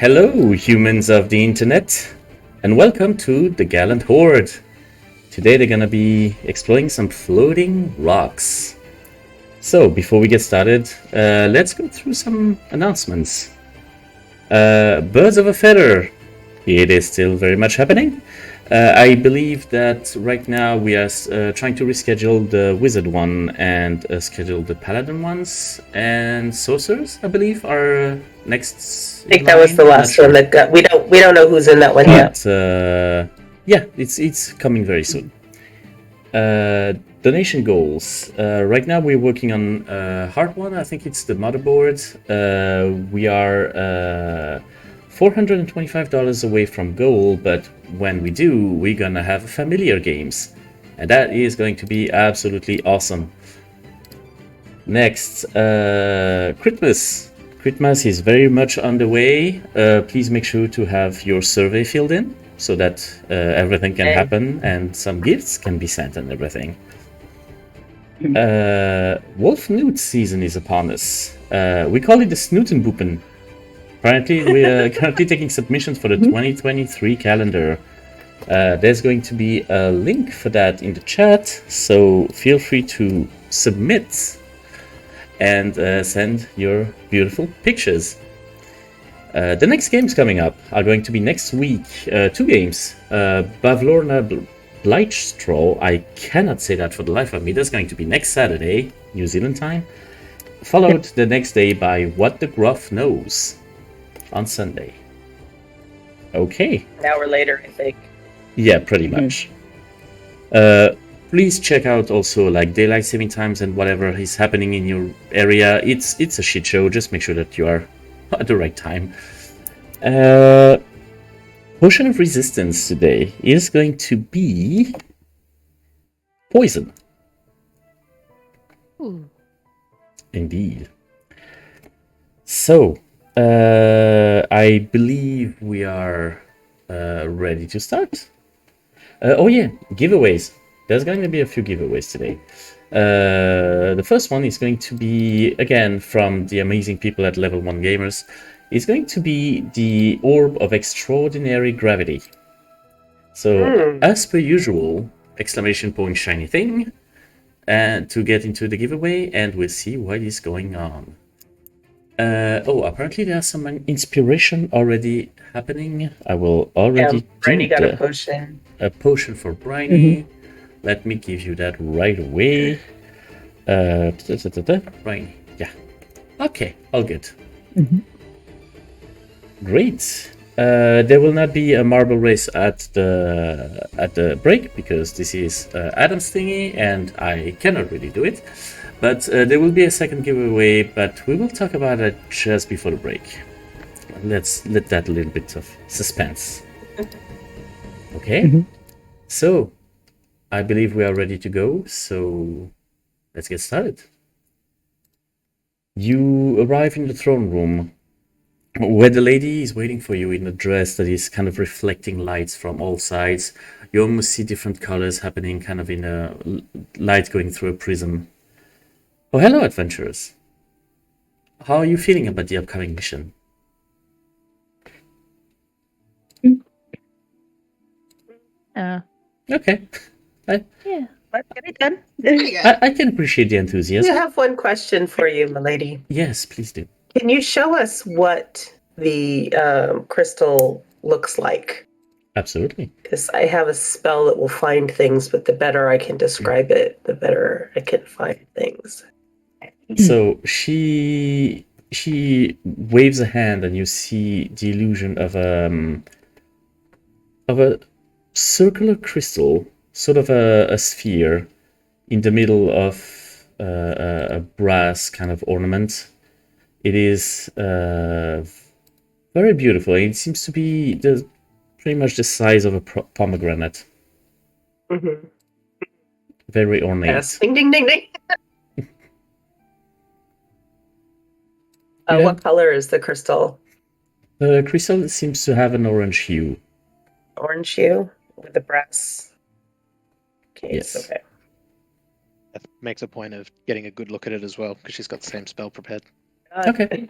Hello, humans of the internet, and welcome to the Gallant Horde. Today they're gonna be exploring some floating rocks. So, before we get started, let's go through some announcements. Birds of a Feather. It is still very much happening. I believe that right now we are trying to reschedule the Wizard one and schedule the Paladin ones, and Sorcerers, I believe, are next. I think that was the last one that got. We don't know who's in that one yet. Yeah, it's coming very soon. Donation goals. Right now we're working on hard one. I think it's the motherboard. We are $425 away from goal, but when we do, we're gonna have familiar games, and that is going to be absolutely awesome. Next, Christmas. Christmas is very much on the way. Please make sure to have your survey filled in so that everything can happen and some gifts can be sent and everything. Wolf Newt season is upon us. We call it the Snootenboepen. Apparently, we are currently taking submissions for the 2023 calendar. There's going to be a link for that in the chat, so feel free to submit and send your beautiful pictures. The next games coming up are going to be next week. Two games. Bavlorna Blightstraw, I cannot say that for the life of me. That's going to be next Saturday, New Zealand time. Followed the next day by What the Gruff Knows on Sunday. Okay. An hour later, I think. Yeah, pretty much. Please check out also like daylight saving times and whatever is happening in your area. It's a shit show. Just make sure that you are at the right time. Potion of Resistance today is going to be poison. Ooh. Indeed. So, I believe we are ready to start. Oh yeah, giveaways. There's going to be a few giveaways today. The first one is going to be, again, from the amazing people at Level 1 Gamers. It's going to be the Orb of Extraordinary Gravity. So, as per usual, exclamation point shiny thing, and to get into the giveaway, and we'll see what is going on. Apparently there's some inspiration already happening. I will already Briney got a potion. A potion for Briney. Let me give you that right away. Briney, yeah. Okay, all good. Great. There will not be a marble race at the break because this is Adam's thingy, and I cannot really do it. But there will be a second giveaway, but we will talk about it just before the break. Let's let that a little bit of suspense. Okay? So, I believe we are ready to go, so let's get started. You arrive in the throne room, where the lady is waiting for you in a dress that is kind of reflecting lights from all sides. You almost see different colors happening, kind of in a light going through a prism. Oh, hello, adventurers. How are you feeling about the upcoming mission? Okay. Yeah. Let's get it done. Pretty good. I can appreciate the I enthusiasm. have one question for you, milady. Yes, please do. Can you show us what the crystal looks like? Absolutely. Because I have a spell that will find things, but the better I can describe it, the better I can find things. So she waves a hand, and you see the illusion of a circular crystal, sort of a sphere, in the middle of a brass kind of ornament. It is very beautiful. It seems to be pretty much the size of a pomegranate. Mm-hmm. Very ornate. Yes. Ding, ding, ding, ding. Yeah. What color is the crystal? The crystal seems to have an orange hue. Orange hue with the brass case. Yes. Okay. Beth makes a point of getting a good look at it as well, because she's got the same spell prepared. Okay.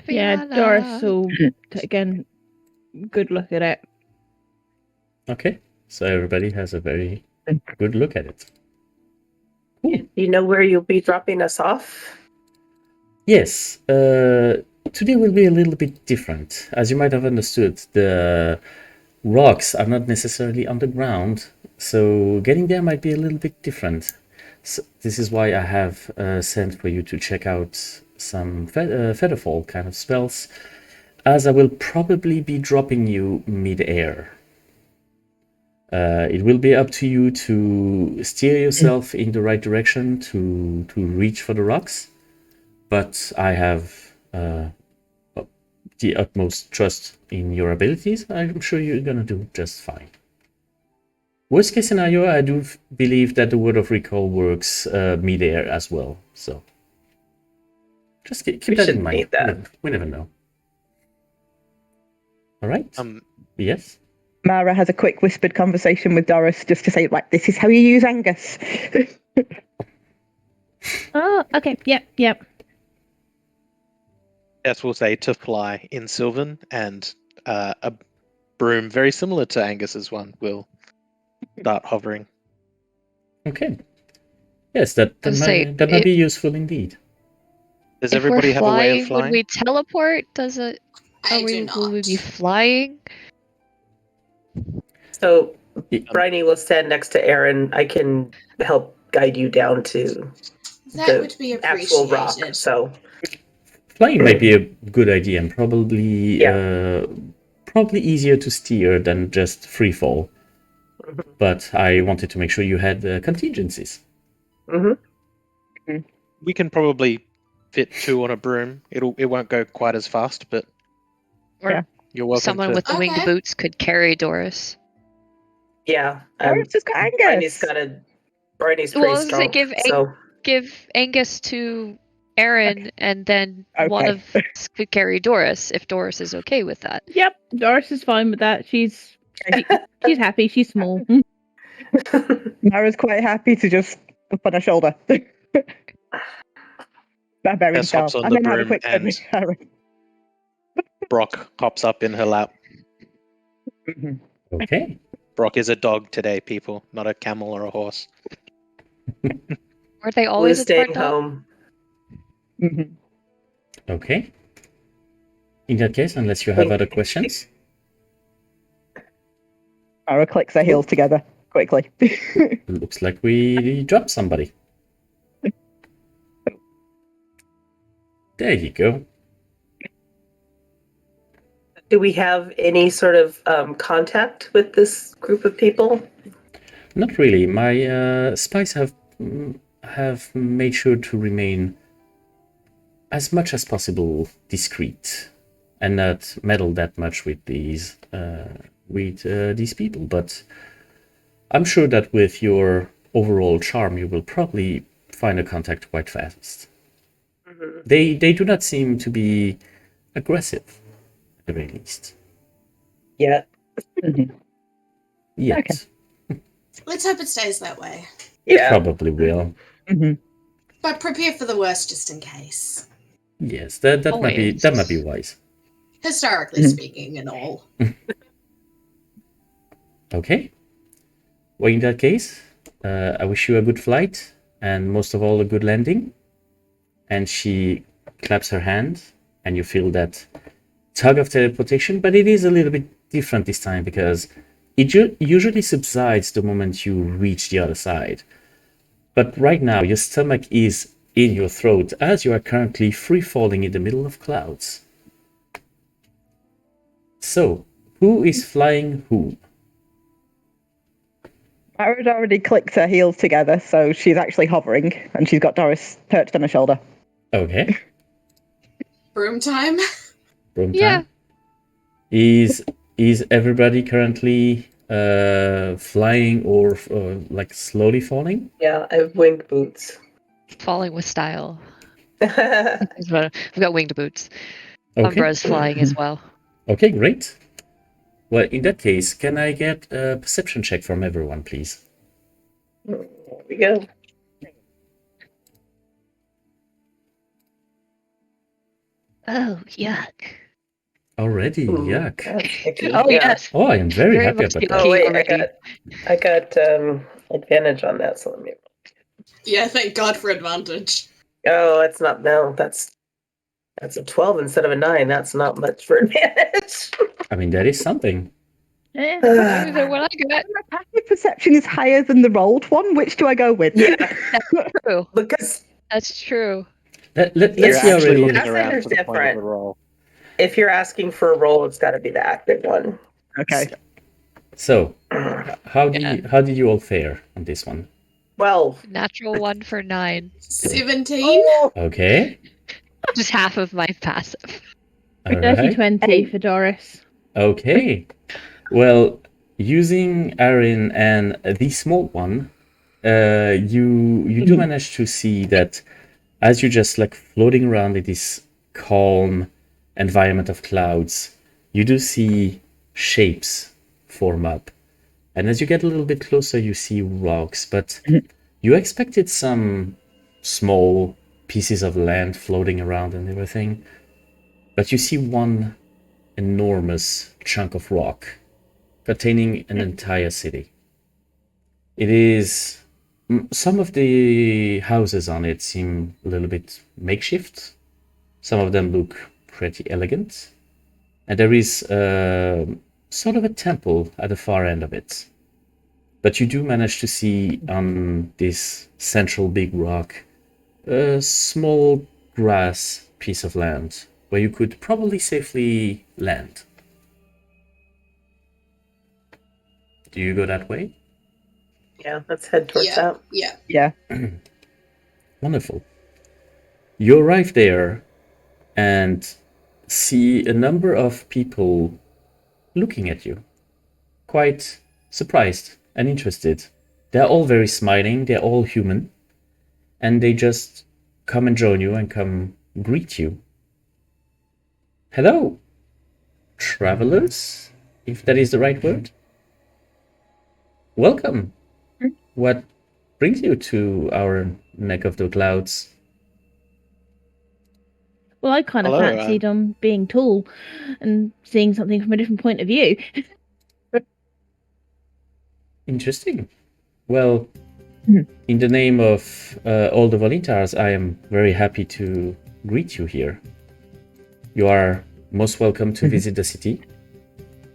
Yeah, Doris will again good look at it. Okay. So everybody has a very good look at it. Cool. Do you know where you'll be dropping us off? Yes. Today will be a little bit different. As you might have understood, the rocks are not necessarily underground, so getting there might be a little bit different. So this is why I have sent for you to check out some Featherfall kind of spells, as I will probably be dropping you mid-air. It will be up to you to steer yourself in the right direction to reach for the rocks, but I have the utmost trust in your abilities. I'm sure you're gonna do just fine. Worst case scenario, I do believe that the word of recall works mid-air as well, so just keep that in shouldn't mind. need that. We never know. All right. Yes. Mara has a quick whispered conversation with Doris just to say, like, this is how you use Angus. Oh, okay. Yep. Yes, we'll say to fly in Sylvan, and a broom very similar to Angus's one will start hovering. Okay. Yes, that I'll say, might be useful indeed. Does If everybody we're have a way flying, of flying? would we teleport? Does it? I do Will we be not. flying? So Yeah. Briney will stand next to Arryn. I can help guide you down to That the would be actual rock. appreciated. So Flying might be a good idea, and probably probably easier to steer than just free fall. But I wanted to make sure you had contingencies. Mm-hmm. We can probably fit 2 on a broom. It won't go quite as fast, but Yeah. you're welcome Someone to. with the winged Okay. boots could carry Doris. Yeah. Doris has got Angus. Briney's pretty Well, strong. give So Angus to Arryn, and then one Okay. of us could carry Doris if Doris is okay with that. Yep. Doris is fine with that. She's happy. She's small. Mara's quite happy to just up on her shoulder. Barbarian Tess hops style. on And the then have a broom quick and- with Arryn. Brock hops up in her lap. Mhm. Okay. Brock is a dog today, people, not a camel or a horse. Are they Blue's always a staying smart dog? home. Mhm. Okay. In that case, unless you have other questions. Mara clicks her heels together quickly. Looks like we dropped somebody. There you go. Do we have any sort of contact with this group of people? Not really. My spies have made sure to remain as much as possible discreet and not meddle that much with these people. But I'm sure that with your overall charm, you will probably find a contact quite fast. Mm-hmm. They do not seem to be aggressive, at the very least. Yeah. Yet. Okay. Let's hope it stays that way. It Yeah. probably will. Mhm. But prepare for the worst just in case. Yes, that might be Always. wise. Historically Mhm. speaking and all. Okay. Well, in that case, I wish you a good flight, and most of all, a good landing. And she claps her hand, and you feel that tug of teleportation, but it is a little bit different this time because it usually subsides the moment you reach the other side. But right now, your stomach is in your throat as you are currently free falling in the middle of clouds. So, who is flying who? Mara's already clicked her heels together, so she's actually hovering, and she's got Doris perched on her shoulder. Okay. Broom time. Room Yeah. time. Is everybody currently flying or like slowly falling? Yeah, I have winged boots. Falling with style. Yeah, We've got winged boots. Okay. Umbra's flying as well. Okay, great. Well, in that case, can I get a perception check from everyone, please? there we go. Oh, yuck. Already, Ooh, yuck. that's icky, Oh, yeah. yes. Oh, I am very Very happy much about the that. Oh wait, already. I got advantage on that, so let me. Yeah, thank God for advantage. Oh, that's not no. That's a 12 instead of a 9. That's not much for advantage. I mean, that is something. Eh, Better than what I got. My passive perception is higher than the rolled one. Which do I go with? Yeah, True. because That's true. Let's You're see how actually it looking That's around for the point of different. the roll. if you're asking for a roll, it's got to be the active one. Okay. So, how Yeah. did you all fare on this one? 12. Natural 1 for 9. 17? Okay. Just half of my passive. All Dirty right. 20 for Doris. Okay. Well, using Arryn and the small one, you do manage to see that as you're just like floating around in this calm environment of clouds, you do see shapes form up. And as you get a little bit closer, you see rocks, but you expected some small pieces of land floating around and everything. But you see one enormous chunk of rock containing an entire city. It is... Some of the houses on it seem a little bit makeshift. Some of them look pretty elegant. And there is sort of a temple at the far end of it. But you do manage to see on this central big rock a small grass piece of land where you could probably safely land. Do you go that way? Yeah, let's head towards Yeah. that. Yeah. Yeah. Wonderful. You arrive there and see a number of people looking at you, quite surprised and interested. They're all very smiling, they're all human, and they just come and join you and come greet you. Hello, travelers, if that is the right word. Welcome. What brings you to our neck of the clouds? Well, I kind of Hello, fancied being tall and seeing something from a different point of view. Interesting. Well, in the name of all the Volintars, I am very happy to greet you here. You are most welcome to visit the city.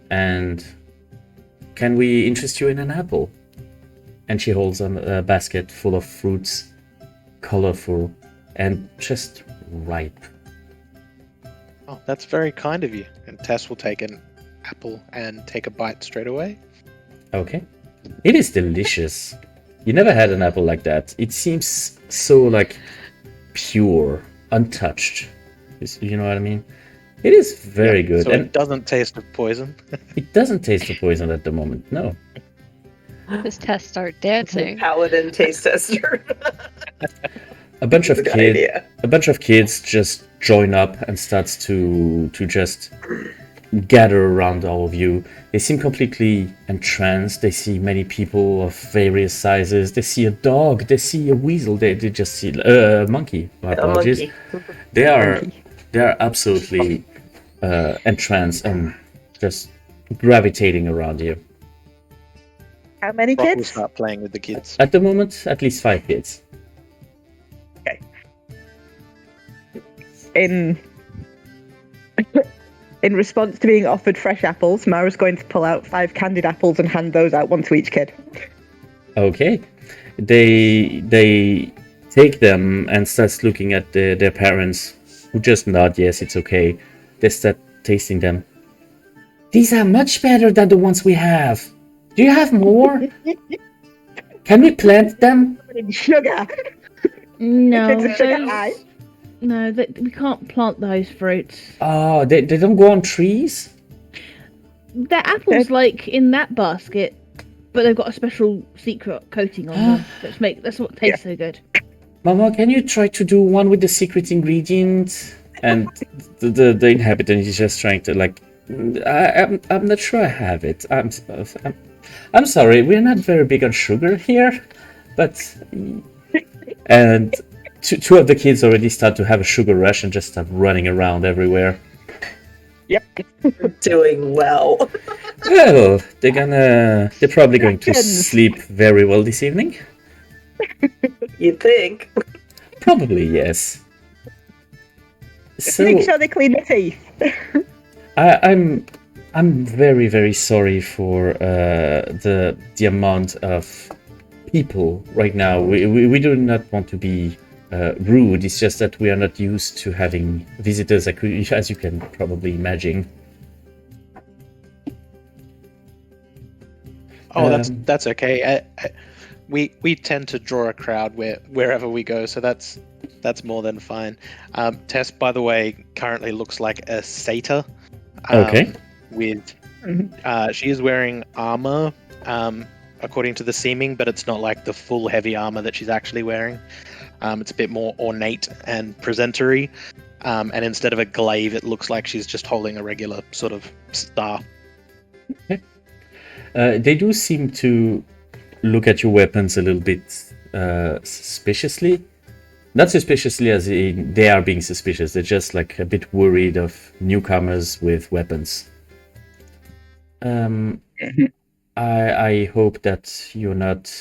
And can we interest you in an apple? And she holds a basket full of fruits, colorful and just ripe. Oh, that's very kind of you. And Tess will take an apple and take a bite straight away. Okay. It is delicious. You never had an apple like that. It seems so like pure, untouched. You know what I mean? It is very good. So And it doesn't taste of poison. it doesn't taste of poison at the moment, no. This test start dancing. Paladin taste tester. A bunch of Good kids idea. a bunch of kids just join up and starts to just gather around all of you. They seem completely entranced. They see many people of various sizes. They see a dog. They see a weasel. They just see a monkey. My A apologies. monkey. They are absolutely entranced and just gravitating around you. How many Brock will kids? start playing with the kids. At the moment, at least 5 kids. In response to being offered fresh apples, Mara's going to pull out 5 candied apples and hand those out, one to each kid. Okay. They take them and starts looking at their parents, who just nod, yes, it's okay. They start tasting them. These are much better than the ones we have. Do you have more? Can we plant them? Sugar. No, Kids are sugar those- high. no, we can't plant those fruits. Oh, they don't go on trees? They're apples like in that basket, but they've got a special secret coating on them. That's what tastes so good. Mama, can you try to do one with the secret ingredient? And the inhabitant is just trying to like, I'm not sure I have it. I'm sorry, we're not very big on sugar here, but and two of the kids already start to have a sugar rush and just start running around everywhere. Yep. Doing well. Well, they're probably going to sleep very well this evening. You'd think. Probably yes. So Make sure they clean their teeth. I'm very, very sorry for the amount of people right now. We do not want to be rude. It's just that we are not used to having visitors, as you can probably imagine. Oh, that's okay. We tend to draw a crowd wherever we go, so that's more than fine. Tess, by the way, currently looks like a satyr. Okay. With she is wearing armor, according to the seeming, but it's not like the full heavy armor that she's actually wearing. It's a bit more ornate and presentory, and instead of a glaive, it looks like she's just holding a regular sort of staff. Okay. They do seem to look at your weapons a little bit suspiciously. Not suspiciously as in they are being suspicious, they're just like a bit worried of newcomers with weapons. I hope that you're not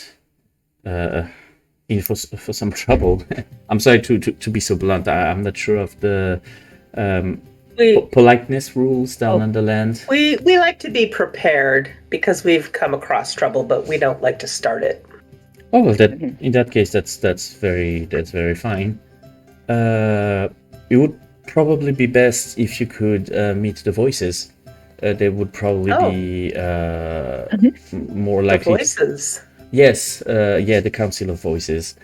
in for some trouble. I'm sorry to be so blunt. I'm not sure of the politeness rules down on the land. We like to be prepared because we've come across trouble, but we don't like to start it. Oh well, in that case, that's very fine. It would probably be best if you could meet the voices. They would probably be more likely. The voices. Yes, the Council of Voices.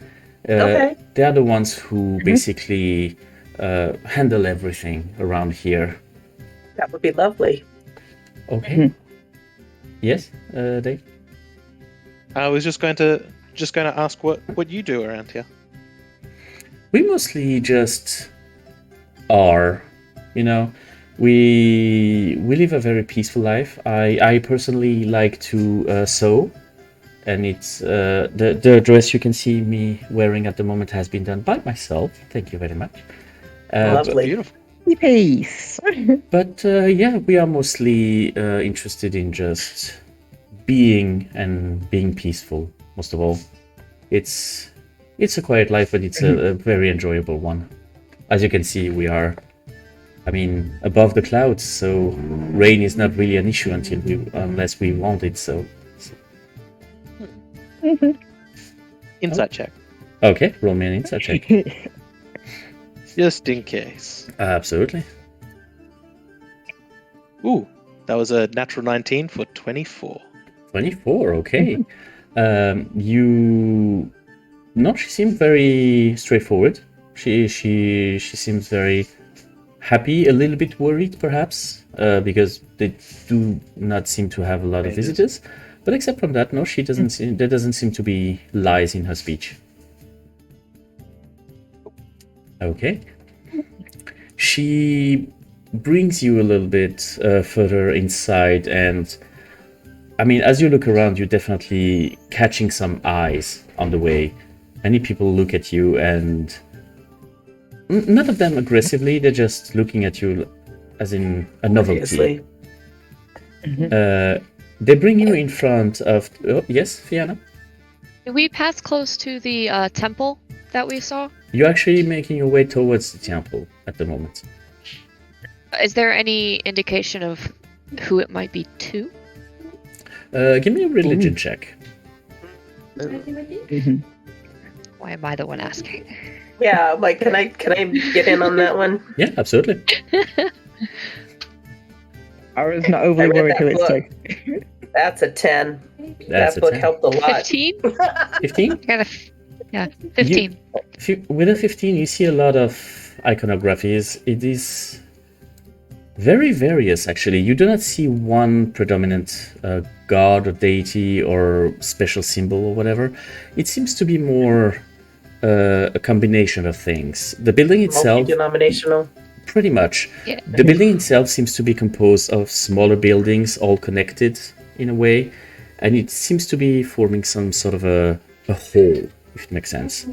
Okay. They are the ones who basically handle everything around here. That would be lovely. Okay. Yes, Dave. I was just going to ask what you do around here. We mostly just are, we live a very peaceful life. I personally like to sew, and it's the dress you can see me wearing at the moment has been done by myself. Thank you very much. Lovely. Beautiful. Peace. But we are mostly interested in just being peaceful. Most of all, it's a quiet life, but it's a very enjoyable one. As you can see, we are, above the clouds, so rain is not really an issue unless we want it. So. Insight check. Okay, roll me an insight check. Just in case. Absolutely. Ooh, that was a natural 19 for 24. 24, okay. She seemed very straightforward. She seems very happy, a little bit worried perhaps, because they do not seem to have a lot of visitors. But except from that, no, there doesn't seem to be lies in her speech. Okay. She brings you a little bit further inside, and as you look around, you're definitely catching some eyes on the way. Many people look at you, and none of them aggressively, they're just looking at you as in a novelty. They bring you in front of. Oh, yes, Fianna. Did we pass close to the temple that we saw? You're actually making your way towards the temple at the moment. Is there any indication of who it might be to? Give me a religion check. Why am I the one asking? Yeah, like can I get in on that one? Yeah, absolutely. Arryn's not overly I read worried who that it's to. That's a 10. That's that a book 10. helped a lot. 15? 15? Yeah, 15. With a 15, you see a lot of iconographies. It is very various, actually. You do not see one predominant god or deity or special symbol or whatever. It seems to be more a combination of things. The building itself... Multi-denominational. Pretty much. Yeah. The building itself seems to be composed of smaller buildings, all connected in a way, and it seems to be forming some sort of a whole, if it makes sense.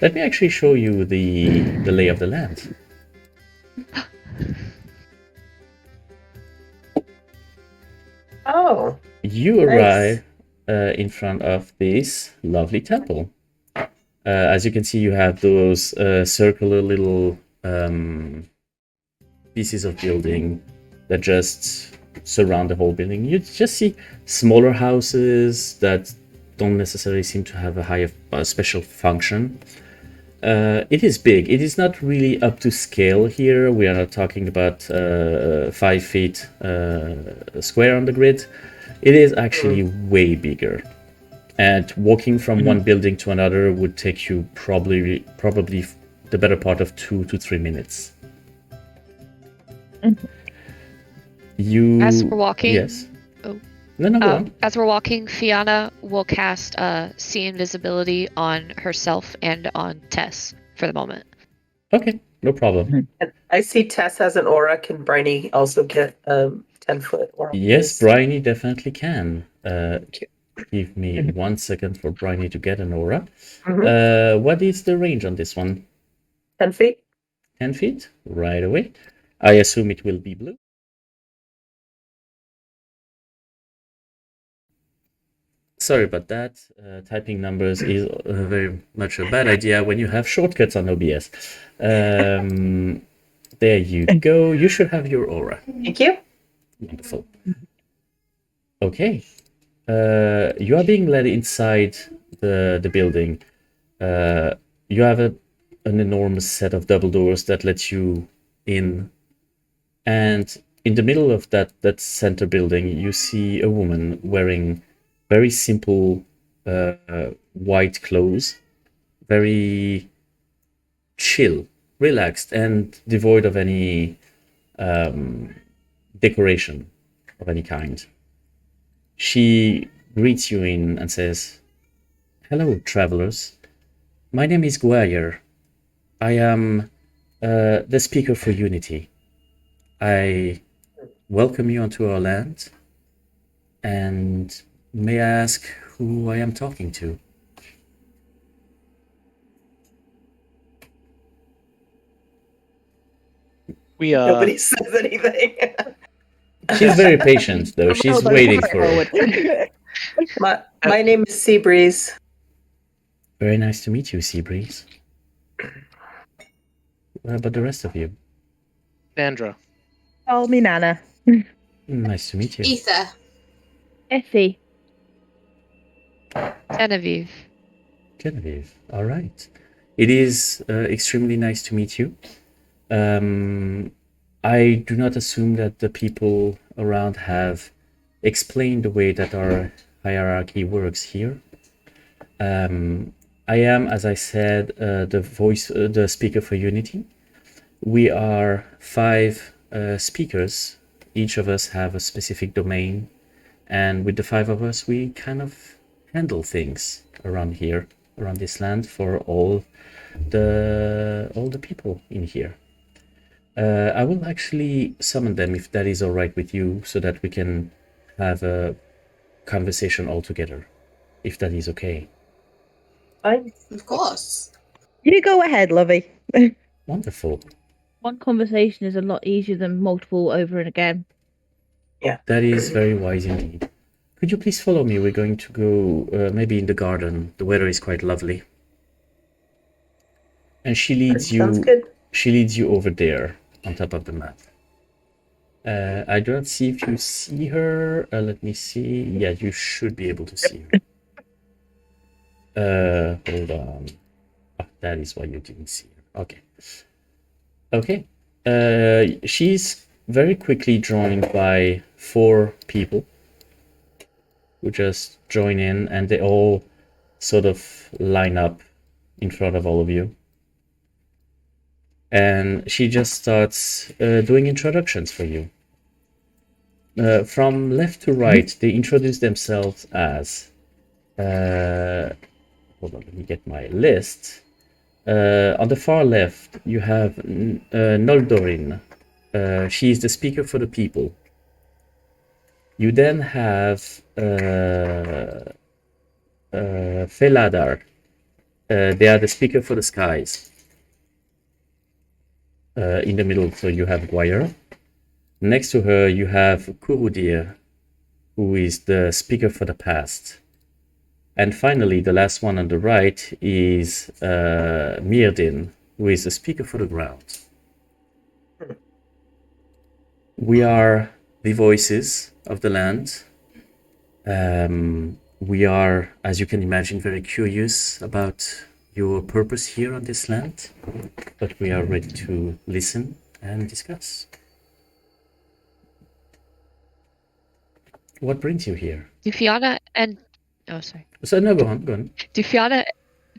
Let me actually show you the lay of the land. Oh. You Nice. arrive in front of this lovely temple. As you can see, you have those circular little pieces of building that just surround the whole building. You just see smaller houses that don't necessarily seem to have a special function. It is big. It is not really up to scale here. We are not talking about 5 feet square on the grid. It is actually way bigger. And walking from one building to another would take you probably the better part of 2 to 3 minutes. As we're walking... Yes. Oh. No, go on. As we're walking, Fianna will cast See Invisibility on herself and on Tess for the moment. Okay, no problem. And I see Tess has an aura. Can Briney also get 10-foot aura? Yes, Briney definitely can. Give me 1 second for Briney to get an aura. What is the range on this one? 10 feet? 10 feet? Right away. I assume it will be blue. Sorry about that. Typing numbers is very much a bad idea when you have shortcuts on OBS. There you go. You should have your aura. Thank you. Wonderful. Okay. You are being led inside the building. You have an enormous set of double doors that let you in. And in the middle of that center building, you see a woman wearing very simple white clothes, very chill, relaxed, and devoid of any decoration of any kind. She greets you in and says, "Hello, travelers. My name is Guayer. I am the speaker for Unity. I welcome you onto our land, and may I ask who I am talking to?" We Nobody says anything. She's very patient, though. She's waiting for it. My name is Seabreeze. Very nice to meet you, Seabreeze. What about the rest of you? Sandra. Call me Nana. Nice to meet you. Ether. Effie. Genevieve. Genevieve. All right. It is extremely nice to meet you. I do not assume that the people around have explained the way that our hierarchy works here. I am, as I said, the speaker for Unity. We are 5 speakers. Each of us have a specific domain, and with the 5 of us, we kind of handle things around here, around this land, for all the people in here. I will actually summon them if that is all right with you, so that we can have a conversation all together, if that is okay. Of course. You go ahead, lovey. Wonderful. One conversation is a lot easier than multiple over and again. Yeah. That is very wise indeed. Could you please follow me? We're going to go maybe in the garden. The weather is quite lovely. And she leads Sounds you. good. She leads you over there on top of the map. I do not see if you see her. Let me see. Yeah, you should be able to see her. Hold on. Oh, that is why you didn't see her. Okay. Okay. She's very quickly joined by 4 people who just join in, and they all sort of line up in front of all of you. And she just starts doing introductions for you. From left to right, they introduce themselves as... hold on, let me get my list. On the far left, you have Noldorin. She is the speaker for the people. You then have Feladar. They are the speaker for the skies. In the middle, so you have Guire. Next to her, you have Kurudir, who is the speaker for the past. And finally, the last one on the right is Myrdin, who is the speaker for the ground. We are the voices of the land. We are, as you can imagine, very curious about your purpose here on this land, but we are ready to listen and discuss. What brings you here? Do Fianna and sorry. So no, go on, go on. Do Fianna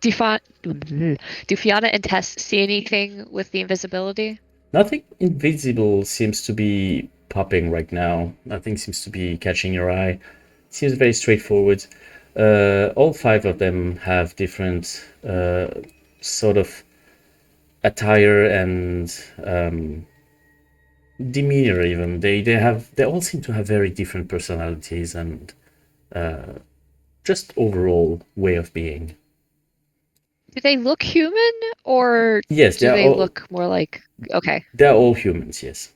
and Tess see anything with the invisibility? Nothing invisible seems to be popping right now. Nothing seems to be catching your eye. Seems very straightforward. All 5 of them have different sort of attire and demeanor. Even they all seem to have very different personalities and just overall way of being. Do they look human, or Yes, do they look more like... Okay. They're all humans, yes.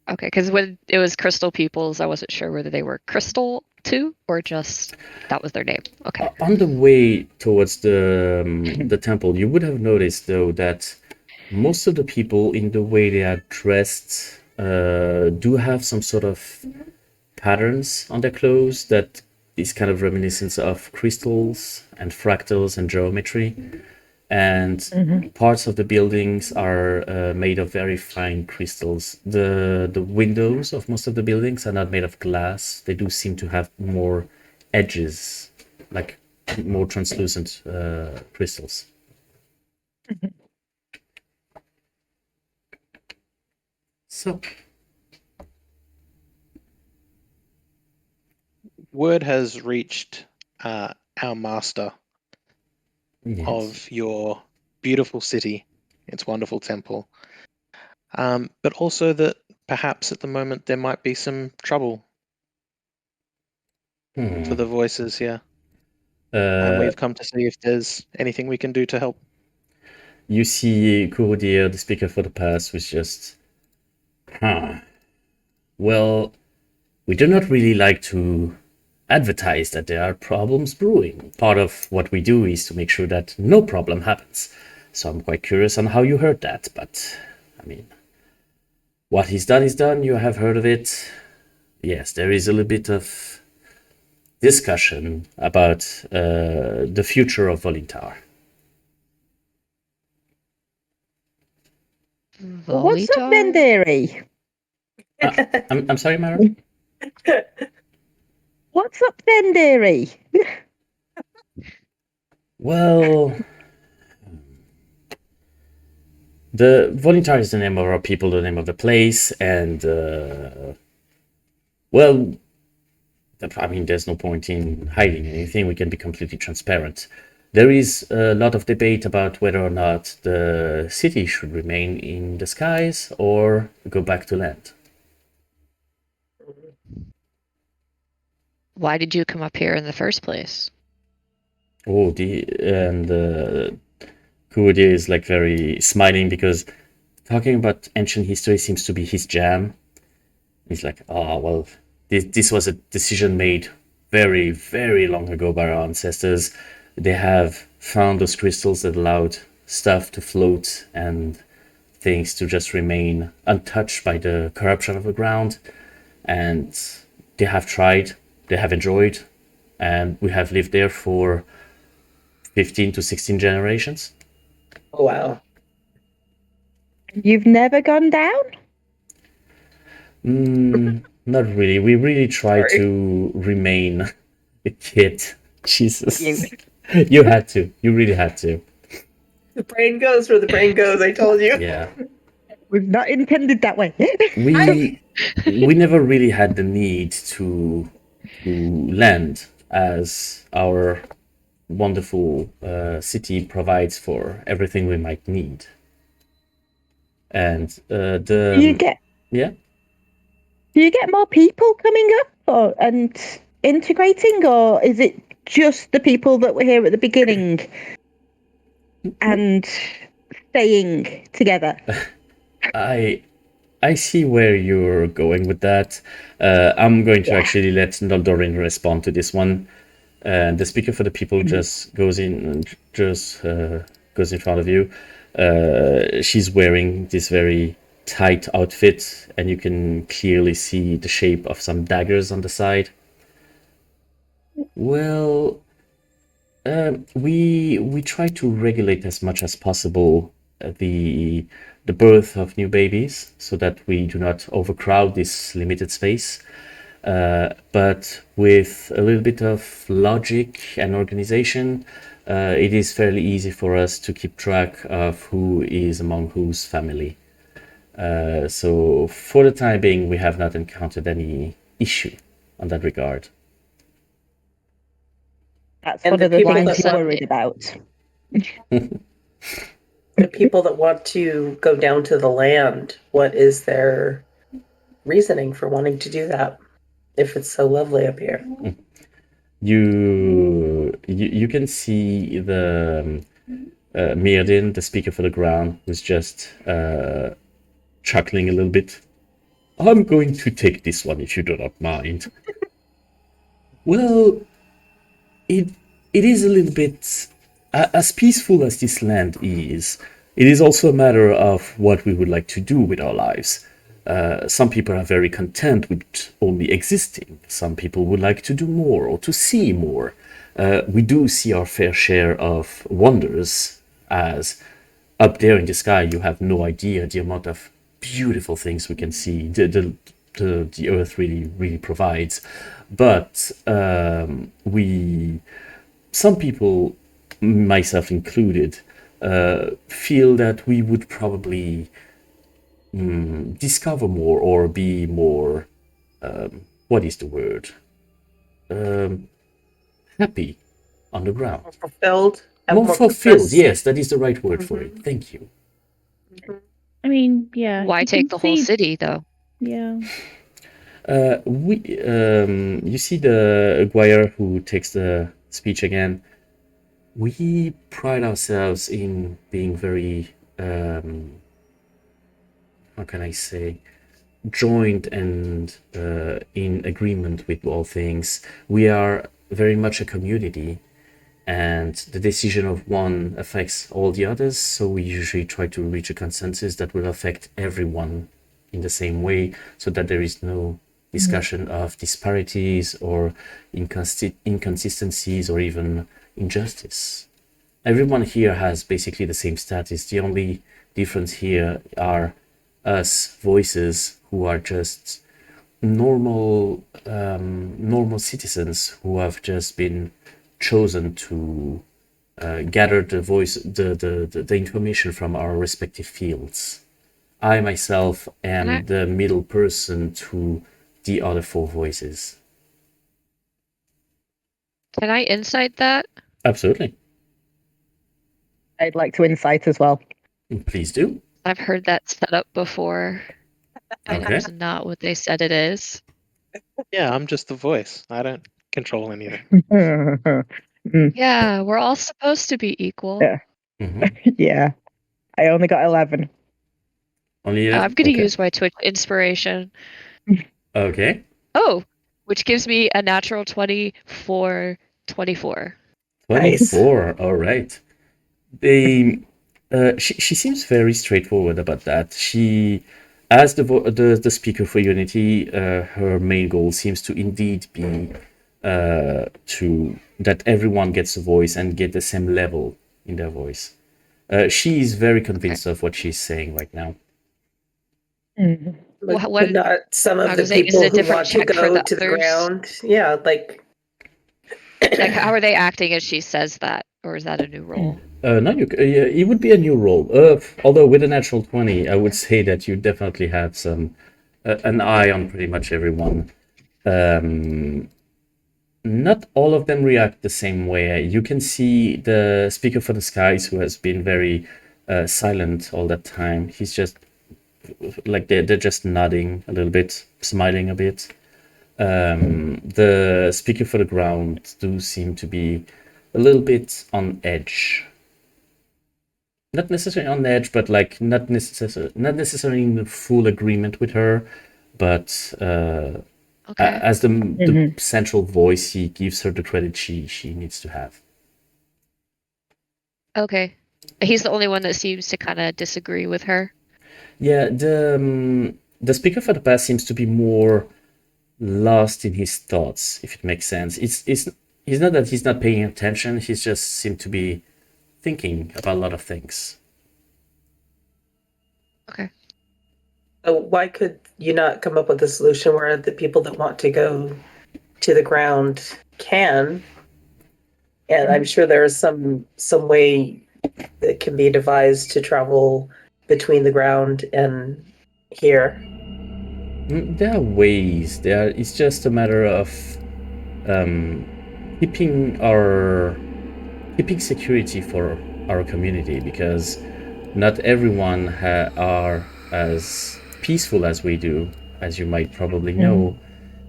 Okay, because when it was Crystal Peoples, I wasn't sure whether they were Crystal too, or just that was their name. Okay. On the way towards the temple, you would have noticed, though, that most of the people, in the way they are dressed, do have some sort of patterns on their clothes that is kind of reminiscent of crystals and fractals and geometry. And parts of the buildings are made of very fine crystals. The windows of most of the buildings are not made of glass. They do seem to have more edges, like more translucent crystals. So, Word has reached our master yes. of your beautiful city, its wonderful temple, but also that perhaps at the moment there might be some trouble for the voices here. And we've come to see if there's anything we can do to help. You see Kurudir, the speaker for the past, was just... Well, we do not really like to advertise that there are problems brewing. Part of what we do is to make sure that no problem happens. So I'm quite curious on how you heard that, but I mean, what is done, you have heard of it. Yes, there is a little bit of discussion about the future of Volintar. What's up then, dearie? I'm sorry, Mara? What's up then, dearie? Well, the Volintar is the name of our people, the name of the place, and well, I mean, there's no point in hiding anything. We can be completely transparent. There is a lot of debate about whether or not the city should remain in the skies or go back to land. Why did you come up here in the first place? Oh, Kurudir is like very smiling because talking about ancient history seems to be his jam. He's like, oh, well, this was a decision made very, very long ago by our ancestors. They have found those crystals that allowed stuff to float and things to just remain untouched by the corruption of the ground. And they have tried, they have enjoyed, and we have lived there for 15 to 16 generations. Oh, wow. You've never gone down? Not really. We really try Sorry. to remain a kid. Jesus. You. You had to. You really had to. The brain goes where the brain goes, I told you. Yeah. Was not intended that way. We never really had the need to land, as our wonderful city provides for everything we might need. And Do you get yeah. Do you get more people coming up and integrating, or is it just the people that were here at the beginning and staying together? I see where you're going with that. I'm going to actually let Noldorin respond to this one. The speaker for the people just goes in and just goes in front of you. She's wearing this very tight outfit, and you can clearly see the shape of some daggers on the side. Well, we try to regulate as much as possible the birth of new babies, so that we do not overcrowd this limited space. But with a little bit of logic and organization, it is fairly easy for us to keep track of who is among whose family. So for the time being, we have not encountered any issue on that regard. That's And one the of the people things that you're want- worried about. The people that want to go down to the land, what is their reasoning for wanting to do that if it's so lovely up here? You can see the Mirrodin, the speaker for the ground, who's just chuckling a little bit. I'm going to take this one if you do not mind. Well, it is a little bit as peaceful as this land is. It is also a matter of what we would like to do with our lives. Some people are very content with only existing. Some people would like to do more or to see more. We do see our fair share of wonders, as up there in the sky you have no idea the amount of beautiful things we can see. The earth really provides. But some people, myself included, feel that we would probably discover more or be more, what is the word? Happy on the ground. More fulfilled? Have More fulfilled, purpose? yes, that is the right word for it. Thank you. I mean, yeah. Why you take can the whole see- city, though? Yeah. You see the Aguirre who takes the speech again. We pride ourselves in being very, how can I say, joined and in agreement with all things. We are very much a community, and the decision of one affects all the others, so we usually try to reach a consensus that will affect everyone in the same way, so that there is no discussion of disparities or inconsistencies or even injustice. Everyone here has basically the same status. The only difference here are us voices who are just normal citizens who have just been chosen to gather the information from our respective fields. I myself am the middle person to the other four voices. Can I insight that? Absolutely. I'd like to insight as well. Please do. I've heard that set up before, and Okay. it's not what they said it is. Yeah, I'm just the voice. I don't control anything. Yeah, we're all supposed to be equal. Yeah. Mhm. Yeah. I only got 11. Only I'm gonna okay. use my Twitch inspiration. Okay. Oh, which gives me a natural 20 for 24. 24. All right. They, she seems very straightforward about that. She, as the speaker for Unity, her main goal seems to indeed be to that everyone gets a voice and get the same level in their voice. She is very convinced of what she's saying right now. But What- not some of I the was saying, is it people a who different want to check for go the to the others? ground. Yeah, like Like, how are they acting as she says that? Or is that a new role? No, it would be a new role. Although with a natural 20, I would say that you definitely have some an eye on pretty much everyone. Not all of them react the same way. You can see the speaker for the skies, who has been very silent all that time. He's just like they're just nodding a little bit, smiling a bit. The speaker for the ground do seem to be a little bit on edge. Not necessarily on edge, but like not necessarily in full agreement with her, but Okay. as the central voice, he gives her the credit she needs to have. Okay. He's the only one that seems to kind of disagree with her. Yeah, the speaker for the past seems to be more lost in his thoughts, if it makes sense. It's not that he's not paying attention, he's just seemed to be thinking about a lot of things. Okay. so why could you not come up with a solution where the people that want to go to the ground can? And I'm sure there is some way that can be devised to travel between the ground and here. There are ways. It's just a matter of keeping security for our community, because not everyone are as peaceful as we do, as you might probably know.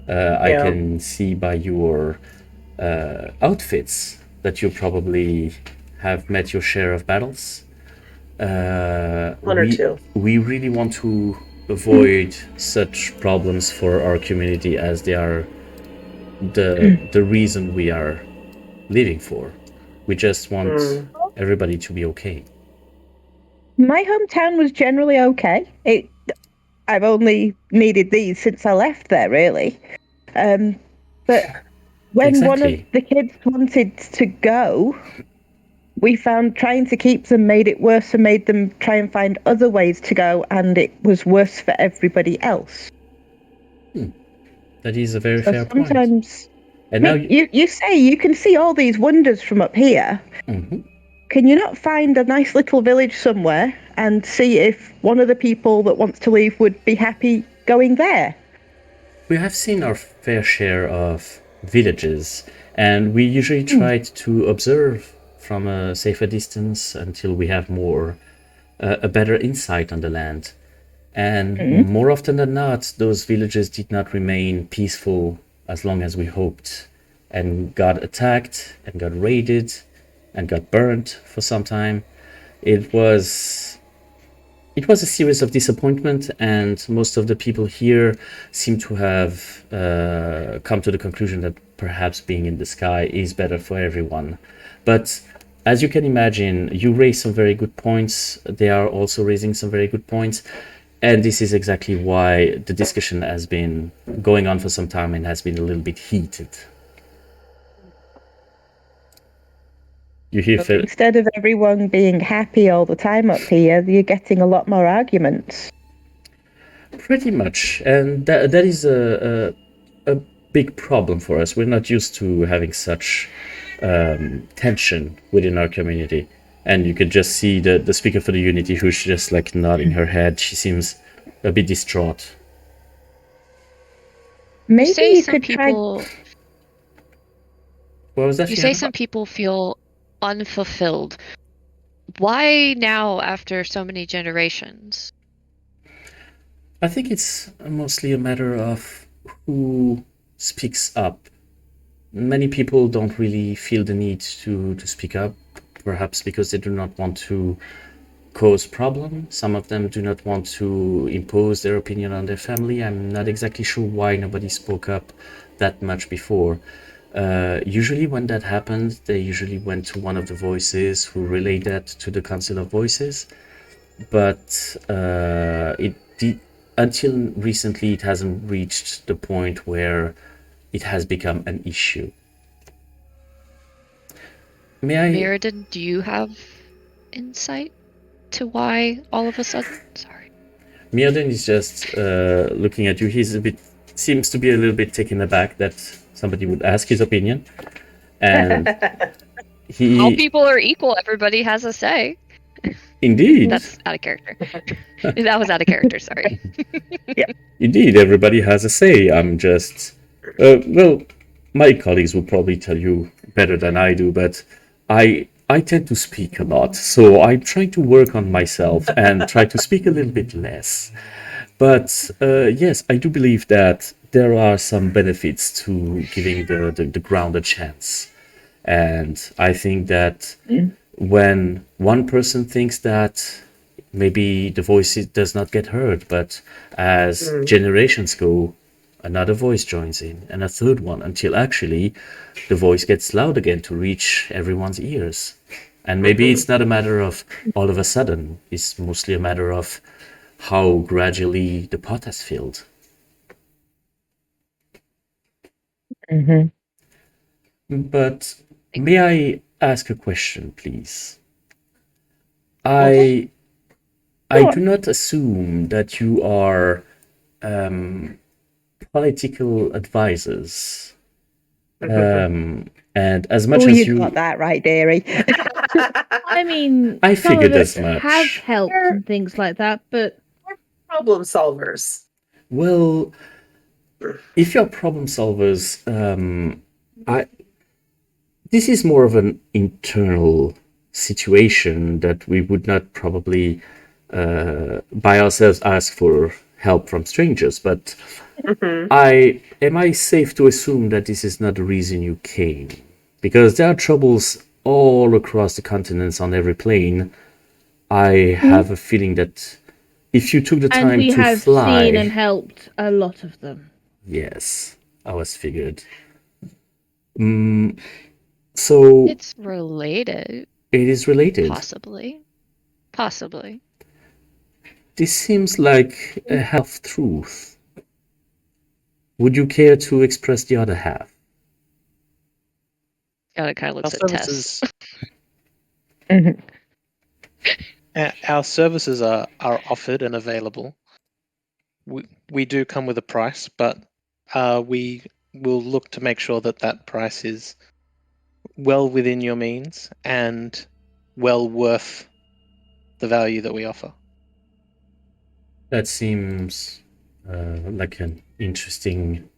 I Yeah. can see by your outfits that you probably have met your share of battles. One or two. We really want to avoid such problems for our community, as they are the reason we are living for. We just want everybody to be okay. My hometown was generally okay. I've only needed these since I left there, really. But when one of Exactly. the kids wanted to go, we found trying to keep them made it worse and made them try and find other ways to go, and it was worse for everybody else. That is a very So fair point. sometimes, And now you say you can see all these wonders from up here. Mhm. Can you not find a nice little village somewhere and see if one of the people that wants to leave would be happy going there? We have seen our fair share of villages, and we usually tried to observe from a safer distance until we have a better insight on the land. And more often than not, those villages did not remain peaceful as long as we hoped, and got attacked and got raided and got burnt for some time. It was a series of disappointment, and most of the people here seem to have come to the conclusion that perhaps being in the sky is better for everyone. But as you can imagine, you raise some very good points. They are also raising some very good points. And this is exactly why the discussion has been going on for some time and has been a little bit heated. You hear Phil? Instead of everyone being happy all the time up here, you're getting a lot more arguments. Pretty much, and that is a big problem for us. We're not used to having such tension within our community. And you can just see the speaker for the Unity, who's just like nodding her head. She seems a bit distraught. Maybe say you some could people. What was that? You Fianna? say some people feel unfulfilled. Why now, after so many generations? I think it's mostly a matter of who speaks up. Many people don't really feel the need to speak up, perhaps because they do not want to cause problem. Some of them do not want to impose their opinion on their family. I'm not exactly sure why nobody spoke up that much before. Usually when that happened, they usually went to one of the voices who relayed that to the Council of Voices. But until recently, it hasn't reached the point where it has become an issue. May I... Mirrodin, do you have insight to why all of a sudden? Sorry. Mirrodin is just looking at you. He's seems to be a little bit taken aback that somebody would ask his opinion. And All people are equal. Everybody has a say. Indeed. That's out of character. That was out of character, sorry. Yeah. Indeed, everybody has a say. I'm just... well, my colleagues will probably tell you better than I do, but I tend to speak a lot, so I'm trying to work on myself and try to speak a little bit less. But yes, I do believe that there are some benefits to giving the ground a chance. And I think that when one person thinks that maybe the voice does not get heard, but as generations go, another voice joins in, and a third one, until actually the voice gets loud again to reach everyone's ears. And maybe it's not a matter of all of a sudden, it's mostly a matter of how gradually the pot has filled. But may I ask a question, please? I do not assume that you are political advisors. And as much as you got that right, dearie. I mean, I some figured of as us much. have helped and things like that, but Problem solvers. Well, if you're problem solvers, this is more of an internal situation that we would not probably by ourselves ask for help from strangers. But am I safe to assume that this is not the reason you came? Because there are troubles all across the continents on every plane. I have a feeling that if you took the and time we to have fly, seen and helped a lot of them. yes, I was figured. So It's related. it is related. Possibly. This seems like a half truth. Would you care to express the other half? God, it kind of looks Our at services, Tess. our services are offered and available. We do come with a price, but we will look to make sure that price is well within your means and well worth the value that we offer. That seems like an interesting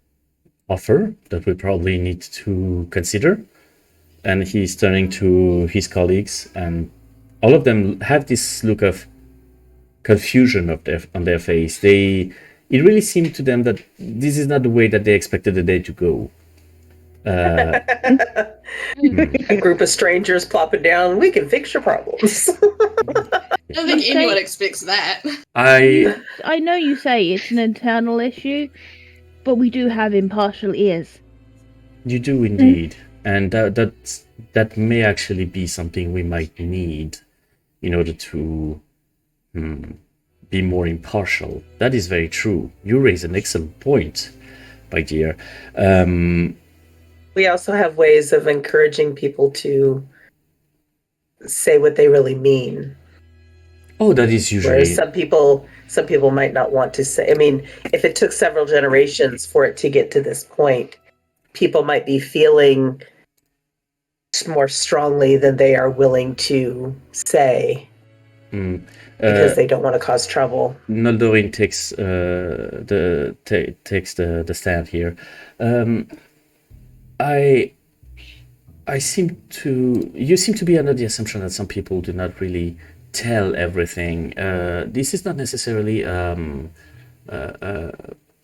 offer that we probably need to consider. And he's turning to his colleagues, and all of them have this look of confusion on their face. It really seemed to them that this is not the way that they expected the day to go. A group of strangers plopping down, we can fix your problems. I don't think anyone expects that. I know you say it's an internal issue, but we do have impartial ears. You do indeed, and that may actually be something we might need in order to be more impartial. That is very true. You raise an excellent point, my dear. We also have ways of encouraging people to say what they really mean. Oh, that is usually... Whereas some people might not want to say. I mean, if it took several generations for it to get to this point, people might be feeling more strongly than they are willing to say because they don't want to cause trouble. Noldorin takes the stand here. You seem to be under the assumption that some people do not really tell everything. This is not necessarily a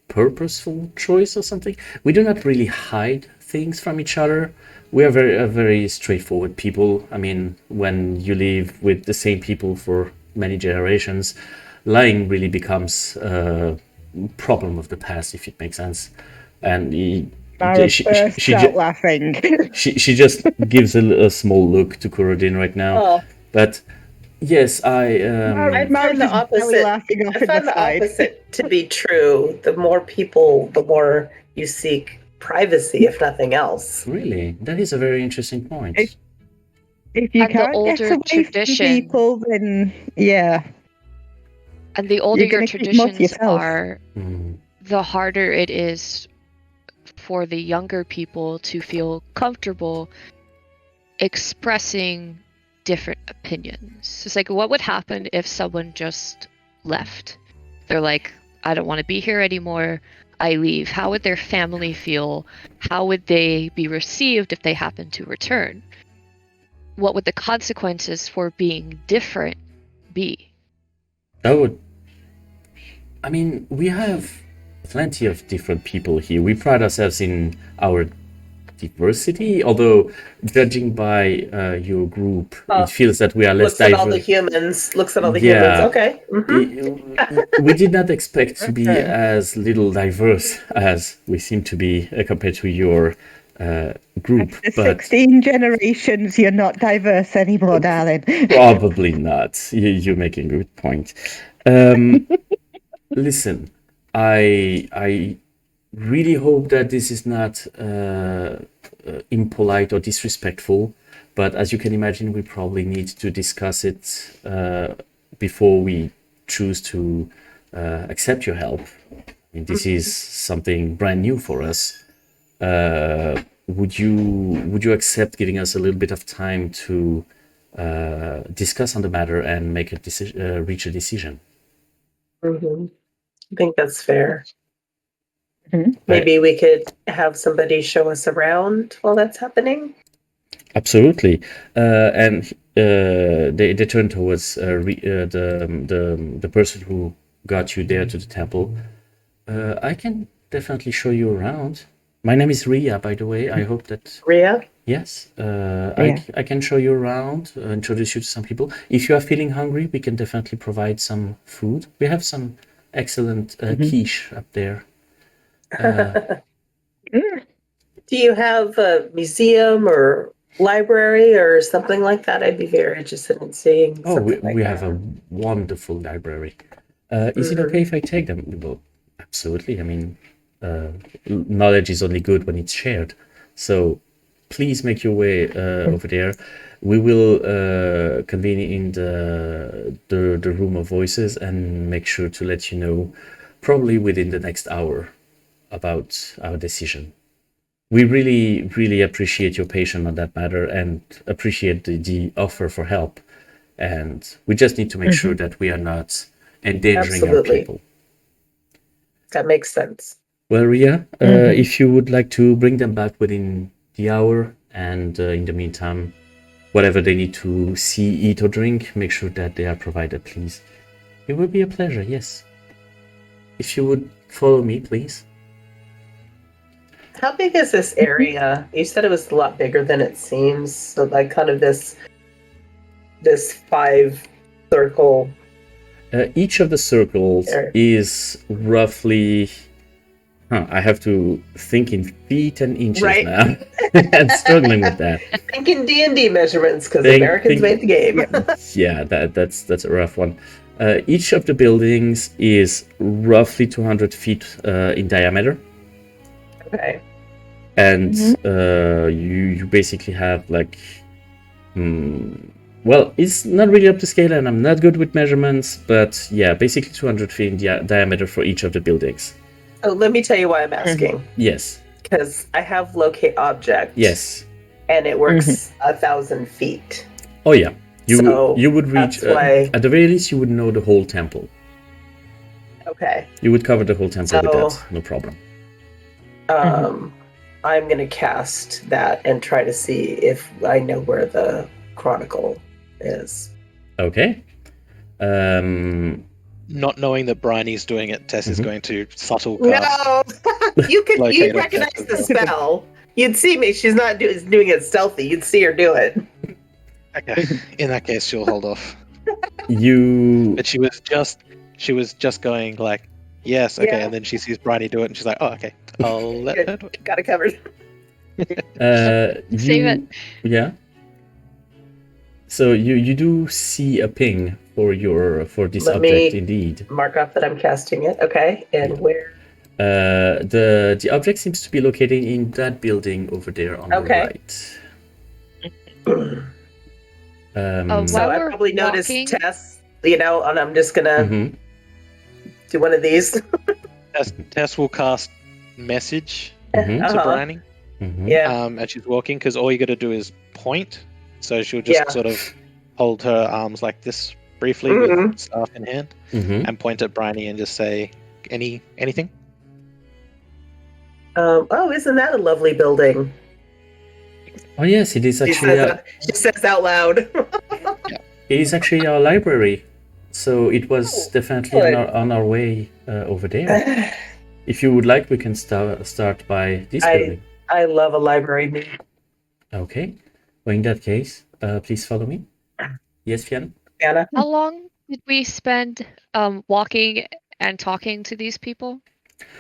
purposeful choice or something. We do not really hide things from each other. We are very straightforward people. I mean, when you live with the same people for many generations, lying really becomes a problem of the past, if it makes sense. And She out laughing. she just gives a small look to Kurodin right now. Oh, But yes, I find the opposite. Laughing off I in find the the side. opposite to be true. The more people, the more you seek privacy, if nothing else. really, that is a very interesting point. If you And the can't get older away tradition- from people, then yeah. And the older You're your gonna keep more to traditions yourself. are, the harder it is for the younger people to feel comfortable expressing different opinions. It's like, what would happen if someone just left? They're like, I don't want to be here anymore. I leave. How would their family feel? How would they be received if they happen to return? What would the consequences for being different be? I mean, we have plenty of different people here. We pride ourselves in our diversity, although judging by your group, it feels that we are less Looks at all the diverse. humans. Looks at all the Yeah. humans. Okay. Mhm. We did not expect to be Okay. as little diverse as we seem to be compared to your group, After but 16 generations, you're not diverse anymore, darling. probably not. You're making a good point. Listen, I really hope that this is not impolite or disrespectful, but as you can imagine, we probably need to discuss it before we choose to accept your help. I mean, this is something brand new for us. Would you accept giving us a little bit of time to discuss on the matter and make a decision, reach a decision? Mhm. I think that's fair. Mhm. Maybe we could have somebody show us around while that's happening. Absolutely, and they turn towards the person who got you there to the temple. I can definitely show you around. My name is Ria, by the way. I hope that Ria? yes, Yeah. I can show you around, introduce you to some people. If you are feeling hungry, we can definitely provide some food. We have some excellent quiche up there. Do you have a museum or library or something like that? I'd be very interested in seeing Oh, something like we that. have a wonderful library. Is it okay if I take them? Well, absolutely. I mean, knowledge is only good when it's shared. So please make your way over there. We will convene in the room of voices and make sure to let you know, probably within the next hour, about our decision. We really, really appreciate your patience on that matter and appreciate the offer for help. And we just need to make sure that we are not endangering our Absolutely. people. That makes sense. Well, Ria, if you would like to bring them back within the hour, and in the meantime, whatever they need to see, eat, or drink, make sure that they are provided, please. It would be a pleasure, yes. If you would follow me, please. How big is this area? You said it was a lot bigger than it seems. So like kind of this 5 circle. Each of the circles There. is roughly... I have to think in feet and inches Right. now. I'm struggling with that. Thinking D&D measurements because Think- Americans think- made the game. Yeah, that's a rough one. Each of the buildings is roughly 200 feet in diameter, Okay. and you basically have like, well, it's not really up to scale, and I'm not good with measurements, but yeah, basically 200 feet in diameter for each of the buildings. Oh, let me tell you why I'm asking. Yes, Because I have locate object. yes. And it works 1,000 feet. Oh yeah, So, you would reach that's why- at the very least you would know the whole temple. Okay. You would cover the whole temple with So- that, no problem. I'm going to cast that and try to see if I know where the Chronicle is. Okay. Not knowing that Briney's doing it, Tess is Mhm. going to subtle cast. No! you Locate recognize object. the spell. You'd see me. She's not doing it stealthy. You'd see her do it. Okay. In that case, she'll hold off. You But she was just going like, yes, okay, Yeah. and then she sees Briney do it, and she's like, oh, okay, I'll let her do it. Got it covered. Save it. Yeah. So you do see a ping for this Let object me- indeed. Mark off that I'm casting it. Okay, and where? The object seems to be located in that building over there on Okay. the right. While So I we're probably noticed walking- Tess, and I'm just gonna mhm. do one of these. Tess will cast message Mhm. to Uh-huh. Briney Mhm. Yeah. as she's walking, because all you got to do is point. So she'll just Yeah. sort of hold her arms like this briefly Mhm. with staff in hand Mhm. and point at Briney and just say, anything? Oh, isn't that a lovely building? Oh yes, it is She actually says out loud. it is actually our library. So it was definitely good. on our way over there. If you would like, we can start by this building. I love a library meeting. Okay. Well, in that case, please follow me. Yes, Fianna? Anna. How long did we spend walking and talking to these people?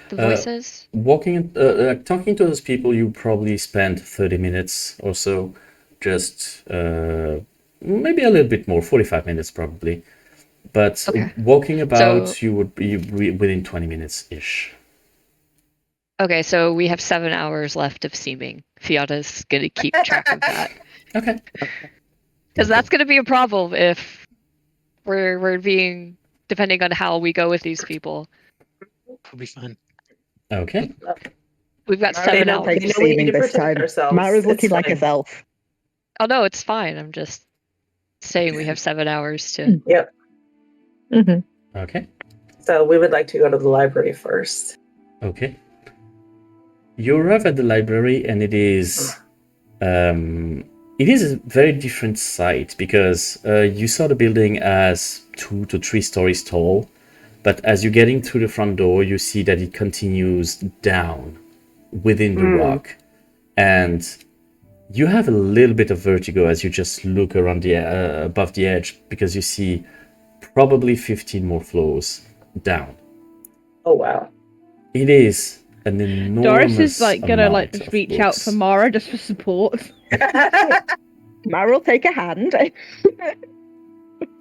The voices? Walking and talking to those people, you probably spent 30 minutes or so. Just maybe a little bit more, 45 minutes probably. But Okay. walking about, So- you would be within 20 minutes-ish. Okay, so we have 7 hours left of seeming. Fianna's gonna keep track of that. Okay. Because that's gonna be a problem if we're being, depending on how we go with these people. It'll be fun. Okay. We've got They 7 know- hours. they know we need to this protect time. ourselves. Mara's It's looking like fine. herself. Oh no, it's fine. I'm just saying we have 7 hours to. Yep. Mhm. Okay. So we would like to go to the library first. Okay. You arrive at the library, and it is a very different sight because you saw the building as 2 to 3 stories tall, but as you're getting through the front door, you see that it continues down within the rock, and you have a little bit of vertigo as you just look around the above the edge because you see probably 15 more floors down. Oh wow. It is an enormous Doris is like gonna like amount just of reach out books. for Mara just for support. Mara will take a hand.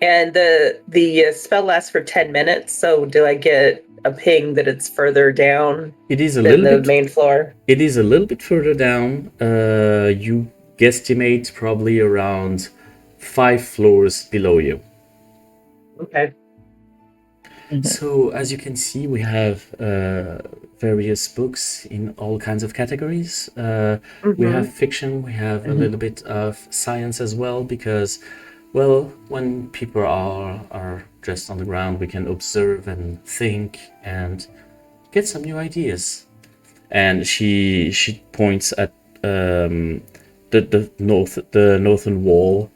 And the spell lasts for 10 minutes. So do I get a ping that it's further down It is a than little the bit. main floor? It is a little bit further down. You guesstimate probably around 5 floors below you. Okay. So as you can see, we have various books in all kinds of categories. We have fiction. We have a little bit of science as well because, well, when people are just on the ground, we can observe and think and get some new ideas. And she points at the northern wall,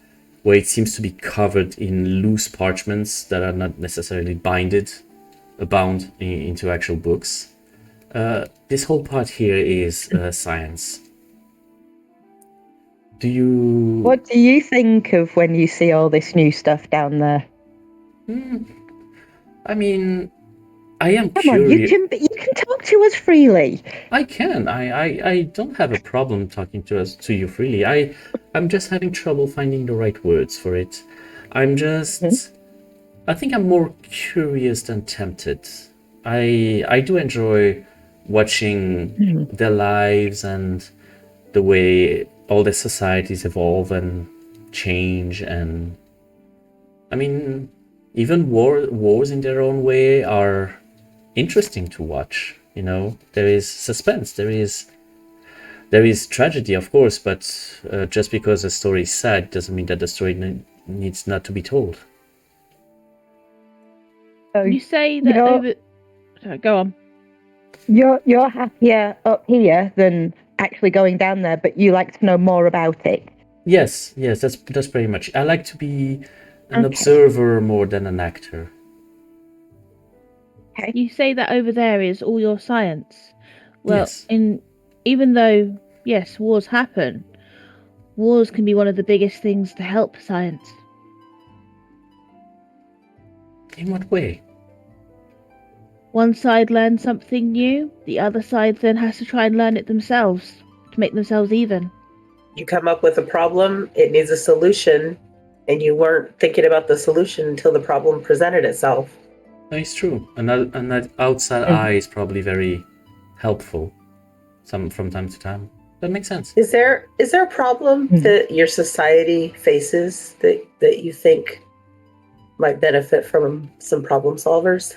where it seems to be covered in loose parchments that are not necessarily bound into actual books. This whole part here is science. What do you think of when you see all this new stuff down there? I mean, I am Come on, you curious. can talk to us freely. I can. I don't have a problem talking to you freely. I'm just having trouble finding the right words for it. I'm just. I think I'm more curious than tempted. I do enjoy watching their lives and the way all their societies evolve and change, and I mean, even wars in their own way are interesting to watch. You know, there is suspense, there is tragedy, of course, but just because a story is sad doesn't mean that the story needs not to be told. So You say that You're- over. Sorry, go on. you're happier up here than actually going down there, but you like to know more about it. Yes, that's pretty much. I like to be an Okay. observer more than an actor. You say that over there is all your science. Well, Yes. even though yes, wars happen, wars can be one of the biggest things to help science. In what way? One side learns something new, the other side then has to try and learn it themselves to make themselves even. You come up with a problem, it needs a solution, and you weren't thinking about the solution until the problem presented itself. It's true. And that outside eye is probably very helpful from time to time. That makes sense. Is there a problem that your society faces that you think might benefit from some problem solvers?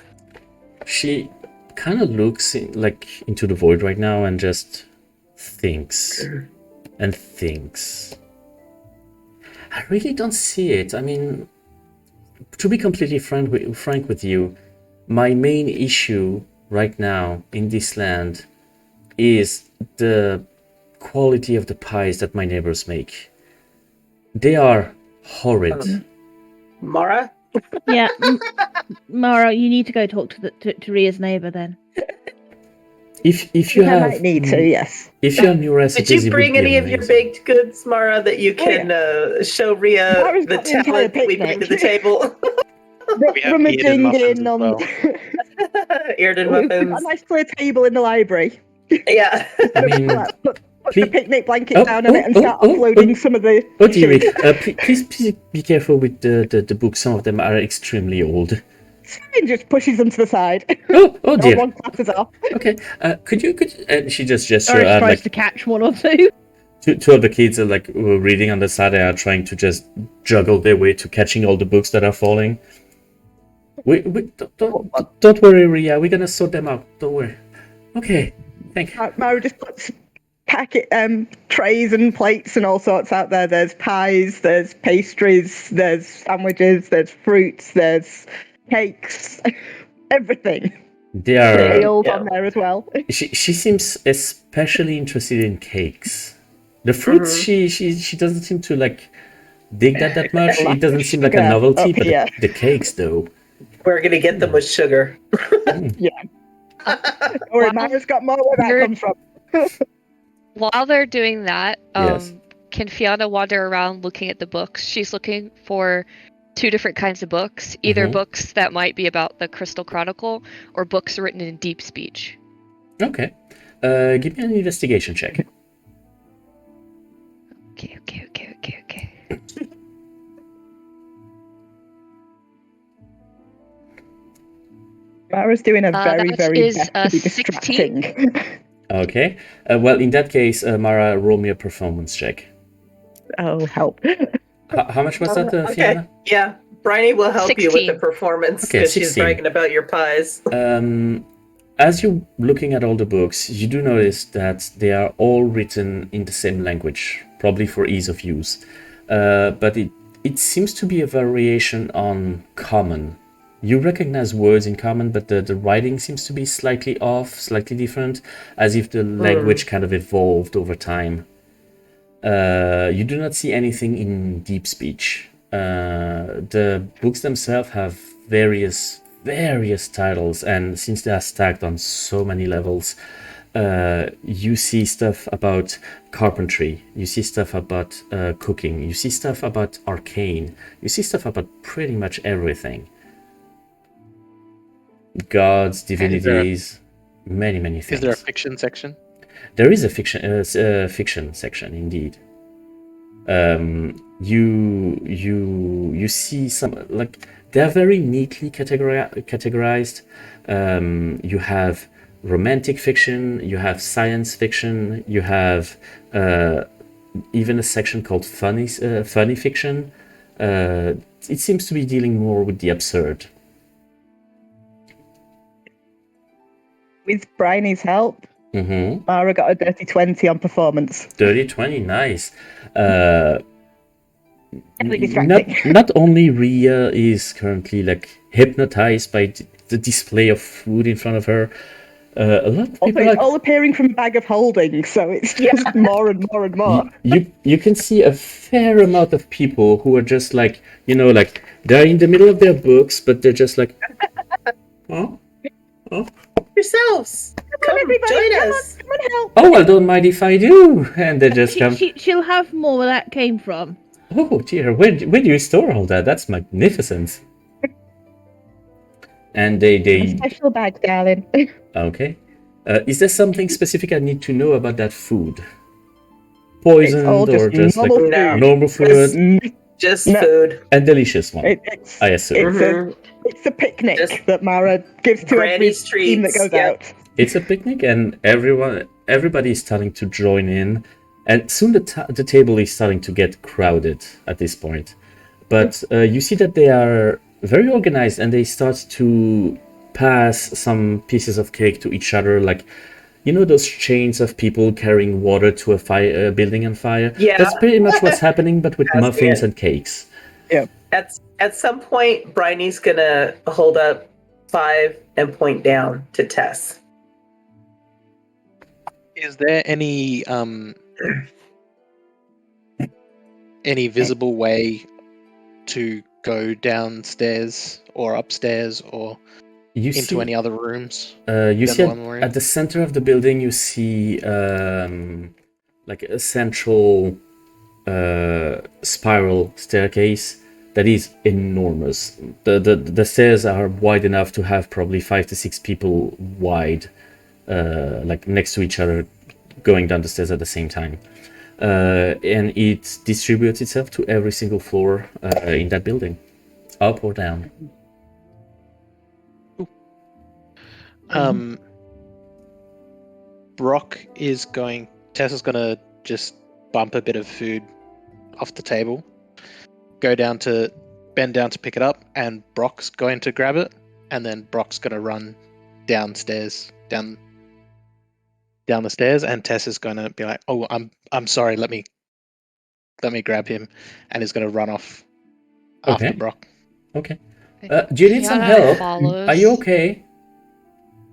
She kind of looks into the void right now and just thinks and thinks. I really don't see it. I mean, to be completely frank with you, my main issue right now in this land is the quality of the pies that my neighbors make. They are horrid. Mara? Yeah, Mara, you need to go talk to Ria's neighbour then. If you I have might need to, yes. if you have new recipes, Did you it bring would be any of your amazing. baked goods, Mara, that you can show Ria Mara's the got the entire talent we bring to the picnic. table? We have Eden muffins as well. Earden We've got a muffins. nice clear table in the library. Yeah. I mean, Put the please- picnic blanket down on it and start oh, uploading some of the oh dearie, dishes. please be careful with the books. Some of them are extremely old. And just pushes them to the side. Oh No dear. one classes off. Okay. Could and she just gesture Or at tries to catch one or two. two of the kids are who are reading on the side and are trying to just juggle their way to catching all the books that are falling. We don't worry, Ria. We're gonna sort them out. Don't worry. Okay. Thank you. Mara just puts trays and plates and all sorts out there. There's pies, there's pastries, there's sandwiches, there's fruits, there's cakes, everything. They are. Meals on there as well. She seems especially interested in cakes. The fruits she doesn't seem to dig that much. It doesn't seem like a novelty, but the cakes though. We're going to get them with sugar. Or Mara's got more where that comes from. While they're doing that, Yes. can Fianna wander around looking at the books? She's looking for two different kinds of books, either books that might be about the Crystal Chronicle or books written in deep speech. Okay. Give me an investigation check. Okay. Mara's doing a very, that very is best a to be 16. distracting. Okay. Well, in that case, Mara, roll me a performance check. Oh, help. How much was that, Okay. Fianna? Yeah. Briney will help you with the 16. performance Okay, because she's 16. bragging about your pies. As you're looking at all the books, you do notice that they are all written in the same language, probably for ease of use. But it seems to be a variation on common. You recognize words in common, but the writing seems to be slightly off, slightly different, as if the language kind of evolved over time. You do not see anything in deep speech. The books themselves have various titles, and since they are stacked on so many levels, you see stuff about carpentry, you see stuff about cooking, you see stuff about arcane, you see stuff about pretty much everything. Gods, divinities, many things. Is there a fiction section? There is a fiction section indeed. You see some they're very neatly categorized. You have romantic fiction, you have science fiction, you have even a section called funny fiction. It seems to be dealing more with the absurd. With Briney's help, Mara got a dirty 20 on performance. Dirty 20, nice. Really distracting. Not only Ria is currently hypnotized by the display of food in front of her, a lot of Also, people it's all appearing from a bag of holding, so it's just more and more and more. you can see a fair amount of people who are just they're in the middle of their books, but they're just oh. Yourselves. Come everybody, join come us. Come on, help. Oh, well, don't mind if I do. And they just come. She'll have more where that came from. Oh dear, where do you store all that? That's magnificent. And A they special bag, darling. okay. Is there something specific I need to know about that food? It's all Poisoned or just just like normal No. food. normal food Just No. food. and delicious one? It's I assume Mhm. it's a picnic Just that Mara gives to every Granny's team that treats, goes yep. out. it's a picnic, and everybody is starting to join in, and soon the table is starting to get crowded at this point. But you see that they are very organized, and they start to pass some pieces of cake to each other, like those chains of people carrying water to a building on fire. Yeah. That's pretty much what's happening, but with Passing muffins it. and cakes. At some point, Briney's gonna hold up 5 and point down to Tess. Is there any visible way to go downstairs or upstairs or You into see, any other rooms? you than see the one we're in? at the center of the building, you see like a central spiral staircase that is enormous. The stairs are wide enough to have probably 5 to 6 people wide, like next to each other, going down the stairs at the same time. And it distributes itself to every single floor in that building, up or down. Tess is gonna just bump a bit of food off the table, bend down to pick it up, and Brock's going to grab it, and then Brock's gonna run downstairs, down the stairs, and Tess is gonna be like, "Oh, I'm sorry, let me grab him," and is gonna run off after Okay. Brock. Okay. Do you need some Fianna help? follows. Are you okay?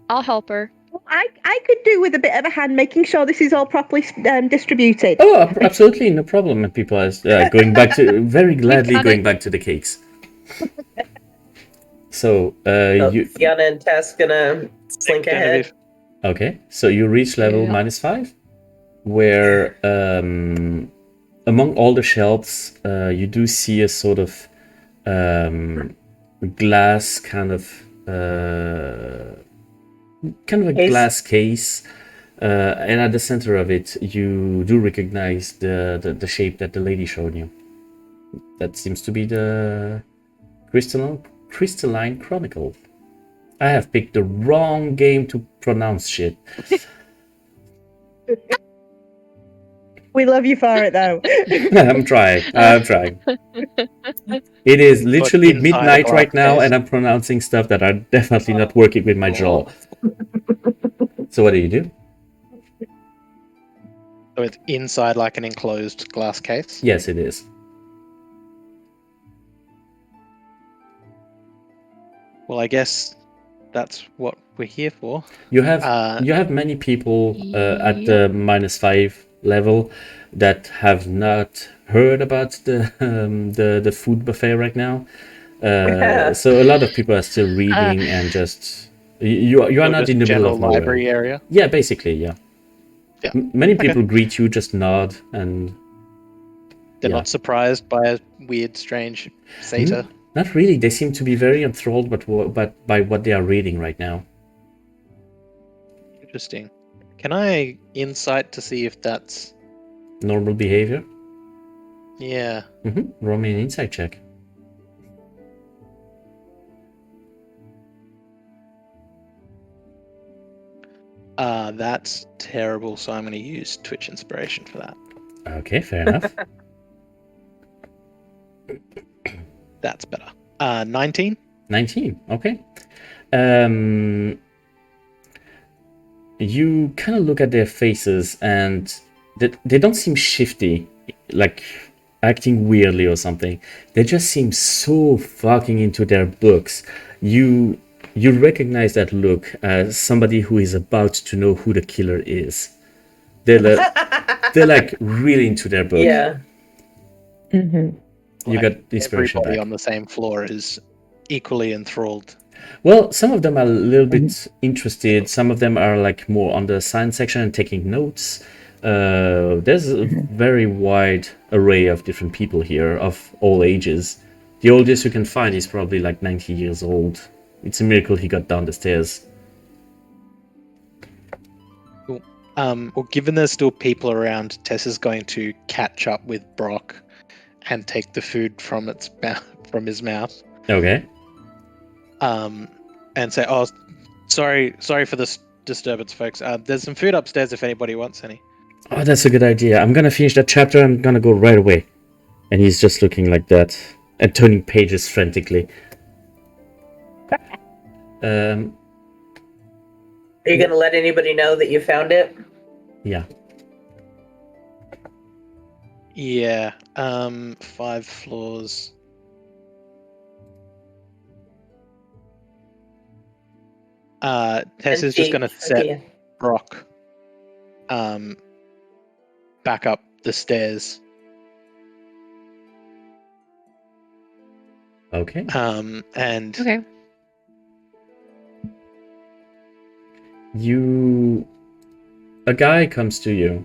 I'll help her. I could do with a bit of a hand making sure this is all properly distributed. Oh, absolutely, no problem. And people are going back to very gladly gotta- going back to the cakes. So you Fianna and Tess gonna slink ahead. Genevieve. okay? So you reach level Yeah. -5, where among all the shelves, you do see a sort of glass kind of a Case? glass case, and at the center of it, you do recognize the shape that the lady showed you. That seems to be the Crystalline Chronicle. I have picked the wrong game to pronounce shit. We love you for it, though. I'm trying. It is literally inside midnight a right glass now, case. and I'm pronouncing stuff that are definitely not working with my jaw. So what do you do? So it's inside like an enclosed glass case. Yes, it is. Well, I guess that's what we're here for. You have many people at the -5 level that have not heard about the food buffet right now. So a lot of people are still reading and just you are Or not just in the middle general of nowhere. library area. Yeah, basically, yeah. Yeah. Many people greet you, just nod, and They're Yeah. not surprised by a weird, strange satyr. not really. They seem to be very enthralled, by what they are reading right now. Interesting. Can I insight to see if that's Normal behavior. yeah? Roll me an insight check. That's terrible. So I'm going to use Twitch inspiration for that. Okay, fair enough. That's better. 19. 19. Okay. You kind of look at their faces, and they don't seem shifty, like acting weirdly or something. They just seem so fucking into their books. You recognize that look as somebody who is about to know who the killer is. They're like really into their book. Yeah. Mm-hmm. You got inspiration Everybody back. on the same floor is equally enthralled. Well, some of them are a little bit interested. Some of them are like more on the science section and taking notes. There's a very wide array of different people here of all ages. The oldest you can find is probably like 90 years old. It's a miracle he got down the stairs. Well, given there's still people around, Tess is going to catch up with Brock and take the food from his mouth. Okay. And say, "Oh, sorry for this disturbance, folks. There's some food upstairs if anybody wants any." Oh, that's a good idea. I'm gonna finish that chapter. I'm gonna go right away. And he's just looking like that and turning pages frantically. Are you going to let anybody know that you found it? Yeah. Yeah. 5 floors. Tess is just going to set Brock back up the stairs. Okay. And Okay. A guy comes to you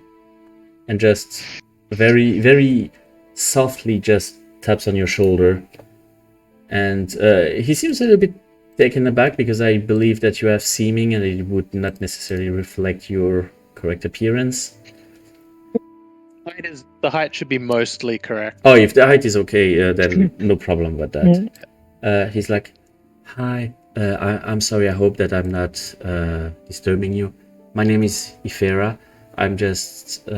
and just very, very softly just taps on your shoulder. And he seems a little bit taken aback because I believe that you have seeming and it would not necessarily reflect your correct appearance. the height should be mostly correct. Oh, if the height is okay, then no problem with that. He's like, "Hi, I'm sorry, I hope that I'm not disturbing you. My name is Ifera. I'm just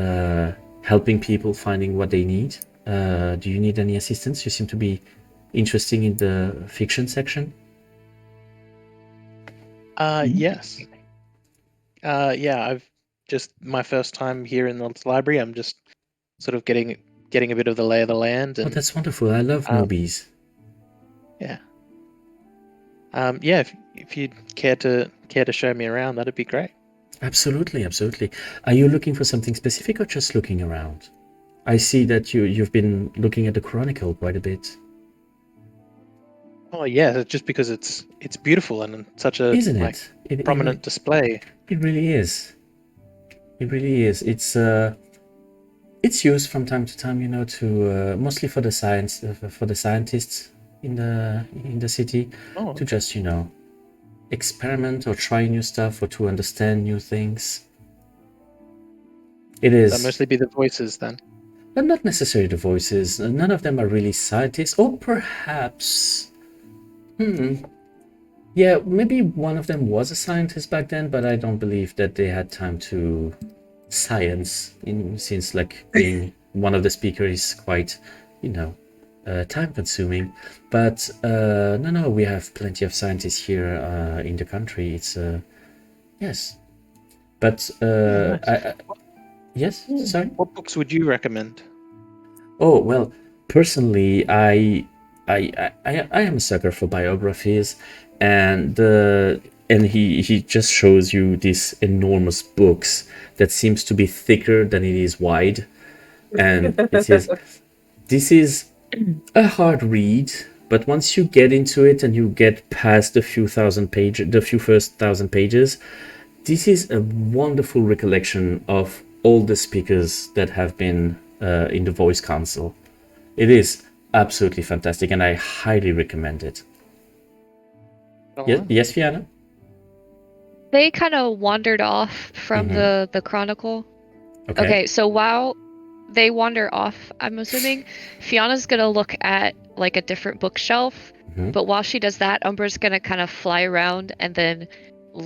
helping people finding what they need. Do you need any assistance? You seem to be interested in the fiction section." Yes. Yeah, I've just my first time here in the library. I'm just sort of getting a bit of the lay of the land. And, Oh, that's wonderful. I love newbies. Yeah. Yeah, if you'd care to show me around, that'd be great. Absolutely, absolutely. Are you looking for something specific or just looking around? I see that you've been looking at the Chronicle quite a bit. Oh yeah, just because it's beautiful and such a Isn't it? prominent display. It really is. It really is. It's used from time to time, to mostly for the scientists in the city to just experiment or try new stuff or to understand new things. It is. That mostly be the voices then. But not necessarily the voices. None of them are really scientists. Or perhaps... Yeah, maybe one of them was a scientist back then, but I don't believe that they had time to science, since being one of the speakers is quite, time consuming. But no, we have plenty of scientists here in the country. It's yes. But yes, sorry. What books would you recommend? Oh well, personally, I am a sucker for biographies, and he just shows you these enormous books that seems to be thicker than it is wide, and it says this is a hard read, but once you get into it and you get past the few first 1,000 pages, this is a wonderful recollection of all the speakers that have been in the Voice Council. It is absolutely fantastic, and I highly recommend it. Yes, Fianna? They kind of wandered off from the Chronicle. Okay, so while they wander off, I'm assuming Fianna's gonna look at a different bookshelf, but while she does that, Umbra's gonna kind of fly around and then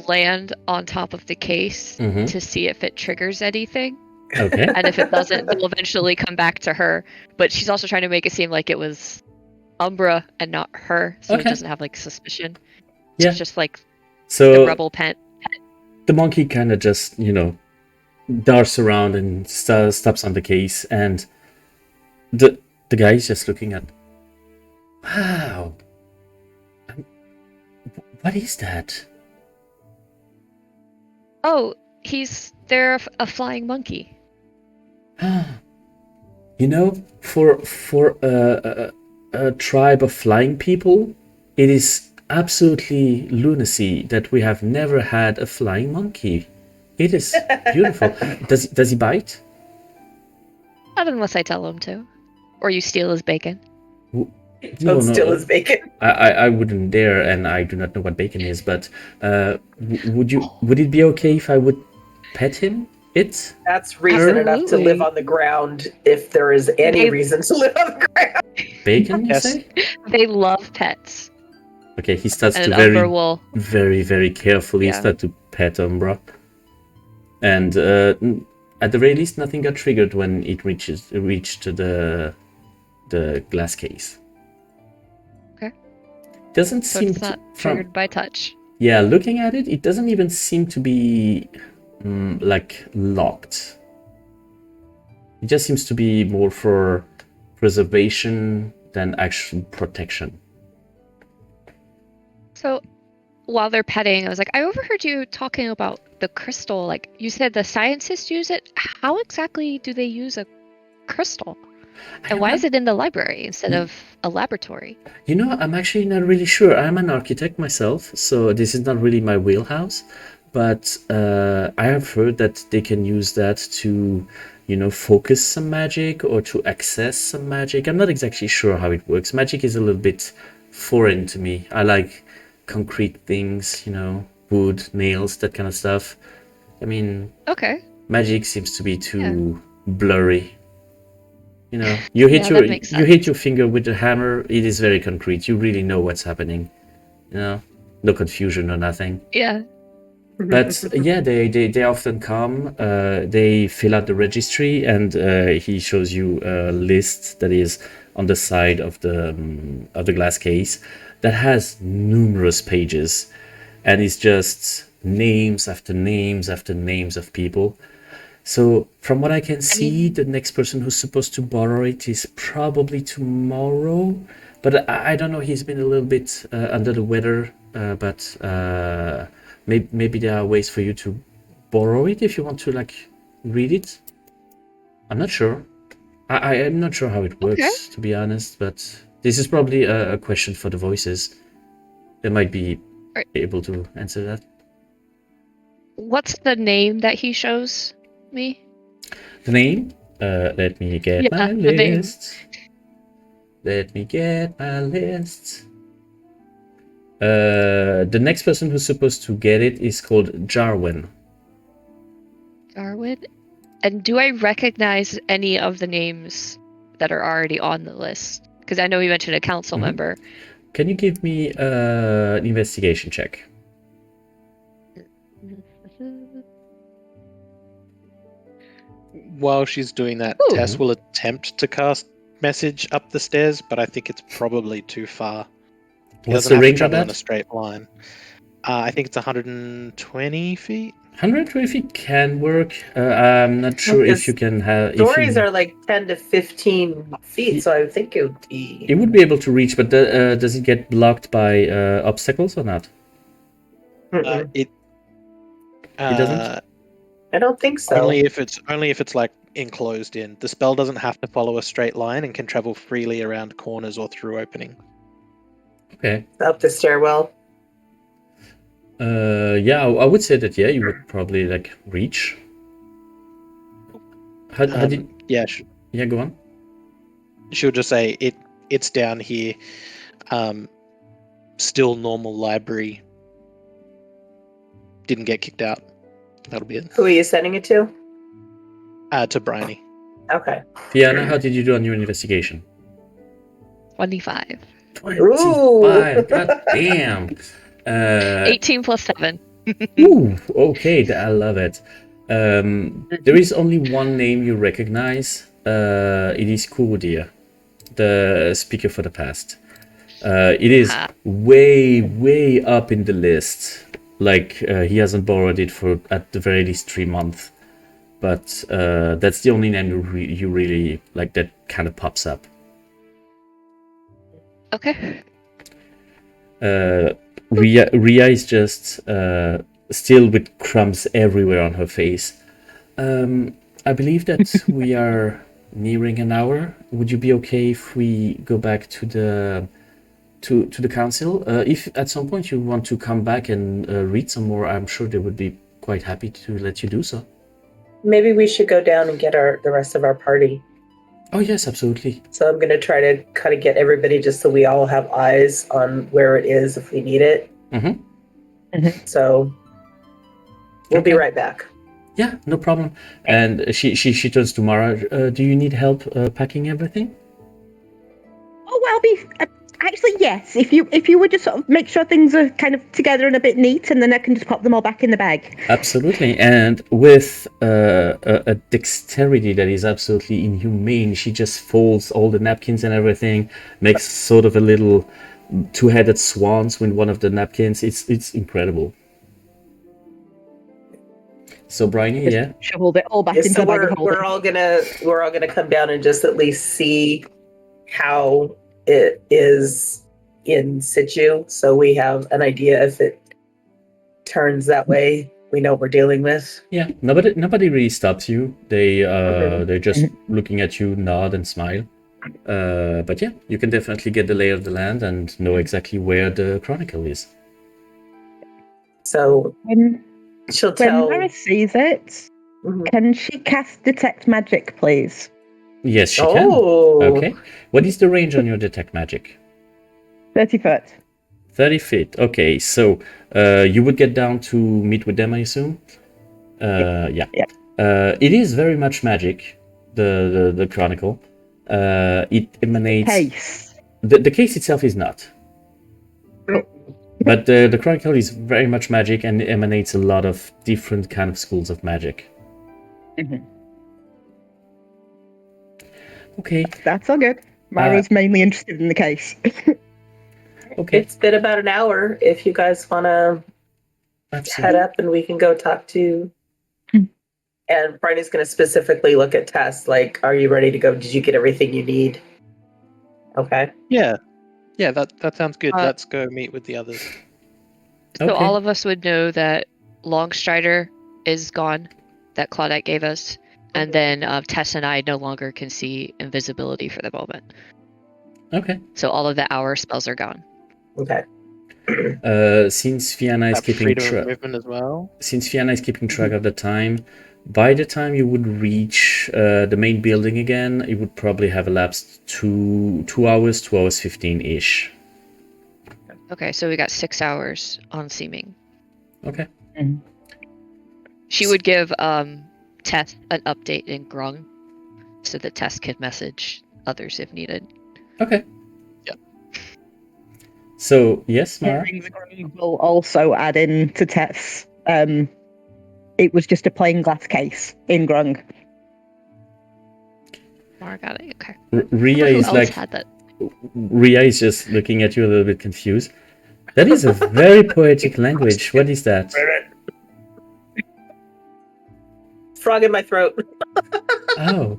land on top of the case to see if it triggers anything. Okay. And if it doesn't, it'll eventually come back to her. But she's also trying to make it seem like it was Umbra and not her, so it doesn't have suspicion. Yeah. It's just so the rebel pet. The monkey kind of just, darts around and stops on the case, and the guy is just looking at. Wow. What is that? Oh, they're a flying monkey. For a tribe of flying people, it is absolutely lunacy that we have never had a flying monkey. It is beautiful. Does he bite? Not unless I tell him to. Or you steal his bacon. No, Don't steal no, his bacon. I wouldn't dare, and I do not know what bacon is. But would it be okay if I would pet him? That's reason enough to live Absolutely. on the ground if there is any They- reason to live on the ground. Bacon, you Yes. say? They love pets. Okay, he starts And to an Umber will. very, very carefully Yeah. start to pet Umbra. And at the very least, nothing got triggered when it reached the glass case. Okay. Doesn't So seem it's to, not from triggered by touch. yeah, looking at it, it doesn't even seem to be like locked. It just seems to be more for preservation than actual protection. So while they're petting, I was like, I overheard you talking about the crystal. Like you said, the scientists use it. How exactly do they use a crystal? And why is it in the library instead of a laboratory? You know, I'm actually not really sure. I'm an architect myself, so this is not really my wheelhouse. But I have heard that they can use that to, focus some magic or to access some magic. I'm not exactly sure how it works. Magic is a little bit foreign to me. I like concrete things, wood, nails, that kind of stuff. I mean, Okay. magic seems to be too blurry. You hit Yeah, that makes you hit your finger with the hammer. It is very concrete. You really know what's happening. No confusion or nothing. Yeah. But yeah, they often come. They fill out the registry, and he shows you a list that is on the side of the glass case that has numerous pages, and it's just names after names after names of people. So from what I can see, the next person who's supposed to borrow it is probably tomorrow. But I don't know. He's been a little bit under the weather. But maybe there are ways for you to borrow it if you want to read it. I'm not sure. I am not sure how it works, to be honest. But this is probably a question for the voices. They might be able to answer that. What's the name that he shows me? The name? Let me get my the name. list. Let me get my list. The next person who's supposed to get it is called Jarwin. Jarwin? And do I recognize any of the names that are already on the list? Because I know you mentioned a council member. Can you give me an investigation check? While she's doing that, Ooh. Tess will attempt to cast message up the stairs, but I think it's probably too far. He What's doesn't the have to range of travel in that? a straight line. I think it's 120 feet. 120 feet can work. I'm not sure if you can have. Stories are like 10 to 15 feet, so I would think it would be. It would be able to reach, but does it get blocked by obstacles or not? It doesn't? I don't think so. Only if it's like enclosed in. The spell doesn't have to follow a straight line and can travel freely around corners or through openings. Okay. Up the stairwell. Yeah, I would say that. Yeah, you would probably reach. How did? Yeah, Yeah, go on. she'll just say it's down here. Still normal library. Didn't get kicked out. That'll be it. Who are you sending it to? To Briney. Okay. Fianna, how did you do on your investigation? 25. 25. God damn. 18 plus 7. Ooh, okay, I love it. There is only one name you recognize. It is Kurdir, the speaker for the past. It is way up in the list. He hasn't borrowed it for at the very least 3 months. But that's the only name you really that kind of pops up. Okay. Ria is just still with crumbs everywhere on her face. I believe that we are nearing an hour. Would you be okay if we go back to the council? If at some point you want to come back and read some more, I'm sure they would be quite happy to let you do so. Maybe we should go down and get the rest of our party. Oh yes, absolutely. So I'm going to try to kind of get everybody just so we all have eyes on where it is if we need it. So we'll be Okay. right back. Yeah, no problem. And she turns to Mara. Do you need help packing everything? Oh, well, I'll be actually yes. If you would just sort of make sure things are kind of together and a bit neat, and then I can just pop them all back in the bag. Absolutely. And with a dexterity that is absolutely inhumane, she just folds all the napkins and everything, makes sort of a little two-headed swans with one of the napkins. It's incredible. So Briney, yeah. Shoveled it all back Yeah, into so the bag of we're holding. all gonna come down and just at least see how it is in situ, so we have an idea if it turns that way. We know what we're dealing with. Yeah, nobody really stops you. They're just looking at you, nod and smile. But yeah, you can definitely get the lay of the land and know exactly where the Chronicle is. So When she'll tell. Mara sees it, can she cast Detect Magic, please? Yes, she Oh. can. Okay. What is the range on your Detect Magic? 30 foot. 30 feet. Okay, so you would get down to meet with them, I assume? Yeah. It is very much magic, the Chronicle. It emanates... Case. The case itself is not. But the Chronicle is very much magic and it emanates a lot of different kind of schools of magic. Okay. That's all good. Mara's mainly interested in the case. Okay. It's been about an hour. If you guys want to head up and we can go talk to... And Briney's going to specifically look at Tess, like, are you ready to go? Did you get everything you need? Okay. Yeah, that sounds good. Let's go meet with the others. So all of us would know that Longstrider is gone, that Claudette gave us, and then Tess and I no longer can see invisibility for the moment. Okay. So all of the hour spells are gone. Okay. Since Fianna is keeping freedom of movement as well. Since Fianna is keeping track of the time, by the time you would reach the main building again, it would probably have elapsed 2 hours, 2 hours 15-ish. Okay, so we got 6 hours on seeming. Okay. She would give Tess an update in Grung, so that Tess could message others if needed. Okay. Yeah. So yes, Mara. Will also add in to Tess. It was just a plain glass case in Grung. Mara got it. Okay. Ria is else like. had that? Ria is just looking at you a little bit confused. That is a very poetic language. What is that? Frog in my throat. Oh,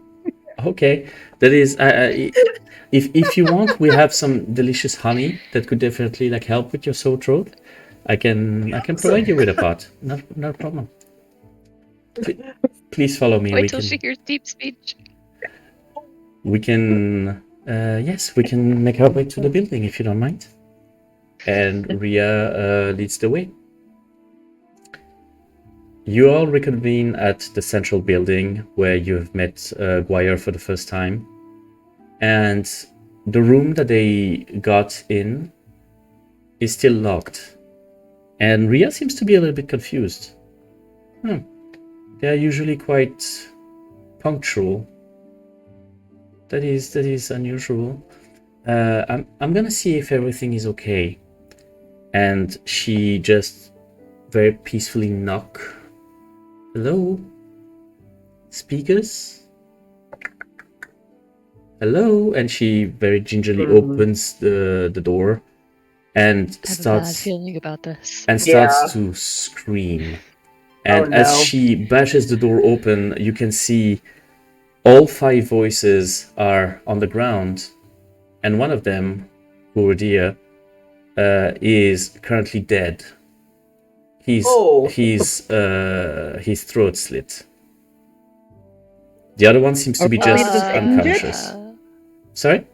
okay. That is. If you want, we have some delicious honey that could definitely like help with your sore throat. I can provide you with a pot. No problem. Please follow me. Wait till she hears deep speech. We can. Yes, we can make our way to the building if you don't mind. And Ria leads the way. You all reconvene at the central building where you have met Guire for the first time. And the room that they got in is still locked. And Ria seems to be a little bit confused. They are usually quite punctual. That is unusual. I'm gonna see if everything is okay. And she just very peacefully knock. Hello? Speakers? Hello? And she very gingerly opens the door and I have starts a bad feeling about this. and starts to scream. And as she bashes the door open, you can see all 5 voices are on the ground, and one of them, Uridia, is currently dead. His throat slit. The other one seems to be just unconscious. Sorry?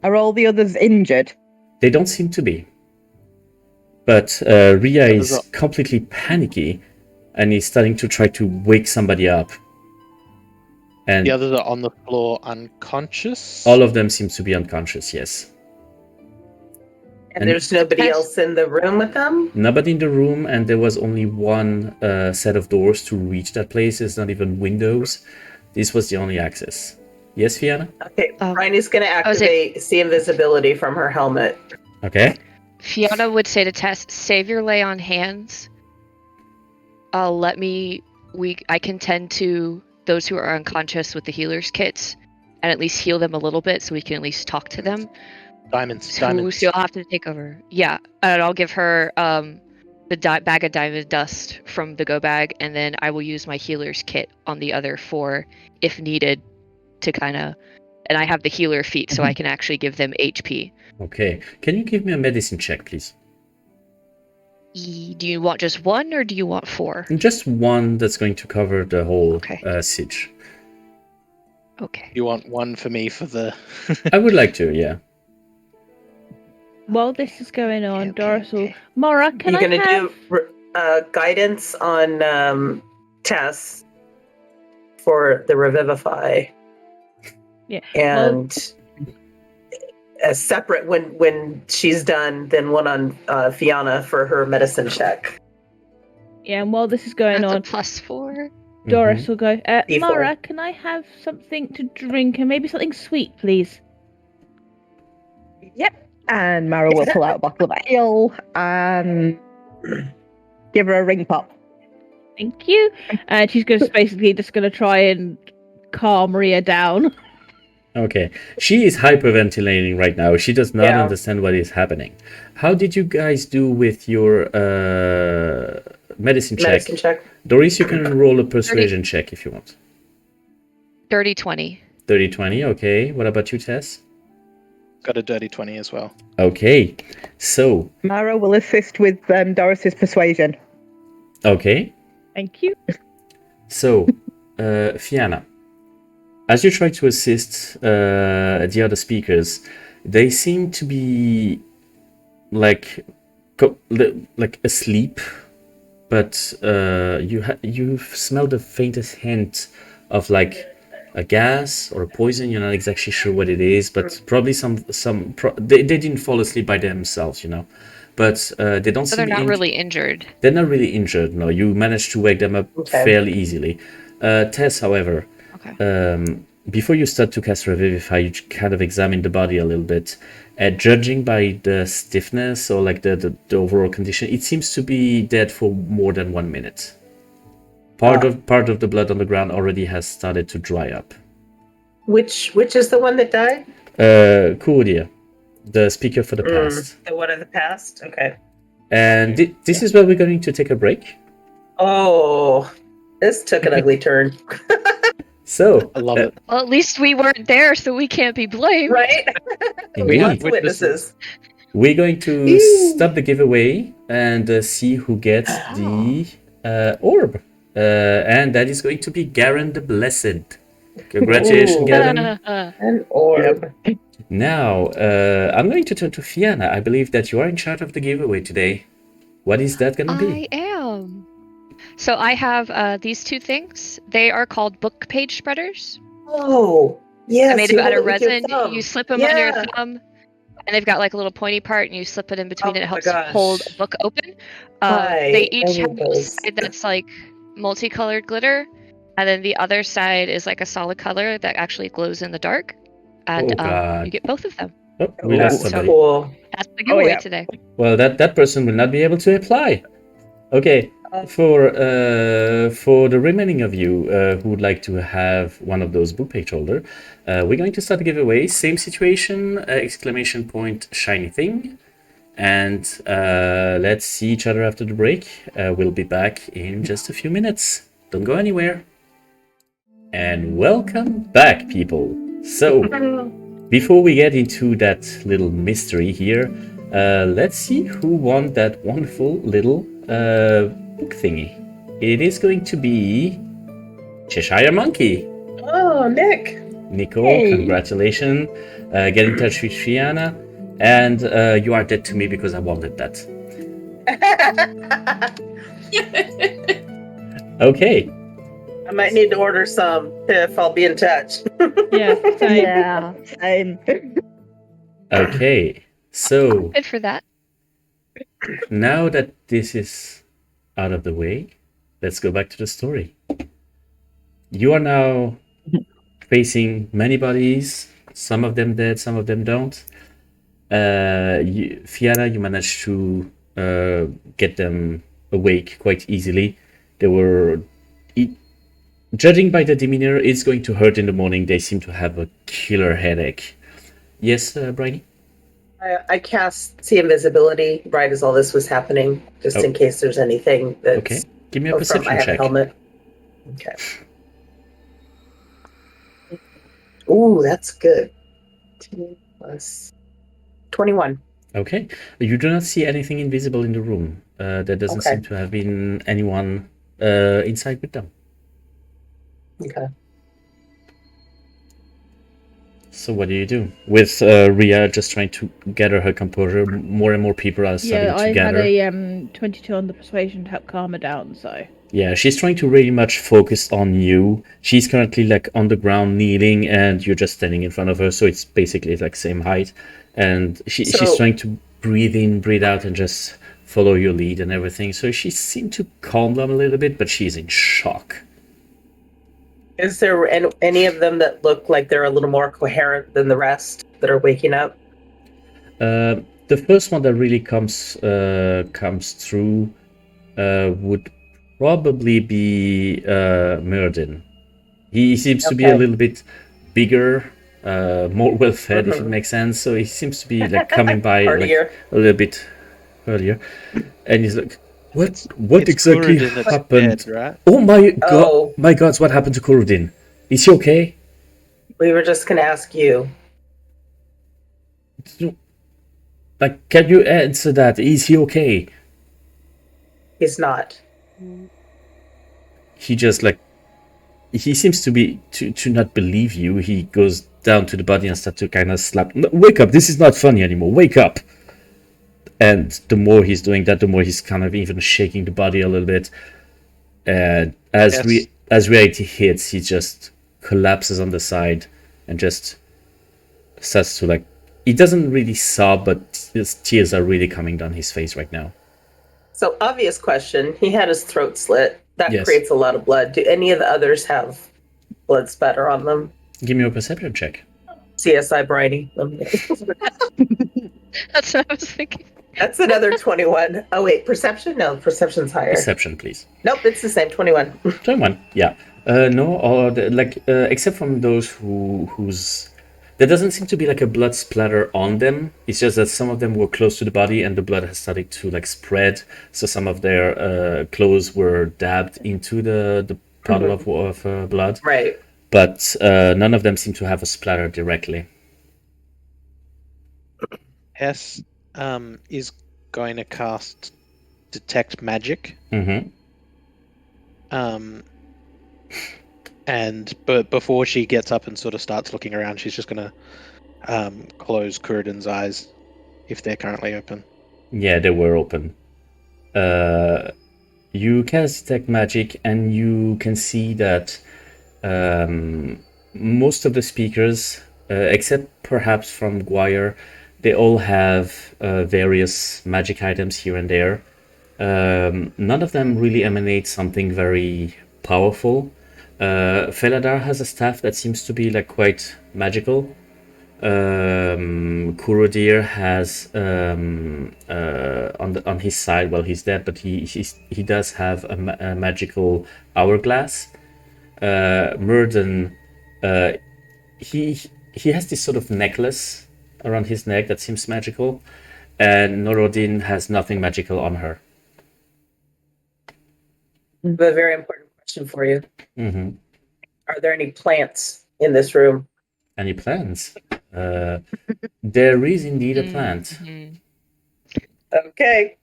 Are all the others injured? They don't seem to be. But Ria is completely panicky and is starting to try to wake somebody up. And The others are on the floor unconscious. all of them seem to be unconscious, yes. And there's nobody else in the room with them? Nobody in the room, and there was only one set of doors to reach that place. There's not even windows. This was the only access. Yes, Fianna? Okay, Briney's going to activate see invisibility from her helmet. Okay. Fianna would say to Tess, save your lay on hands. I can tend to those who are unconscious with the healer's kits and at least heal them a little bit so we can at least talk to them. Diamonds. So you'll have to take over. Yeah, and I'll give her the bag of diamond dust from the go bag, and then I will use my healer's kit on the other 4 if needed to and I have the healer feat so I can actually give them HP. Okay. Can you give me a medicine check, please? Do you want just 1 or do you want 4? Just one that's going to cover the whole Okay. siege. Okay. You want one for me for the... I would like to, yeah. While this is going on, Okay, Doris will... okay. Mara, can You're I going to have... do guidance on Tess for the Revivify. Yeah. And a separate when she's done, then one on Fianna for her medicine check. Yeah, and while this is going That's on, a +4. Doris will go, D4. Mara, can I have something to drink and maybe something sweet, please? Yep. And Mara will pull out a bottle of ale and give her a ring pop. Thank you. And she's basically just going to try and calm Rhea down. Okay. She is hyperventilating right now. She does not understand what is happening. How did you guys do with your medicine check? Medicine check. Doris, you can roll a persuasion check if you want. Dirty 20. 30-20, okay. What about you, Tess? Got a dirty 20 as well. Okay. So, Mara will assist with Doris's persuasion. okay. Thank you. So, Fianna, as you try to assist the other speakers, they seem to be like asleep, but you've smelled the faintest hint of like a gas or a poison. You're not exactly sure what it is, but probably they didn't fall asleep by themselves, you know. But they don't. So they're not really injured. They're not really injured. No, you managed to wake them up fairly easily. Tess, however, before you start to cast Revivify, you kind of examine the body a little bit. Judging by the stiffness or like the overall condition, it seems to be dead for more than 1 minute. Part of the blood on the ground already has started to dry up. Which is the one that died? Kuodia, the speaker for the past. The one of the past? Okay. And this is where we're going to take a break. Oh, this took an ugly turn. So, I love it. Well, at least we weren't there, so we can't be blamed. Right? indeed. Lots of witnesses. We're going to stop the giveaway and see who gets the orb. And that is going to be Garen the Blessed. Congratulations, Garen. An orb. Now, I'm going to turn to Fianna. I believe that you are in charge of the giveaway today. What is that going to be? I am. So I have these 2 things. They are called book page spreaders. Oh, yes. I made them out of resin. thumb. You slip them on your thumb, and they've got like a little pointy part, and you slip it in between, and it helps hold a book open. They each have a side that's like multicolored glitter, and then the other side is like a solid color that actually glows in the dark. And you get both of them. Oh, we lost That's somebody. cool. That's the giveaway today. Well, that person will not be able to apply. Okay, for the remaining of you who would like to have one of those book page holder, we're going to start the giveaway. Same situation, exclamation point, shiny thing. And let's see each other after the break. We'll be back in just a few minutes. Don't go anywhere. And welcome back, people. So, before we get into that little mystery here, let's see who won that wonderful little book thingy. It is going to be Cheshire Monkey. Oh, Nick. Nico, Hey. congratulations. Get in touch with Fianna. And you are dead to me because I wanted that. Okay. I might need to order some if I'll be in touch. Yeah, same. Yeah, same. Okay, so Good for that. now that this is out of the way, let's go back to the story. You are now facing many bodies, some of them dead, some of them don't. Fianna, you managed to get them awake quite easily. They were, judging by the demeanor, it's going to hurt in the morning. They seem to have a killer headache. Yes, Briney? I cast See Invisibility right as all this was happening, just in case there's anything that's... Okay, give me a I perception have a check. helmet. Okay. Ooh, that's good. 2 plus 21. Okay, you do not see anything invisible in the room. There doesn't Okay. seem to have been anyone inside with them. Okay. So what do you do? With Rhea just trying to gather her composure, more and more people are starting Yeah, to I gather. had a 22 on the persuasion to help calm her down, so. Yeah, she's trying to really much focus on you. She's currently like on the ground kneeling and you're just standing in front of her, so it's basically like same height. And she's trying to breathe in, breathe out, and just follow your lead and everything. So she seemed to calm down a little bit, but she's in shock. Is there any of them that look like they're a little more coherent than the rest that are waking up? The first one that really comes through would probably be Myrddin. He seems to be a little bit bigger, more well-fed, if it makes sense. So he seems to be like coming by like a little bit earlier, and he's like, "What It's exactly Kurudin that's happened? dead, right? Oh my god! Oh. My gods, what happened to Kurudin? Is he okay?" We were just going to ask you. Like, can you answer that? Is he okay? He's not. He just like, he seems to be to not believe you. He goes down to the body and starts to kind of slap. "No, wake up! This is not funny anymore. Wake up!" And the more he's doing that, the more he's kind of even shaking the body a little bit. And as reality hits, he just collapses on the side and just starts to like. He doesn't really sob, but his tears are really coming down his face right now. So, obvious question. He had his throat slit. That Yes. creates a lot of blood. Do any of the others have blood spatter on them? Give me a perception check. CSI Briney. That's what I was thinking. That's another 21. Oh, wait. Perception? No, perception's higher. Perception, please. Nope, it's the same. 21. 21, yeah. No, or except from those whose there doesn't seem to be like a blood splatter on them. It's just that some of them were close to the body and the blood has started to like spread. So some of their clothes were dabbed into the puddle of blood. Right. But none of them seem to have a splatter directly. Hess is going to cast Detect Magic. Mm-hmm. But before she gets up and sort of starts looking around, she's just going to close Kurudin's eyes if they're currently open. Yeah, they were open. You cast Detect Magic and you can see that most of the speakers, except perhaps from Guire, they all have various magic items here and there. None of them really emanate something very powerful. Felidar has a staff that seems to be like quite magical. Kurodir has on his side, well, he's dead, but he does have a magical hourglass. Myrddin, he has this sort of necklace around his neck that seems magical, and Norodin has nothing magical on her. I have a very important question for you. Mm-hmm. Are there any plants in this room? Any plants? There is indeed a plant. Okay.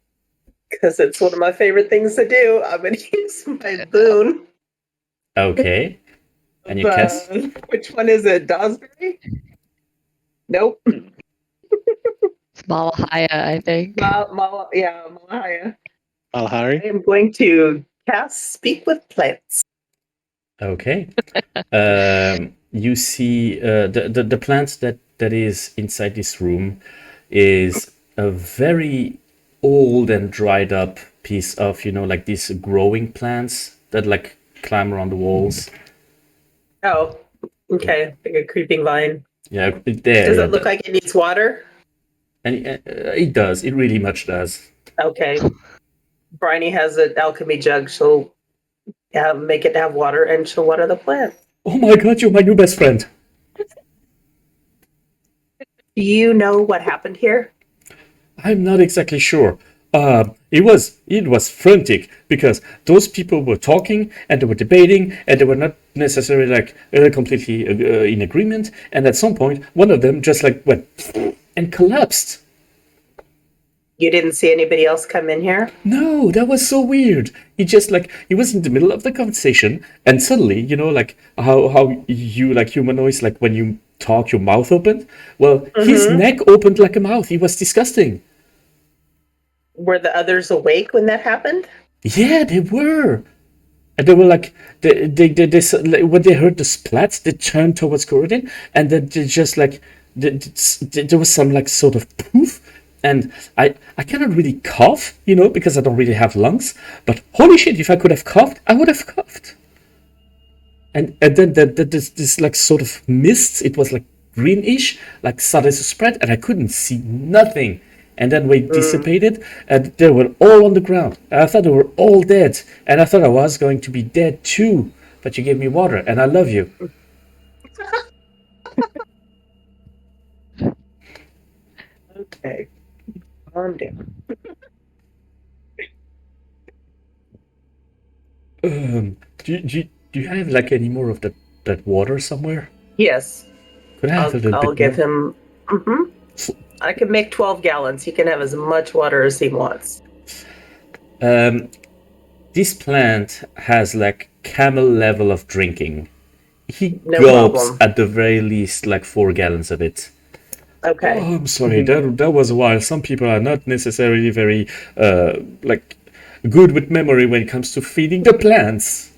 Because it's one of my favorite things to do. I'm going to use my boon. Okay. And you cast? Which one is it? Dosberry? Nope. It's Malahaya, I think. Malahaya. Malahari? I am going to cast Speak with Plants. Okay. You see the plant that is inside this room is a very old and dried up piece of, like these growing plants that like climb around the walls. Oh, okay. Like a creeping vine. Yeah, Does it look like it needs water? And it does. It really much does. Okay. Briney has an alchemy jug. She'll make it have water and she'll water the plant. Oh my god, you're my new best friend. Do you know what happened here? I'm not exactly sure. It was frantic because those people were talking and they were debating and they were not necessarily like completely in agreement. And at some point, one of them just like went and collapsed. You didn't see anybody else come in here? No, that was so weird. He was in the middle of the conversation and suddenly, like how you like humanoids, like when you talk, your mouth opened. Well, his neck opened like a mouth. He was disgusting. Were the others awake when that happened? Yeah, they were. And they were like, they when they heard the splats, they turned towards Corridin, and then they just like, there was some like sort of poof. And I cannot really cough, because I don't really have lungs. But holy shit, if I could have coughed, I would have coughed. And then this like sort of mist, it was like greenish, like started to spread, and I couldn't see nothing. And then we dissipated, and they were all on the ground. And I thought they were all dead, and I thought I was going to be dead too. But you gave me water, and I love you. Okay. Calm down. Do you have like any more of that water somewhere? Yes. Could I have a little I'll bit give more? him. I can make 12 gallons. He can have as much water as he wants. This plant has like camel level of drinking. He No gulps problem. at the very least like 4 gallons of it. Okay. Oh, I'm sorry, that was a while. Some people are not necessarily very like good with memory when it comes to feeding the plants.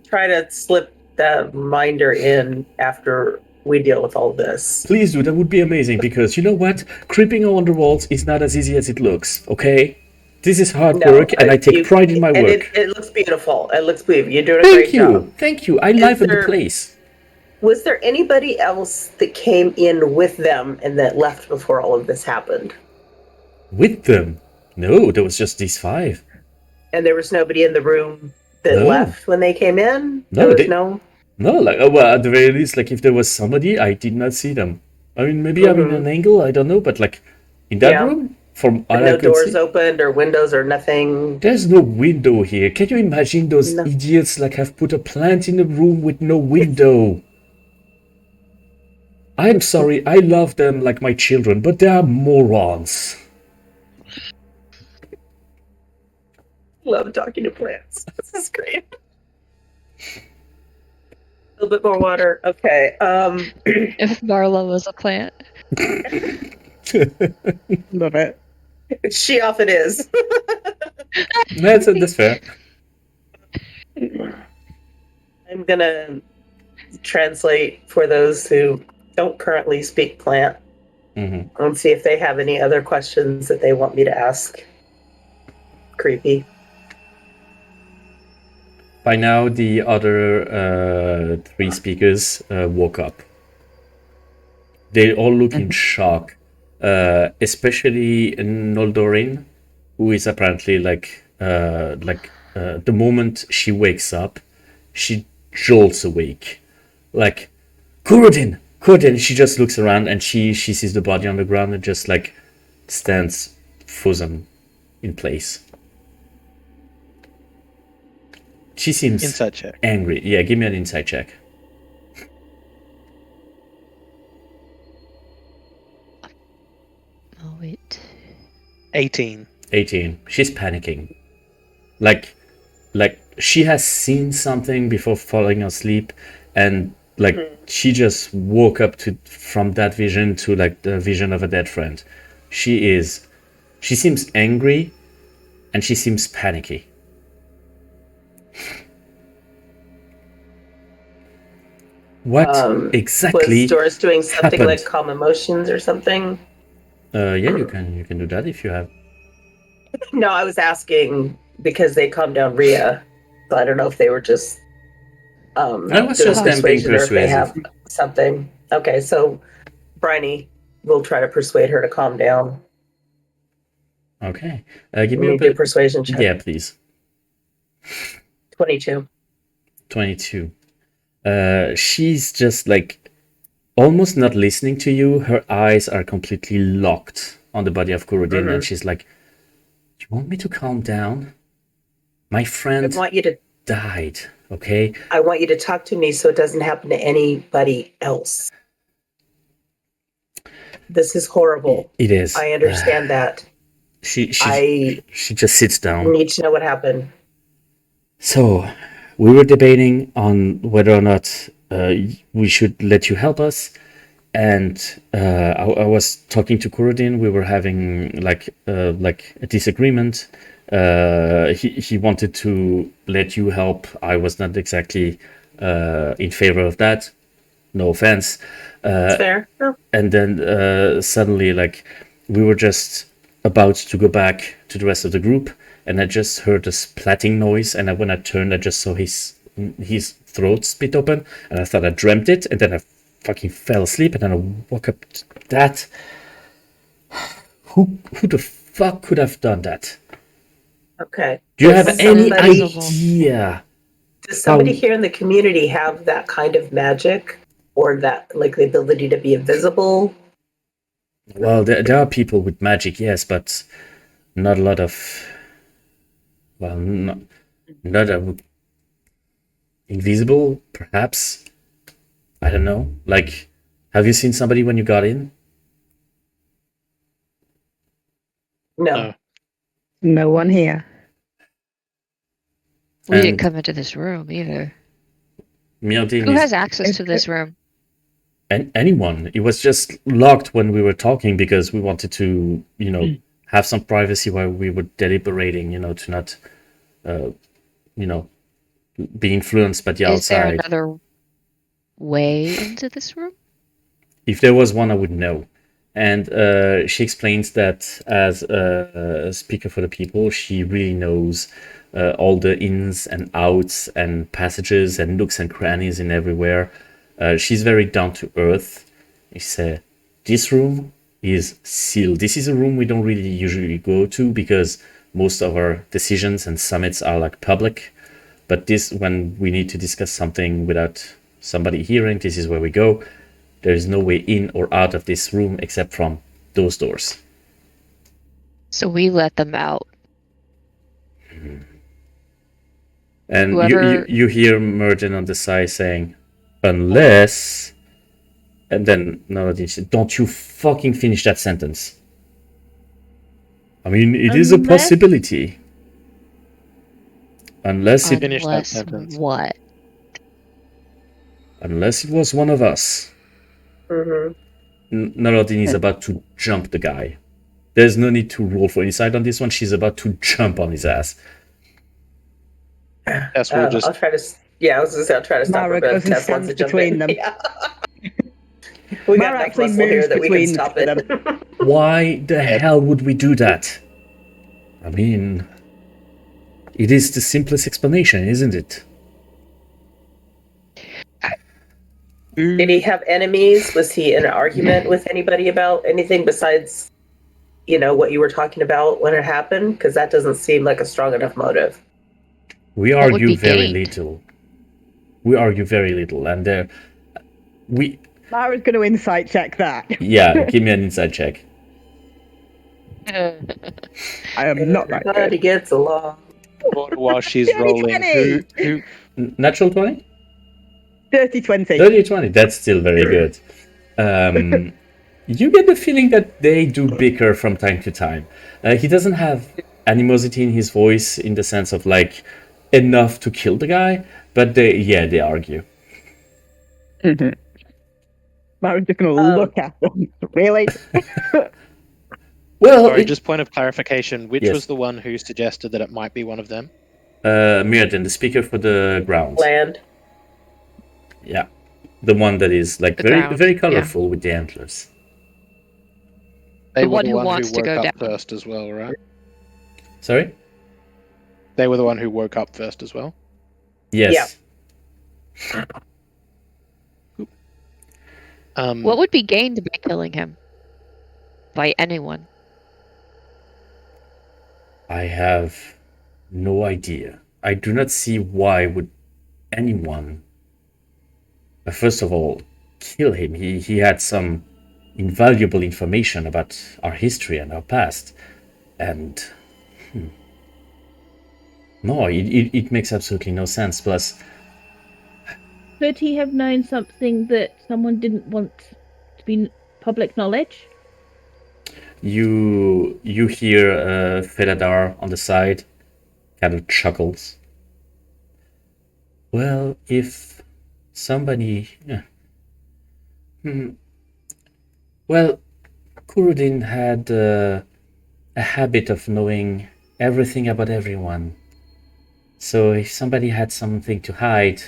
Try to slip that reminder in after we deal with all this. Please do, that would be amazing, because you know what? Creeping on the walls is not as easy as it looks, okay? This is hard work, and I take pride in my work. It looks beautiful. It looks beautiful. You're doing a great job. Thank you. I liven the place. Was there anybody else that came in with them and that left before all of this happened? With them? No, there was just these 5. And there was nobody in the room that No. left when they came in? No, There was No, like, well, at the very least, like, if there was somebody, I did not see them. I mean, maybe I'm in an angle, I don't know, but, like, in that room, from all I no could doors see, opened or windows or nothing. there's no window here. Can you imagine those idiots, like, have put a plant in a room with no window? I'm sorry, I love them like my children, but they are morons. Love talking to plants. This is great. A little bit more water. Okay. If Marla was a plant. Love it. She often is. That's fair. I'm gonna translate for those who don't currently speak plant and see if they have any other questions that they want me to ask. Creepy. By now, the other 3 speakers woke up. They all look in shock, especially Noldorin, who is apparently the moment she wakes up, she jolts awake. Like, Corridin! She just looks around and she sees the body on the ground and just like stands frozen in place. She seems Insight check. angry. Yeah, give me an insight check. Oh, wait. 18. 18. She's panicking. Like she has seen something before falling asleep, and like she just woke up from that vision to like the vision of a dead friend. She seems angry, and she seems panicky. What Was exactly Doris doing something happened? like calm emotions or something? Yeah, you can do that if you have. No, I was asking because they calmed down Rhea. So I don't know if they were just I was doing just them being persuasion or if they have persuasive. something. Okay, so Briney will try to persuade her to calm down. Okay. Give Let me a me do a bit. persuasion check. Yeah, please. 22. 22. She's just like almost not listening to you. Her eyes are completely locked on the body of Kurudin, and she's like, "You want me to calm down? My I friend want you to died, okay? talk to me so it doesn't happen to anybody else. This is horrible. It is." I understand that. She I just sits down. need to know what happened. So, we were debating on whether or not we should let you help us, and I was talking to Kurudin. We were having like a disagreement. He wanted to let you help. I was not exactly in favor of that. No offense. It's fair. No. And then suddenly, like, we were just about to go back to the rest of the group, and I just heard a splatting noise, and when I turned, I just saw his throat split open, and I thought I dreamt it, and then I fucking fell asleep, and then I woke up to that. Who the fuck could have done that? Okay. Do you have Does any somebody- idea? Does somebody how- here in the community have that kind of magic, or that like the ability to be invisible? Well, there are people with magic, yes, but not a lot of. Well, not a invisible, perhaps. I don't know. Like, have you seen somebody when you got in? No. No one here. We And- didn't come into this room either. Mildin Who is has access to this room? anyone. It was just locked when we were talking because we wanted to, have some privacy while we were deliberating, to not, be influenced by the Is there outside. another way into this room? If there was one, I would know. And she explains that as a speaker for the people, she really knows all the ins and outs and passages and nooks and crannies in everywhere. She's very down to earth. She said, this room is sealed. This is a room we don't really usually go to because most of our decisions and summits are like public. But this, when we need to discuss something without somebody hearing, this is where we go. There is no way in or out of this room except from those doors. So we let them out. And Whoever- you hear Merton on the side saying, unless... And then Naladin said, don't you fucking finish that sentence. I mean, it is a Unless- possibility. Unless it Finish that Unless sentence. what? unless it was one of us. Mm-hmm. Naladin is about to jump the guy. There's no need to roll for insight on this one. She's about to jump on his ass. Yes, we'll just I'll try to. Yeah, I was gonna say I'll try to stop Mara her, but goes and Tess wants stands to jump between in. them. Yeah. We got Mara enough actually muscle here moves that we can between stop them. it. Why the hell would we do that? I mean, it is the simplest explanation, isn't it? Did he have enemies? Was he in an argument with anybody about anything besides, what you were talking about when it happened? Because that doesn't seem like a strong enough motive. We What would argue be very gained? little. We argue very little, and Mara's going to insight check that. yeah. Give me an inside check. I am not that Everybody good. gets along. while she's Dirty rolling. 20. Who Natural 20? Dirty 20. 30-20. That's still very good. You get the feeling that they do bicker from time to time. He doesn't have animosity in his voice in the sense of like enough to kill the guy, but they argue. Mm-hmm. Mara's just going to look at them. Really? Well, Sorry, just point of clarification. Which Yes. was the one who suggested that it might be one of them? Mirden, the speaker for the ground. Land. Yeah. The one that is like The very ground, very yeah. colorful with the antlers. They The were one the who one wants who to woke go up down. first as well, right? Sorry? They were the one who woke up first as well. Yes. What would be gained by killing him? By anyone? I have no idea. I do not see why would anyone, first of all, kill him. He had some invaluable information about our history and our past, and no, it makes absolutely no sense. Plus, Could he have known something that someone didn't want to be public knowledge? you hear Feladar on the side kind of chuckles. Well, if somebody, well, Kurudin had a habit of knowing everything about everyone. So if somebody had something to hide,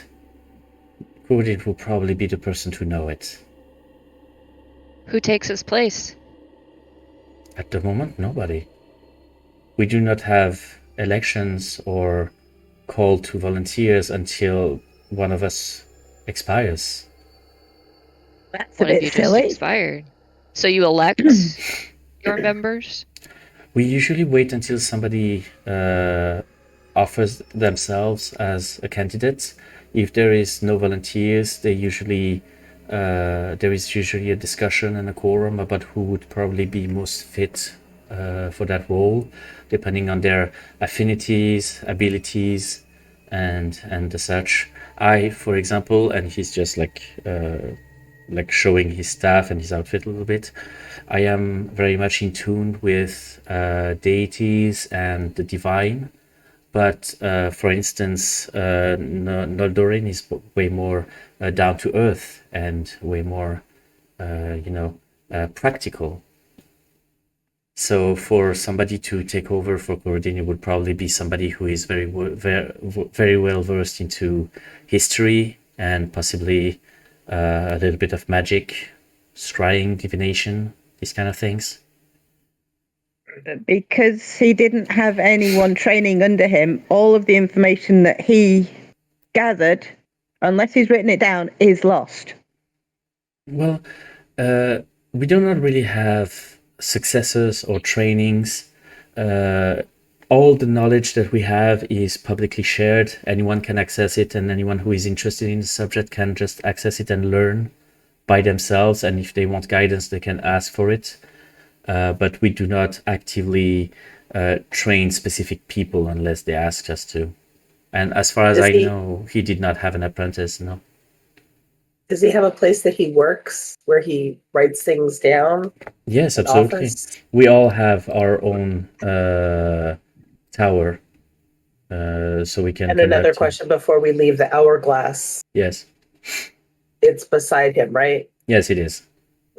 Kurudin would probably be the person to know it. Who takes his place? At the moment, nobody. We do not have elections or call to volunteers until one of us expires. That's a One of bit you silly. just expired. So you elect your members? We usually wait until somebody offers themselves as a candidate. If there is no volunteers, there is usually a discussion and a quorum about who would probably be most fit for that role, depending on their affinities, abilities, and the such. I, for example, and he's just like showing his staff and his outfit a little bit. I am very much in tune with deities and the divine, but for instance, Noldorin is way more down to earth and way more, practical. So for somebody to take over for Kurudin, it would probably be somebody who is very well versed into history and possibly a little bit of magic, scrying, divination, these kind of things. Because he didn't have anyone training under him, all of the information that he gathered, unless he's written it down, is lost. Well, we do not really have successors or trainings. All the knowledge that we have is publicly shared. Anyone can access it, and anyone who is interested in the subject can just access it and learn by themselves. And if they want guidance, they can ask for it. But we do not actively train specific people unless they ask us to. And as far as I know, he did not have an apprentice, no. Does he have a place that he works where he writes things down? Yes, An absolutely. office? We all have our own tower, so we can. And another conduct- question before we leave the hourglass. Yes. It's beside him, right? Yes, it is.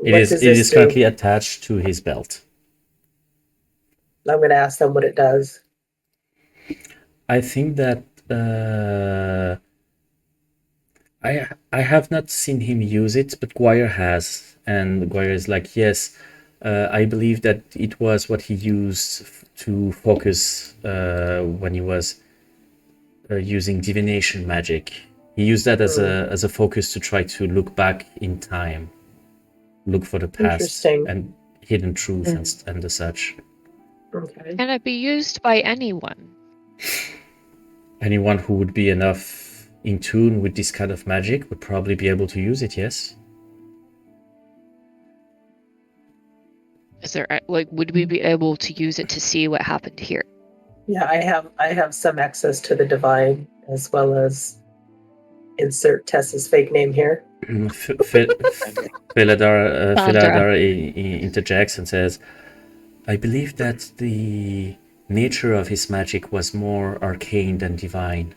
It What is. does It this is do? currently attached to his belt. I'm going to ask them what it does. I think that I have not seen him use it, but Guire has, and Guire is like, yes, I believe that it was what he used to focus when he was using divination magic. He used that as a focus to try to look back in time, look for the past Interesting. and hidden truth and the such. Okay. Can it be used by anyone? Anyone who would be enough in tune with this kind of magic would probably be able to use it, yes. Is there would we be able to use it to see what happened here? Yeah, I have some access to the divine as well as insert Tessa's fake name here. Feladar interjects and says, I believe that the nature of his magic was more arcane than divine.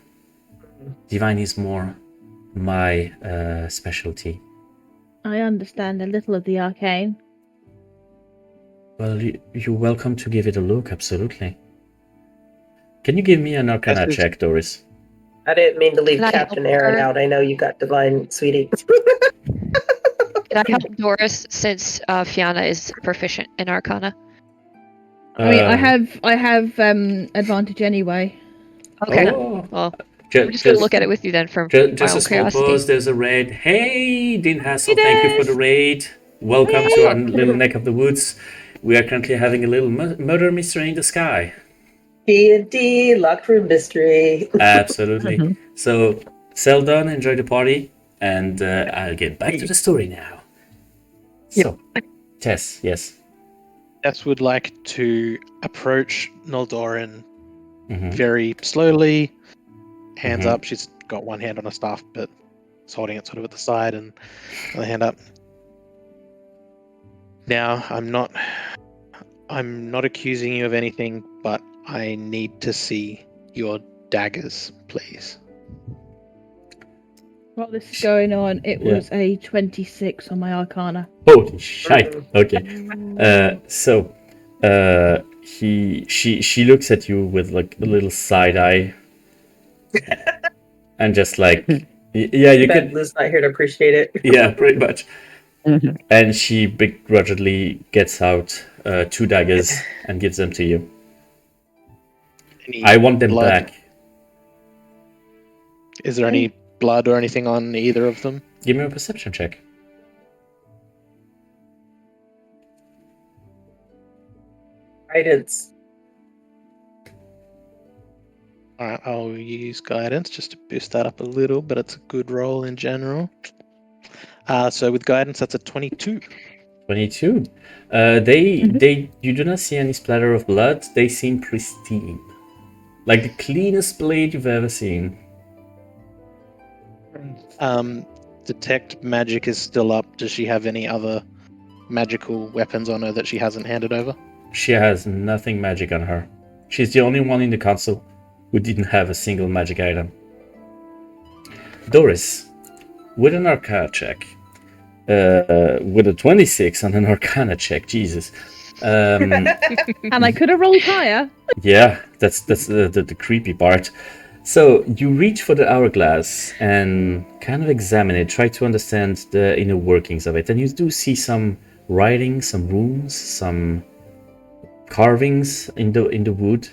Divine is more my specialty. I understand a little of the arcane. Well, you're welcome to give it a look, absolutely. Can you give me an Arcana check, Dorys? I didn't mean to leave Can I Captain help Arryn her? out. I know you got divine, sweetie. Can I help Dorys since Fianna is proficient in Arcana? I mean, I have advantage anyway. Okay. Oh, Well, I'm just gonna look at it with you then for my just own a small curiosity. pause. There's a raid. Hey, Dean Hassel, Hey, thank you for Des. the raid. Welcome to our little neck of the woods. We are currently having a little murder mystery in the sky. D&D, locked room mystery. Absolutely. So, sell done, enjoy the party, and I'll get back to the story now. So, Tess, yes. Tess would like to approach Noldorin Mhm. very slowly, hands Mhm. up. She's got one hand on a staff, but is holding it sort of at the side and other hand up. Now, I'm not accusing you of anything, but I need to see your daggers, please. While this is going on, it Yeah. was a 26 on my Arcana. Holy shite. Okay. She looks at you with like a little side eye, and just like, yeah, you Bad could, Blue's not here to appreciate it. yeah, pretty much. And she begrudgingly gets out 2 daggers and gives them to you. Any I want them blood? back. Is there any blood or anything on either of them? Give me a perception check. Guidance. Alright, I'll use guidance just to boost that up a little, but it's a good roll in general. So with guidance, that's a 22. 22. You do not see any splatter of blood. They seem pristine, like the cleanest blade you've ever seen. Detect magic is still up. Does she have any other magical weapons on her that she hasn't handed over? She has nothing magic on her. She's the only one in the council who didn't have a single magic item. Dorys, with an Arcana check, with a 26 on an Arcana check, Jesus. And I could have rolled higher. Yeah, that's the creepy part. So you reach for the hourglass and kind of examine it, try to understand the inner workings of it, and you do see some writing, some runes, some carvings in the wood.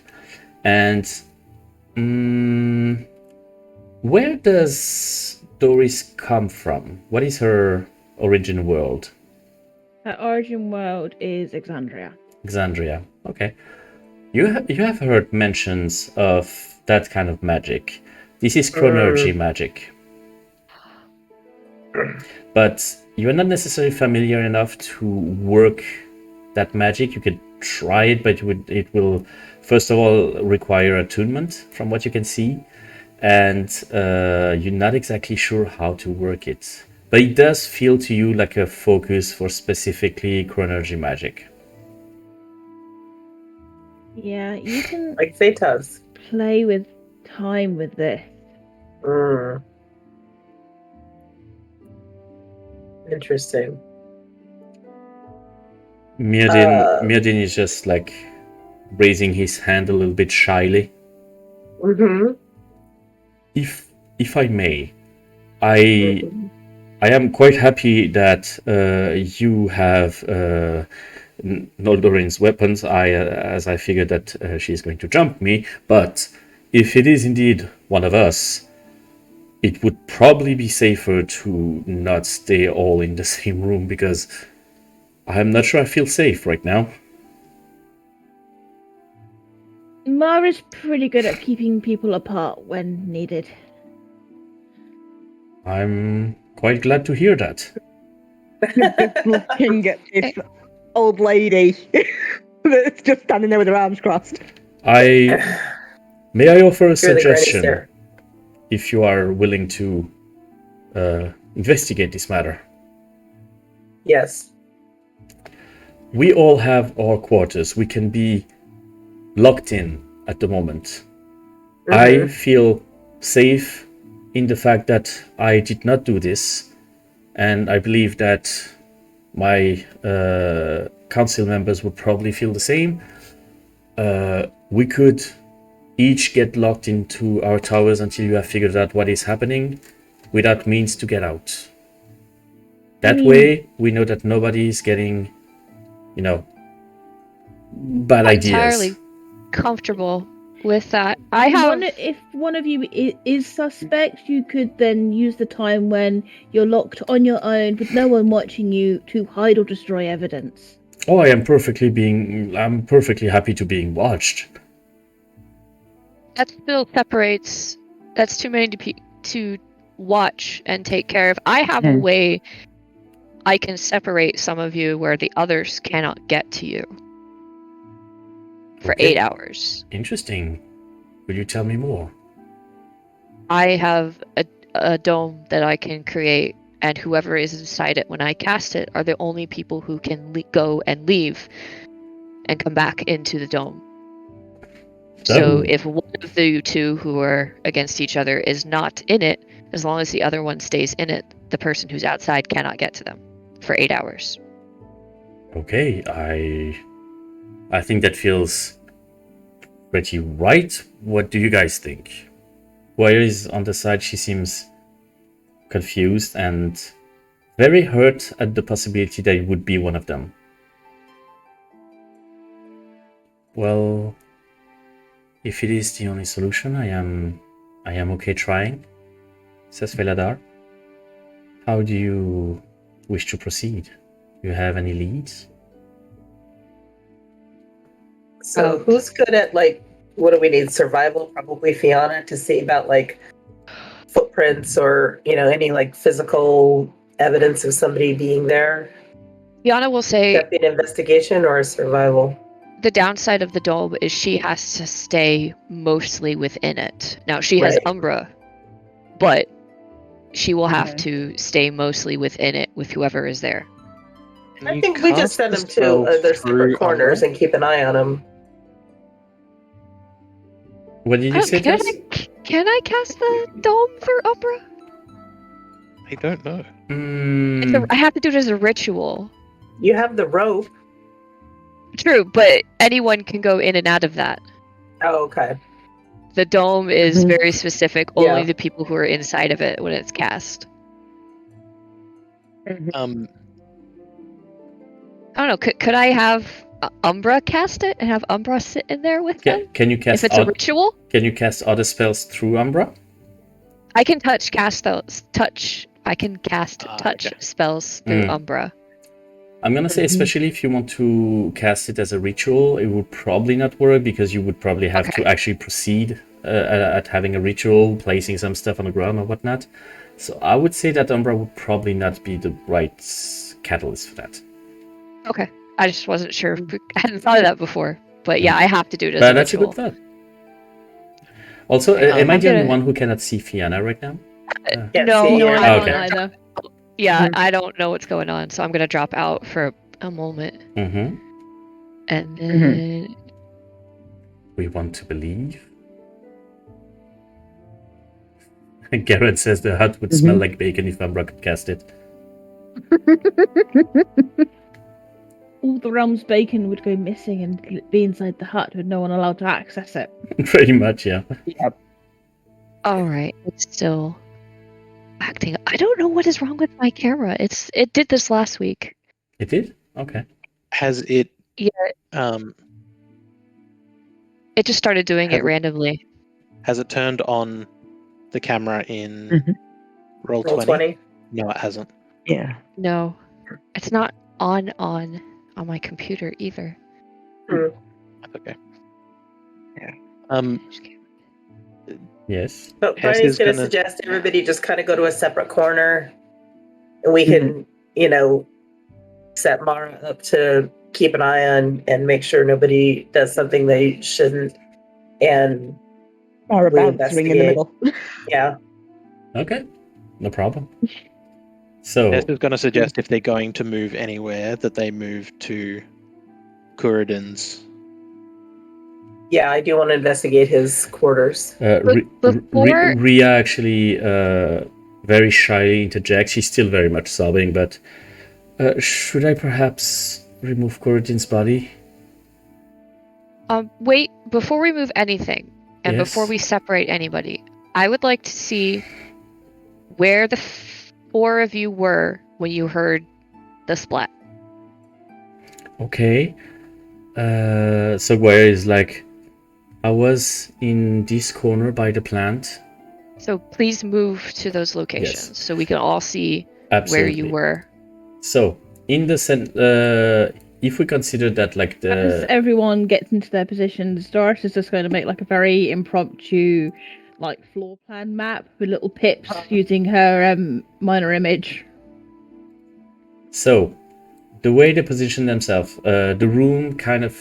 And where does Dorys come from? What is her origin world? Her origin world is Exandria. Exandria. Okay. You have heard mentions of that kind of magic. This is chronergy magic. But you're not necessarily familiar enough to work that magic. You could try it, but it will first of all require attunement from what you can see. And you're not exactly sure how to work it. But it does feel to you like a focus for specifically chronergy magic. Yeah, you can Like Zetas. play with time with this. Interesting. Mirrodin is just like raising his hand a little bit shyly. If I may, I am quite happy that you have Noldorin's weapons. As I figured that she's going to jump me, but if it is indeed one of us, it would probably be safer to not stay all in the same room, because I'm not sure I feel safe right now. Mara's pretty good at keeping people apart when needed. I'm quite glad to hear that. Looking at this old lady that's just standing there with her arms crossed. May I offer a You're the suggestion, greatest if you are willing to investigate this matter? Yes. We all have our quarters. We can be locked in at the moment. I feel safe in the fact that I did not do this, and I believe that my council members would probably feel the same. We could each get locked into our towers until you have figured out what is happening, without means to get out. That way, we know that nobody's getting, bad ideas. Entirely comfortable with that. I have. If one of you is suspect, you could then use the time when you're locked on your own with no one watching you to hide or destroy evidence. Oh, I'm perfectly happy to being watched. That still separates. That's too many to watch and take care of. I have a way I can separate some of you where the others cannot get to you for Okay. 8 hours. Interesting. Will you tell me more? I have a dome that I can create, and whoever is inside it when I cast it are the only people who can go and leave and come back into the dome. So if one of the two who are against each other is not in it, as long as the other one stays in it, the person who's outside cannot get to them for 8 hours. Okay, I think that feels pretty right. What do you guys think? Where is on the side? She seems confused and very hurt at the possibility that it would be one of them. Well, if it is the only solution, I am okay trying, says Veladar. How do you wish to proceed? Do you have any leads? So who's good at, like, what do we need? Survival? Probably Fianna, to see about, like, footprints or, any, like, physical evidence of somebody being there. Fianna will say Would that be an investigation or a survival? the downside of the dome is she has to stay mostly within it. Now, she has Right. Umbra, but she will have to stay mostly within it with whoever is there. I think we just send them to their separate corners and keep an eye on them. What did you say, Can Tess? can I cast the dome through Umbra? I don't know. I have to do it as a ritual. You have the rope. True, but anyone can go in and out of that. Oh, okay. The dome is very specific. Only Yeah. the people who are inside of it when it's cast. I don't know. Could I have Umbra cast it and have Umbra sit in there with them? Can you cast If it's a ritual? Can you cast other spells through Umbra? I can cast those. I can cast touch okay. spells through Umbra. I'm gonna say, especially if you want to cast it as a ritual, it would probably not work because you would probably have to actually proceed at having a ritual, placing some stuff on the ground or whatnot. So I would say that Umbra would probably not be the right catalyst for that. Okay. I just wasn't sure. I hadn't thought of that before. But yeah, I have to do it as But a that's ritual. a good thought. Also, am I I'm the only gonna- one who cannot see Fianna right now? Can't No, see No, her. I don't Okay. either. Yeah, I don't know what's going on, so I'm gonna drop out for a moment. Mm-hmm. And then We want to believe. Garrett says the hut would smell like bacon if Umbra could cast it. All the realm's bacon would go missing and be inside the hut with no one allowed to access it. Pretty much, yeah. alright, it's still acting. I don't know what is wrong with my camera. It did this last week. It did? Okay. Has it? Yeah. Um, It just started doing Has it it- randomly. has it turned on the camera in roll Roll 20? 20. No, it hasn't. Yeah. No. It's not on my computer either. That's okay. Yeah. Yes. But Tess Briney's is going to gonna- suggest everybody just kind of go to a separate corner. And we can, set Mara up to keep an eye on and make sure nobody does something they shouldn't. And Or a We bounce ring in the investigate. middle. yeah, Okay. No problem. So, Tess is going to suggest if they're going to move anywhere, that they move to Kuradin's. yeah, I do want to investigate his quarters. Before- Rhea actually very shyly interjects. She's still very much sobbing, but should I perhaps remove Coradin's body? Wait, before we move anything, and Yes. before we separate anybody, I would like to see where the four of you were when you heard the splat. Okay. So Guaya is like, I was in this corner by the plant. So please move to those locations so we can all see where you were. So in the if we consider that like As everyone gets into their positions, Doris is just going to make like a very impromptu, like floor plan map with little pips using her minor image. So the way they position themselves, the room kind of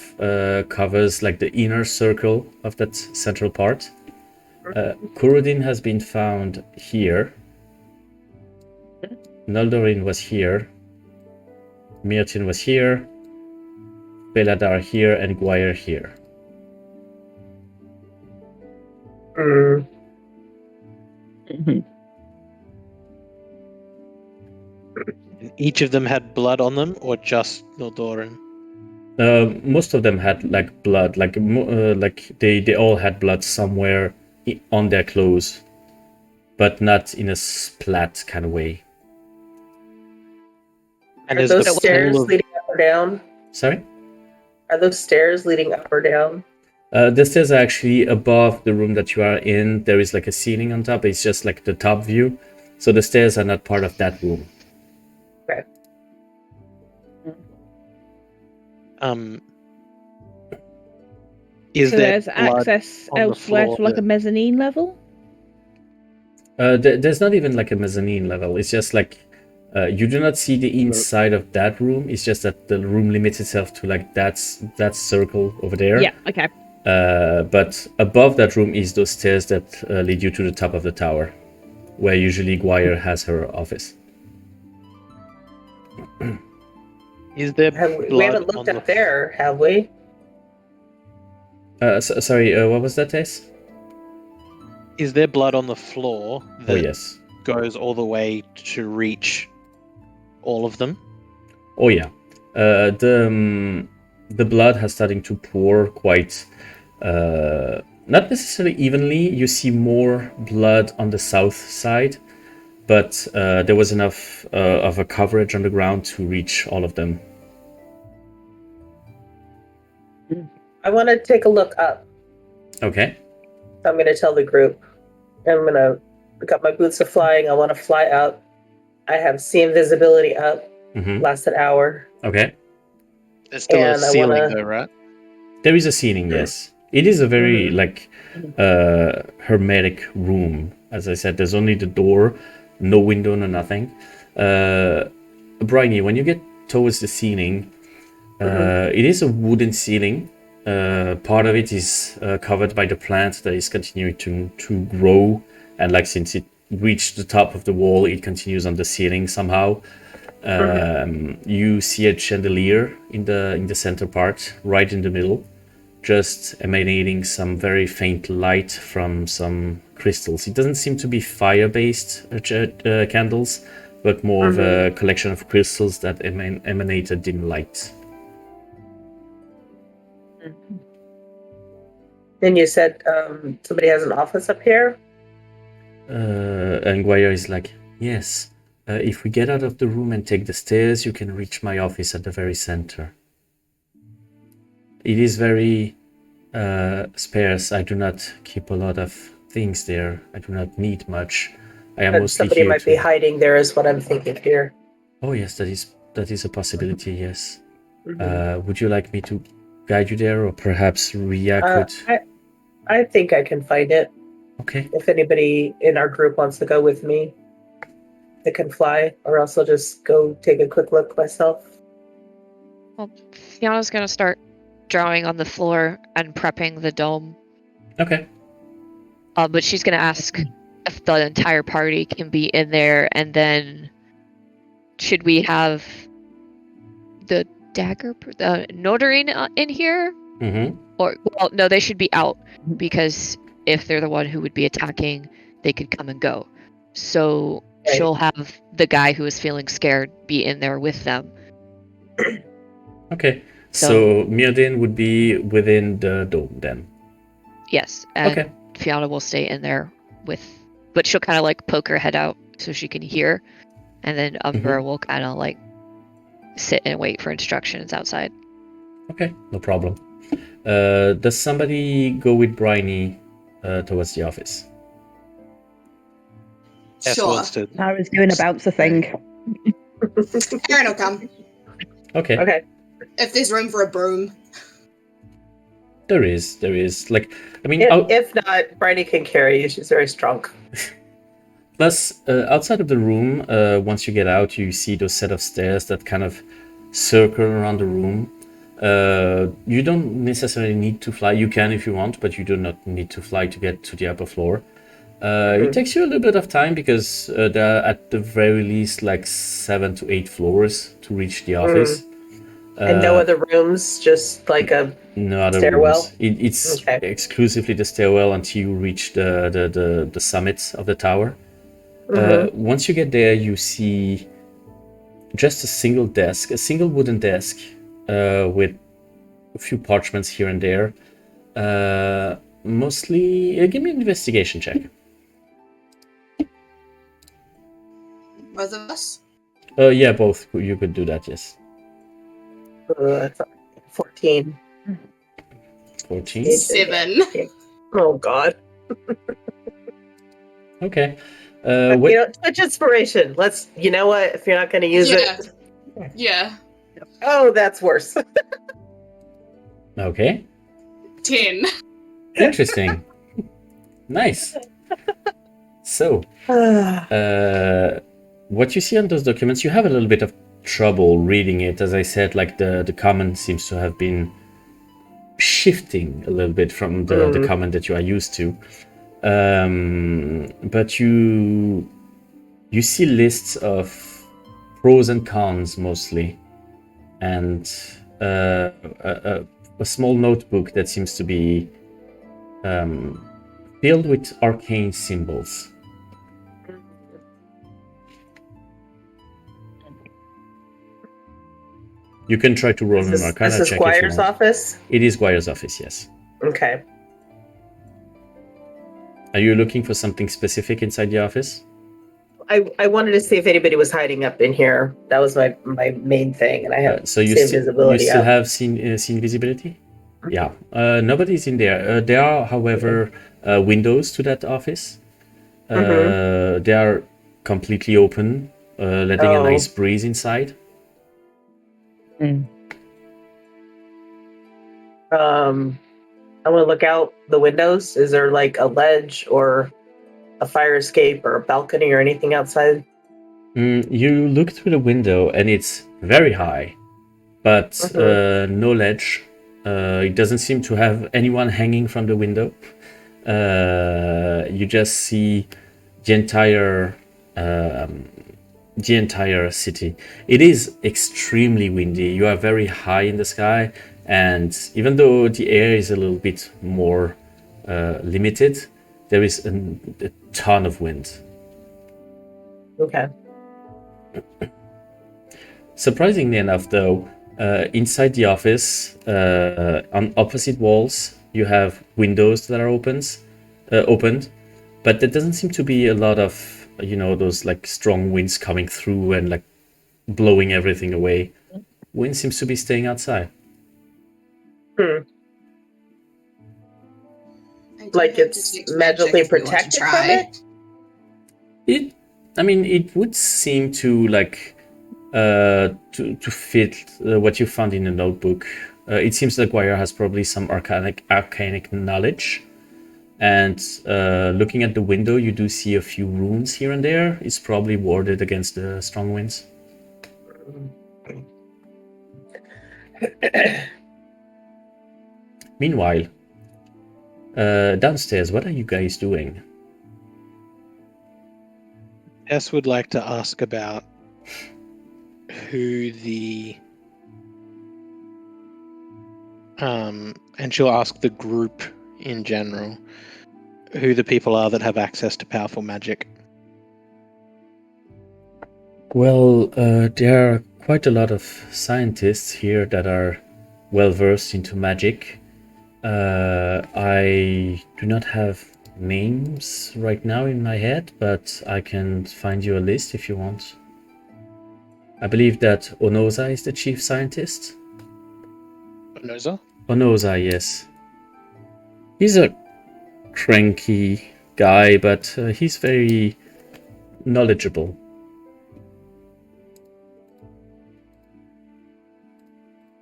covers like the inner circle of that central part. Kurudin has been found here. Noldorin was here. Myrtin was here. Beladar here, and Guire here. Each of them had blood on them, or just Noldorin? Most of them had like blood, like they all had blood somewhere on their clothes, but not in a splat kind of way. And Are those stairs leading up or down? Sorry? Are those stairs leading up or down? The stairs are actually above the room that you are in. There is like a ceiling on top. It's just like the top view. So the stairs are not part of that room. Okay. Is so there there's access elsewhere to like a mezzanine level? There's not even like a mezzanine level. It's just like you do not see the inside of that room. It's just that the room limits itself to like that circle over there. Yeah, okay. But above that room is those stairs that lead you to the top of the tower, where usually Guire has her office. Is there We haven't looked up there, have we? Sorry, what was that, Tess? Is there blood on the floor that yes. goes all the way to reach all of them? Oh yeah. The blood has starting to pour quite not necessarily evenly. You see more blood on the south side, but there was enough of a coverage on the ground to reach all of them. I want to take a look up. Okay. I'm going to tell the group. I'm going to pick up my boots of flying. I want to fly up. I have seen visibility up. Last an hour. Okay. There's still a ceiling though, right? There is a ceiling, yes. It is a very hermetic room. As I said, there's only the door, no window, no nothing. Briney, when you get towards the ceiling, it is a wooden ceiling. Part of it is covered by the plant that is continuing to grow, and like since it reached the top of the wall, it continues on the ceiling somehow. You see a chandelier in the center part, right in the middle, just emanating some very faint light from some crystals. It doesn't seem to be fire-based candles, but more of a collection of crystals that emanated in light. Then you said somebody has an office up here? And Guaya is like, yes. If we get out of the room and take the stairs, you can reach my office at the very center. It is very sparse. I do not keep a lot of things there. I do not need much. I am mostly somebody here might be hiding there is what I'm thinking here. Oh yes, that is a possibility, yes. Would you like me to guide you there, or perhaps Ria could? I think I can find it. Okay. If anybody in our group wants to go with me, they can fly, or else I'll just go take a quick look myself. Well, Fianna's gonna start drawing on the floor and prepping the dome. Okay. But she's gonna ask if the entire party can be in there, and then should we have the dagger, the Noldorin in here? Or well, no, they should be out, because if they're the one who would be attacking, they could come and go. So she'll have the guy who is feeling scared be in there with them. Okay. So Myrtin would be within the dome then. Yes. And Fianna will stay in there with, but she'll kind of like poke her head out so she can hear. and then Umber will kind of like sit and wait for instructions outside. Okay, no problem. Does somebody go with Briney towards the office? Tess Sure. wants to. I was doing a bouncer thing. Arryn will come. Okay. Okay. If there's room for a broom. There is. Like, I mean, If not, Briney can carry you. She's very strong. plus, outside of the room, once you get out, you see those set of stairs that kind of circle around the room. You don't necessarily need to fly. You can if you want, but you do not need to fly to get to the upper floor. It takes you a little bit of time because there are at the very least like 7 to 8 floors to reach the office. And no other rooms, just like a No other stairwell? rooms. It's Okay. exclusively the stairwell until you reach the summit of the tower. Once you get there, you see just a single desk, a single wooden desk with a few parchments here and there. Mostly, give me an investigation check. Both of us? Yeah, both. You could do that, yes. that's 14. 14. 7. Oh, God. Okay. You know, touch inspiration. You know what? If you're not going to use it. Yeah. Oh, that's worse. Okay. 10. Interesting. Nice. So, what you see on those documents, you have a little bit of trouble reading it. As I said, like the common seems to have been shifting a little bit from the common that you are used to. But you see lists of pros and cons mostly, and a small notebook that seems to be filled with arcane symbols. You can try to roll an Arcana This is check if you Squire's want. office? It is Squire's office, yes. Okay. Are you looking for something specific inside the office? I wanted to see if anybody was hiding up in here. That was my main thing, and I have So you visibility still up. have seen visibility? Yeah. Nobody's in there. There are, however, windows to that office. They are completely open, letting a nice breeze inside. I want to look out the windows. Is there like a ledge or a fire escape or a balcony or anything outside? You look through the window and it's very high, but no ledge. It doesn't seem to have anyone hanging from the window. You just see the entire city. It is extremely windy. You are very high in the sky, and even though the air is a little bit more limited, there is a ton of wind. Okay. Surprisingly enough, though, inside the office, on opposite walls, you have windows that are opened, but there doesn't seem to be a lot of, those like strong winds coming through and like blowing everything away. Wind seems to be staying outside. Like it's magically protected from it? It would seem to like to fit what you found in the notebook. It seems that Guire has probably some arcanic knowledge. And looking at the window, you do see a few runes here and there. It's probably warded against the strong winds. Meanwhile, downstairs, what are you guys doing? Tess would like to ask about who the and she'll ask the group in general who the people are that have access to powerful magic. Well, there are quite a lot of scientists here that are well versed into magic. I do not have names right now in my head, but I can find you a list if you want. I believe that Onoza is the chief scientist. Noza? Onoza, yes. He's a cranky guy, but he's very knowledgeable.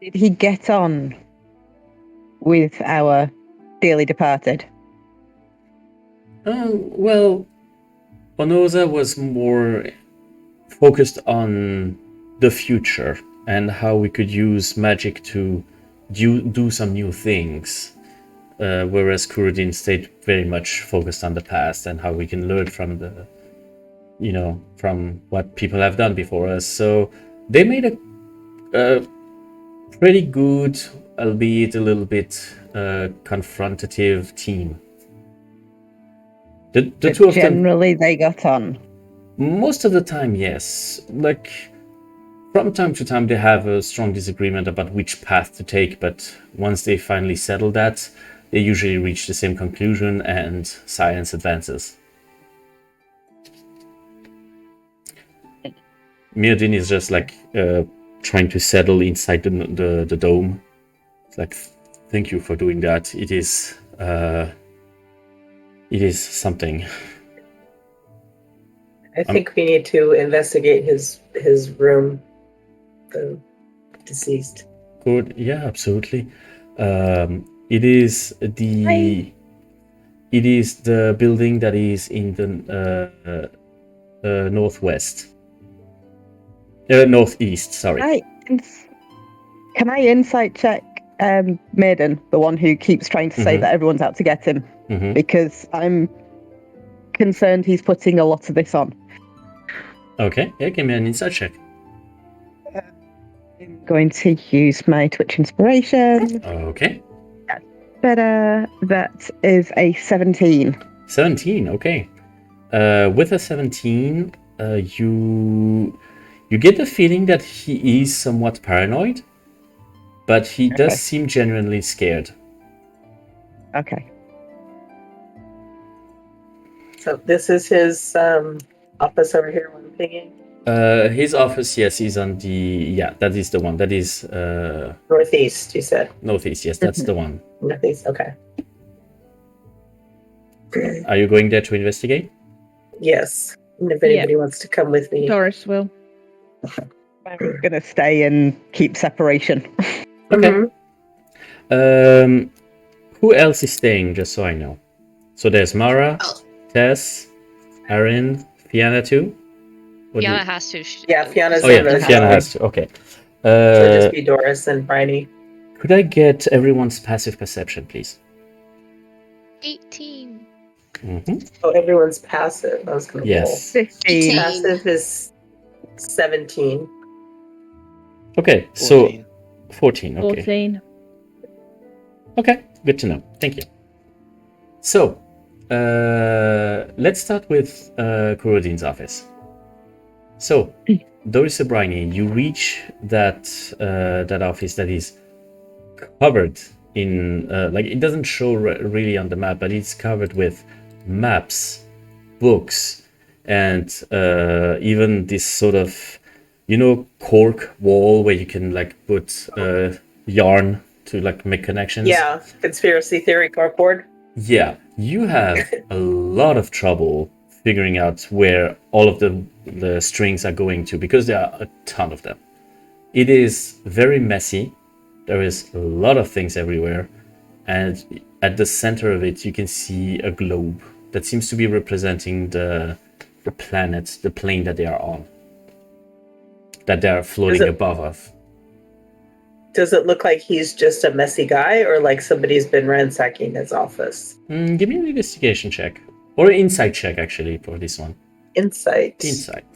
Did he get on with our dearly departed? Well, Onoza was more focused on the future and how we could use magic to do some new things, whereas Kurudin stayed very much focused on the past and how we can learn from from what people have done before us. So they made a pretty good, albeit a little bit confrontative team. The two of them, generally they got on. most of the time, yes. Like, from time to time, they have a strong disagreement about which path to take, but once they finally settle that, they usually reach the same conclusion and science advances. Mirrodin is just like trying to settle inside the dome. It's like, thank you for doing that. It is something. I think we need to investigate his room, the deceased. Good. Yeah, absolutely. It is the building that is in the northwest. Northeast. Sorry. Can I insight check Maiden, the one who keeps trying to say that everyone's out to get him? Mm-hmm. Because I'm concerned he's putting a lot of this on. Okay. Yeah, give me an insight check. I'm going to use my Twitch inspiration. Okay. That's better. That is a 17. 17. Okay. With a 17, you get the feeling that he is somewhat paranoid, but he does seem genuinely scared. Okay. So this is his office over here when I'm pinging. His office, yes, is on that is the one. That is Northeast, you said. northeast. Yes, that's the one. Northeast, okay. Are you going there to investigate? Yes. And if anybody wants to come with me. Doris will. I'm going to stay and keep separation. Okay. Who else is staying? Just so I know. So there's Mara, Tess, Arryn, Fianna too. Fianna has to. Yeah, Fianna's Oh yeah, in Fianna has to. Okay. So it'll just be Dorys and Briney. Could I get everyone's passive perception, please? 18. Mm-hmm. Oh, everyone's passive. I was going to Yes. 15. Passive is 17. Okay, 14. so 14. Okay. 14. Okay, good to know. Thank you. So, let's start with Kurudin's office. So, Dorys Briney, you reach that office that is covered in like, it doesn't show really on the map, but it's covered with maps, books, and even this sort of cork wall where you can like put yarn to like make connections. Yeah, conspiracy theory corkboard. Yeah, you have a lot of trouble figuring out where all of the strings are going to, because there are a ton of them. It is very messy. There is a lot of things everywhere, and at the center of it you can see a globe that seems to be representing the planet, the plane that they are on, that they are floating above of. Does it look like he's just a messy guy, or like somebody's been ransacking his office? Give me an investigation check. Or an insight check, actually, for this one. Insight. Insight.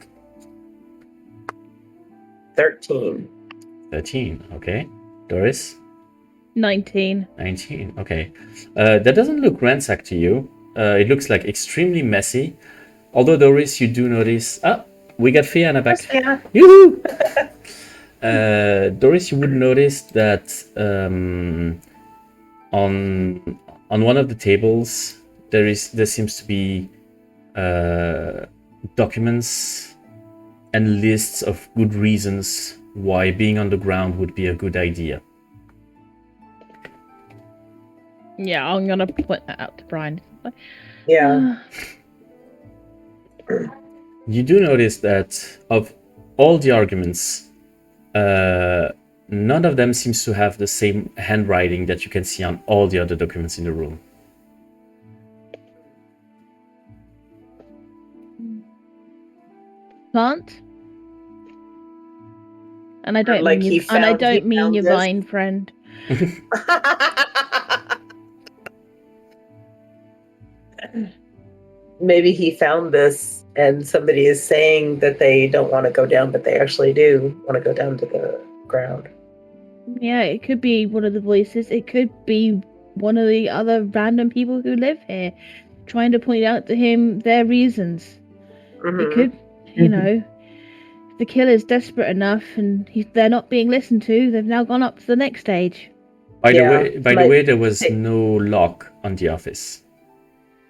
13. 13, okay. Doris? 19. 19, okay. That doesn't look ransacked to you. It looks like extremely messy. Although, Doris, you do notice... we got Fianna back. Yeah. Yoo-hoo! Doris, you would notice that on one of the tables there seems to be documents and lists of good reasons why being on the ground would be a good idea. Yeah, I'm gonna point that out to Brian. Yeah. You do notice that of all the arguments, none of them seems to have the same handwriting that you can see on all the other documents in the room. Plant. And I don't Like mean he you, and I found- he don't mean found your this? vine friend. Maybe he found this and somebody is saying that they don't want to go down, but they actually do want to go down to the ground. Yeah, it could be one of the voices. It could be one of the other random people who live here, trying to point out to him their reasons. Mhm. It could, you know, if the killer's desperate enough and they're not being listened to, they've now gone up to the next stage. By Yeah, the way, there was like- no lock on the office.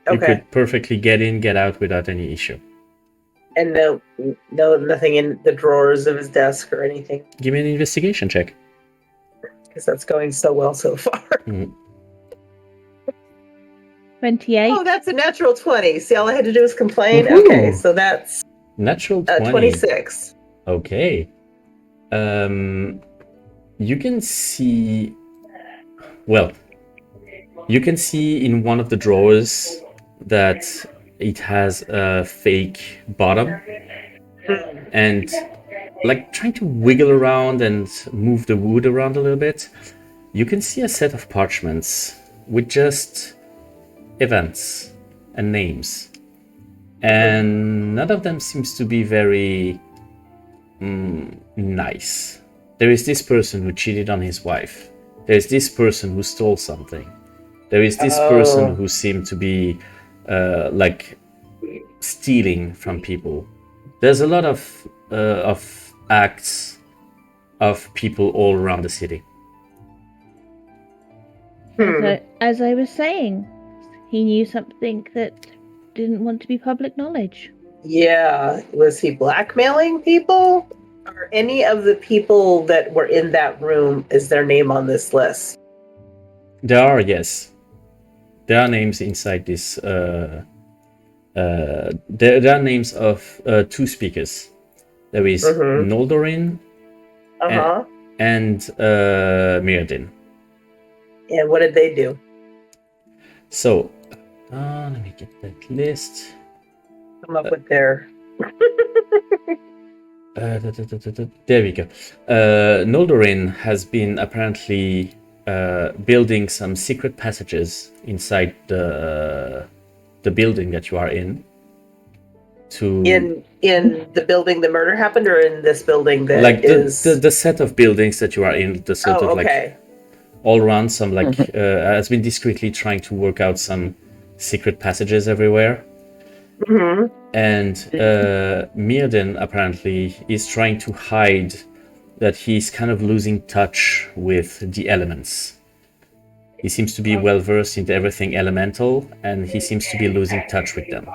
You Okay. could perfectly get in, get out without any issue. And no, nothing in the drawers of his desk or anything, Give me an investigation check. because that's going so well so far. 28. Oh, that's a natural 20. See, all I had to do was complain. Woohoo! Okay, so that's Natural 20. 26. Okay. You can see... Well, you can see in one of the drawers that it has a fake bottom. And like trying to wiggle around and move the wood around a little bit, you can see a set of parchments with just events and names. And none of them seems to be very nice. There is this person who cheated on his wife. There is this person who stole something. There is this person who seemed to be like stealing from people. There's a lot of acts of people all around the city. As I was saying, he knew something that didn't want to be public knowledge. Yeah. Was he blackmailing people? Are any of the people that were in that room, is their name on this list? There are, yes. There are names inside this. There are names of two speakers. There is Mhm. Noldorin Uh-huh. and Mirrodin. And what did they do? So, let me get that list. Come up with their... There we go. Noldorin has been apparently building some secret passages inside the building that you are in. To In the building the murder happened, or in this building that like is... the set of buildings that you are in, the sort of like okay. all around, some like has been discreetly trying to work out some secret passages everywhere. Mm-hmm. And Mirrodin apparently is trying to hide that he's kind of losing touch with the elements. He seems to be well versed into everything elemental, and he seems to be losing touch with them.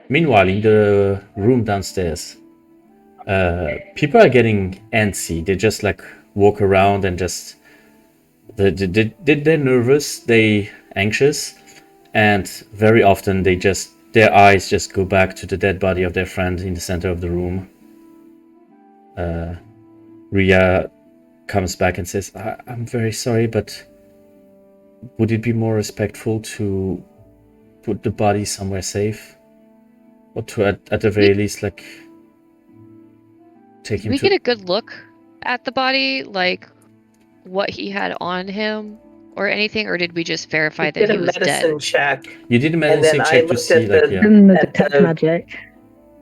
Meanwhile, in the room downstairs, people are getting antsy. They just like walk around and just they're nervous, they anxious, and very often their eyes just go back to the dead body of their friend in the center of the room. Ria comes back and says, I'm very sorry, but would it be more respectful to put the body somewhere safe? Or to, at the very least, like, take him we to... get a good look at the body, like what he had on him or anything, or did we just verify that Did he a was medicine dead? check. You did a And medicine then I check to looked see, at like, the- yeah. And the At detect the- magic.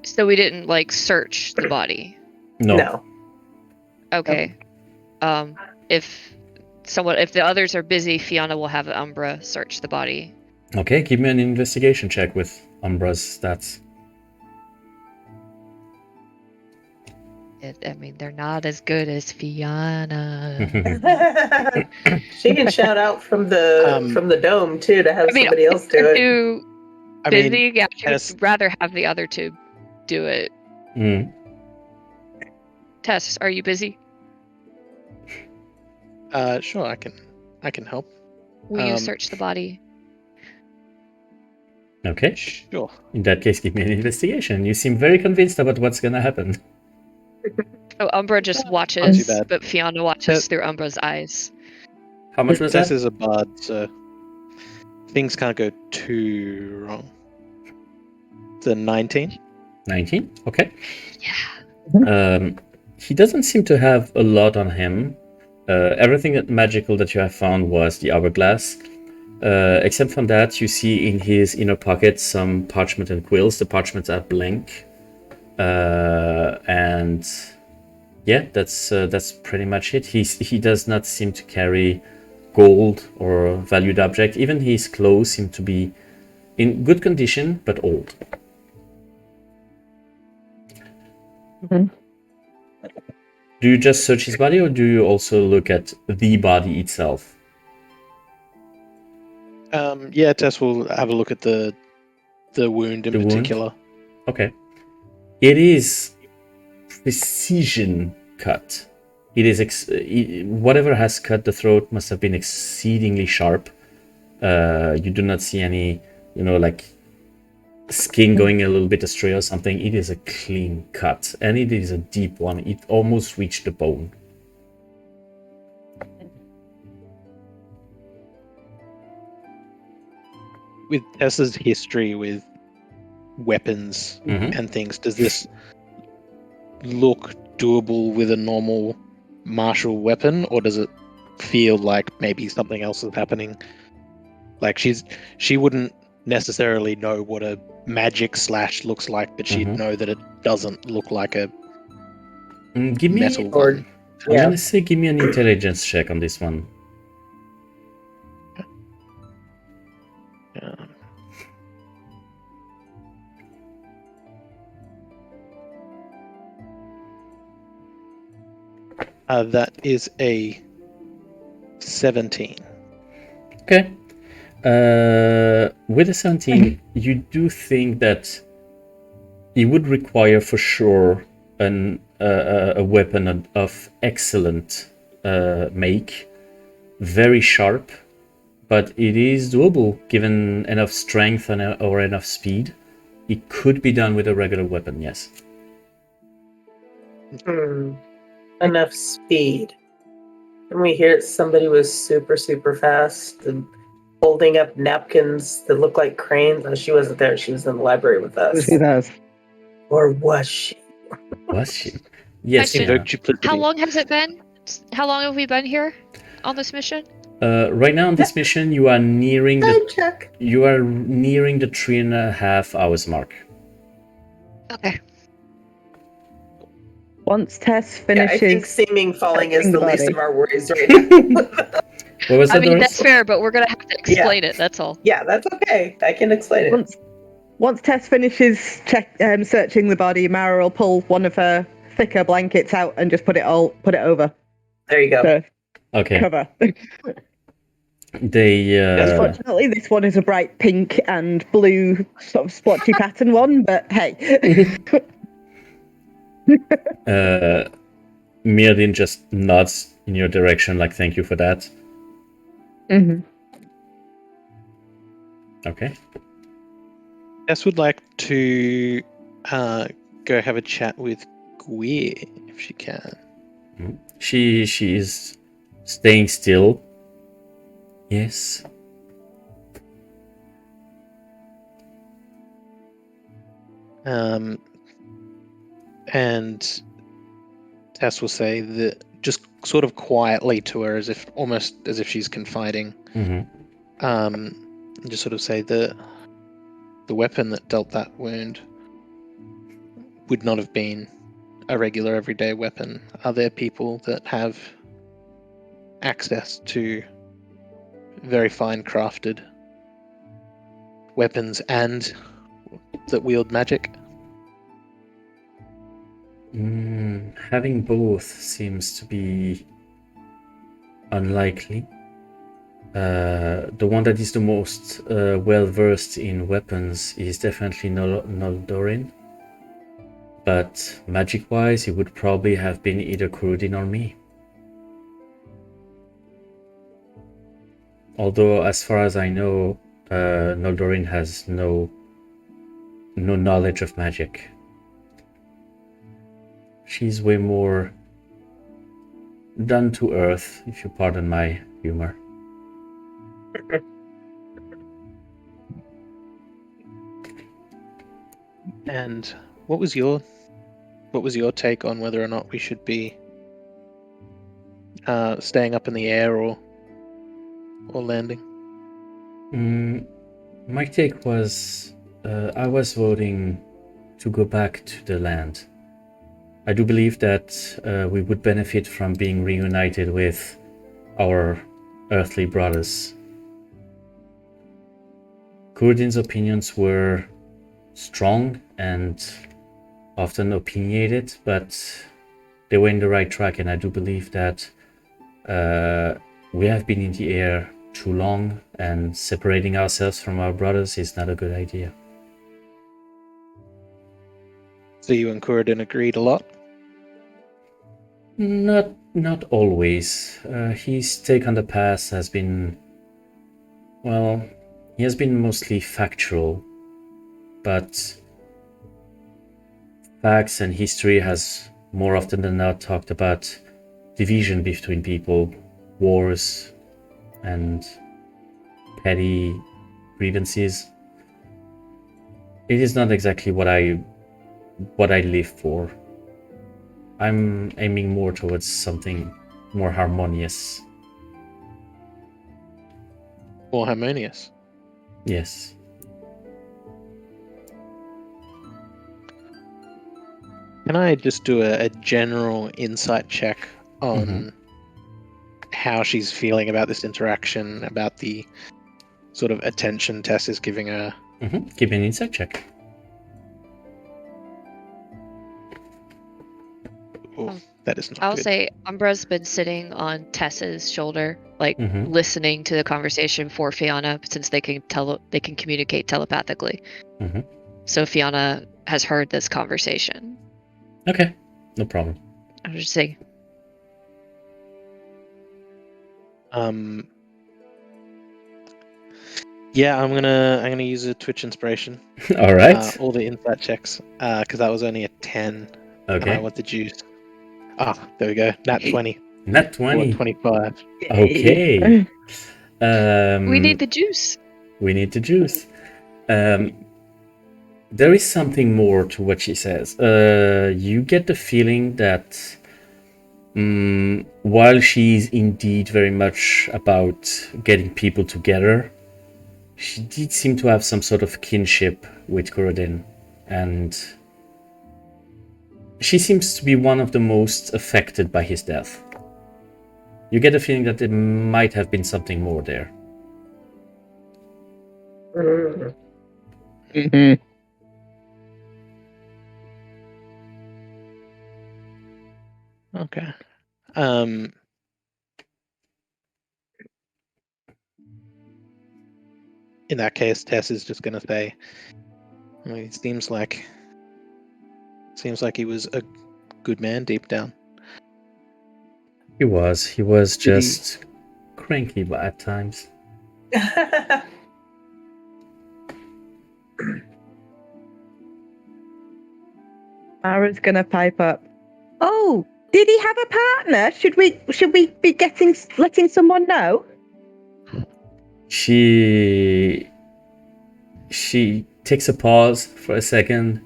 So we didn't like search the body. No. Okay. If the others are busy, Fianna will have Umbra search the body. Okay, give me an investigation check with Umbra's stats. I mean, they're not as good as Fianna. She can shout out from the dome too to have I mean, somebody else do they're it. too I busy. mean, Yeah, she Tess- would rather have the other two do it. Mm. Tess, are you busy? Sure, I can help. Will you search the body? Okay. Sure. In that case, give me an investigation. You seem very convinced about what's gonna happen. So Umbra just watches, bad. but Fianna watches through Umbra's eyes. How much was Tess that? is a bard, so things can't go too wrong. It's a 19. 19? Okay. Yeah. He doesn't seem to have a lot on him. Everything that magical that you have found was the hourglass. Except from that, you see in his inner pocket some parchment and quills. The parchments are blank. And yeah, that's pretty much it. He does not seem to carry gold or valued object. Even his clothes seem to be in good condition, but old. Mhm. Do you just search his body, or do you also look at the body itself? Yeah, Tess will have a look at the wound in The wound? particular. Okay. It is precision cut. It is whatever has cut the throat must have been exceedingly sharp. You do not see any, like skin going a little bit astray or something. It is a clean cut, and it is a deep one. It almost reached the bone. With Tessa's history with weapons Mhm. and things, does this look doable with a normal martial weapon, or does it feel like maybe something else is happening? Like she wouldn't necessarily know what a magic slash looks like, but she'd Mhm. know that it doesn't look like a Give me. metal Or- one. I'm Yeah. gonna say, give me an intelligence check on this one. Um, that is a 17. Okay. With a 17, you do think that it would require for sure a weapon of excellent make, very sharp, but it is doable given enough strength or enough speed. It could be done with a regular weapon, yes. Enough speed. And we hear somebody was super, super fast and holding up napkins that look like cranes. Oh, she wasn't there. She was in the library with us. Who does? Or was she? Was she? Yes. Question. Invoke duplicity. How long has it been? How long have we been here on this mission? Right now on this mission, you are nearing Time the check. 3.5 hours mark. Okay. Once Tess Yeah, I think finishes, seeming falling is touching the the least body. of our worries right now. What was I that, mean, Doris? that's fair, but we're gonna have to explain it. That's all. Yeah, that's okay. I can explain it. once Tess finishes searching the body, Mara will pull one of her thicker blankets out and just put it over There you go. to Okay. cover. They Unfortunately, this one is a bright pink and blue sort of splotchy pattern one, but hey. Mirrodin just nods in your direction, like thank you for that. Mhm. Okay. Tess would like to go have a chat with Gwir if she can. She is staying still. Yes. And Tess will say that just sort of quietly to her, almost as if she's confiding. Mm-hmm. And just sort of say that the weapon that dealt that wound would not have been a regular everyday weapon. Are there people that have access to very fine crafted weapons and that wield magic? Having both seems to be unlikely. The one that is the most well-versed in weapons is definitely Noldorin. But magic-wise, it would probably have been either Kurudin or me. Although, as far as I know, Noldorin has no knowledge of magic. She's way more down to earth, if you pardon my humor. And what was your take on whether or not we should be staying up in the air or landing? My take was I was voting to go back to the land. I do believe that we would benefit from being reunited with our earthly brothers. Kurudin's opinions were strong and often opinionated, but they were in the right track, and I do believe that we have been in the air too long, and separating ourselves from our brothers is not a good idea. So you and Kurudin agreed a lot? Not always. His take on the past has been, well, he has been mostly factual, but facts and history has more often than not talked about division between people, wars, and petty grievances. It is not exactly what I live for. I'm aiming more towards something more harmonious. More harmonious? Yes. Can I just do a general insight check on how she's feeling about this interaction, about the sort of attention Tess is giving her? Give me an insight check. Oh, that is not I'll good. say Umbra's been sitting on Tess's shoulder, like listening to the conversation for Fianna, since they can communicate telepathically. So Fianna has heard this conversation. Okay, no problem. I was just saying. Yeah, I'm gonna use a Twitch inspiration. All right. All the insight checks, because that was only a 10. Okay. And I want the juice. There we go. Nat 20. Nat 20. Or 25. Okay. We need the juice. We need the juice. There is something more to what she says. You get the feeling that while she's indeed very much about getting people together, she did seem to have some sort of kinship with Kurudin, and she seems to be one of the most affected by his death. You get a feeling that there might have been something more there. Okay. In that case, Tess is just gonna say, it seems like he was a good man deep down. He was just cranky at times. Mara's gonna pipe up. Oh, did he have a partner? Should we be letting someone know? She takes a pause for a second,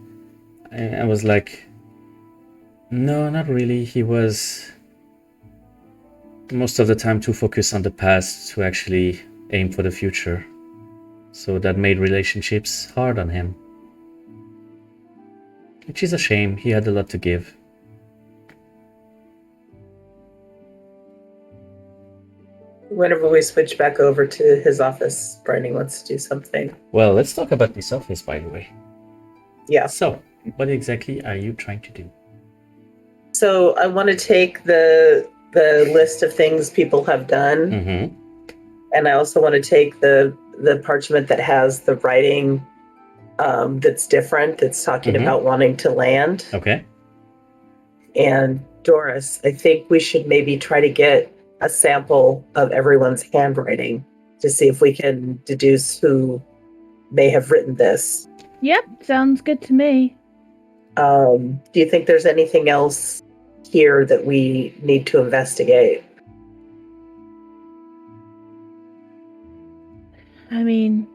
and I was like, no, not really. He was most of the time too focused on the past to actually aim for the future. So that made relationships hard on him. Which is a shame. He had a lot to give. Whenever we switch back over to his office, Briney wants to do something. Well, let's talk about this office, by the way. Yeah. So, what exactly are you trying to do? So I want to take the list of things people have done, Mm-hmm. and I also want to take the parchment that has the writing that's different, that's talking Mhm. about wanting to land. Okay. And Dorys, I think we should maybe try to get a sample of everyone's handwriting to see if we can deduce who may have written this. Yep, sounds good to me. Do you think there's anything else here that we need to investigate? I mean,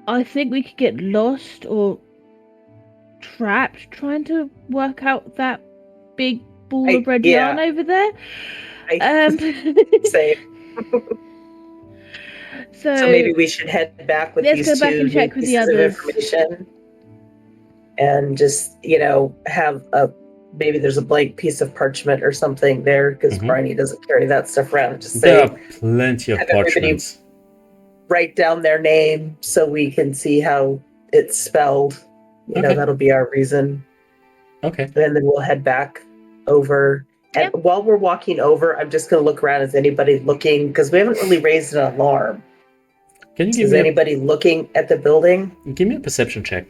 I think we could get lost or trapped trying to work out that big ball of red yarn over there. Say. So Maybe we should head back with let's these go back two and check with the pieces of others. information, and just have maybe there's a blank piece of parchment or something there, because Mhm. Briney doesn't carry that stuff around. Just There say, are plenty of have everybody- parchments. write down their name so we can see how it's spelled. Okay. That'll be our reason. Okay. And then we'll head back over. And Yep. while we're walking over, I'm just going to look around. Is anybody looking? Because we haven't really raised an alarm. Can you Is anybody looking at the building? give me a perception check?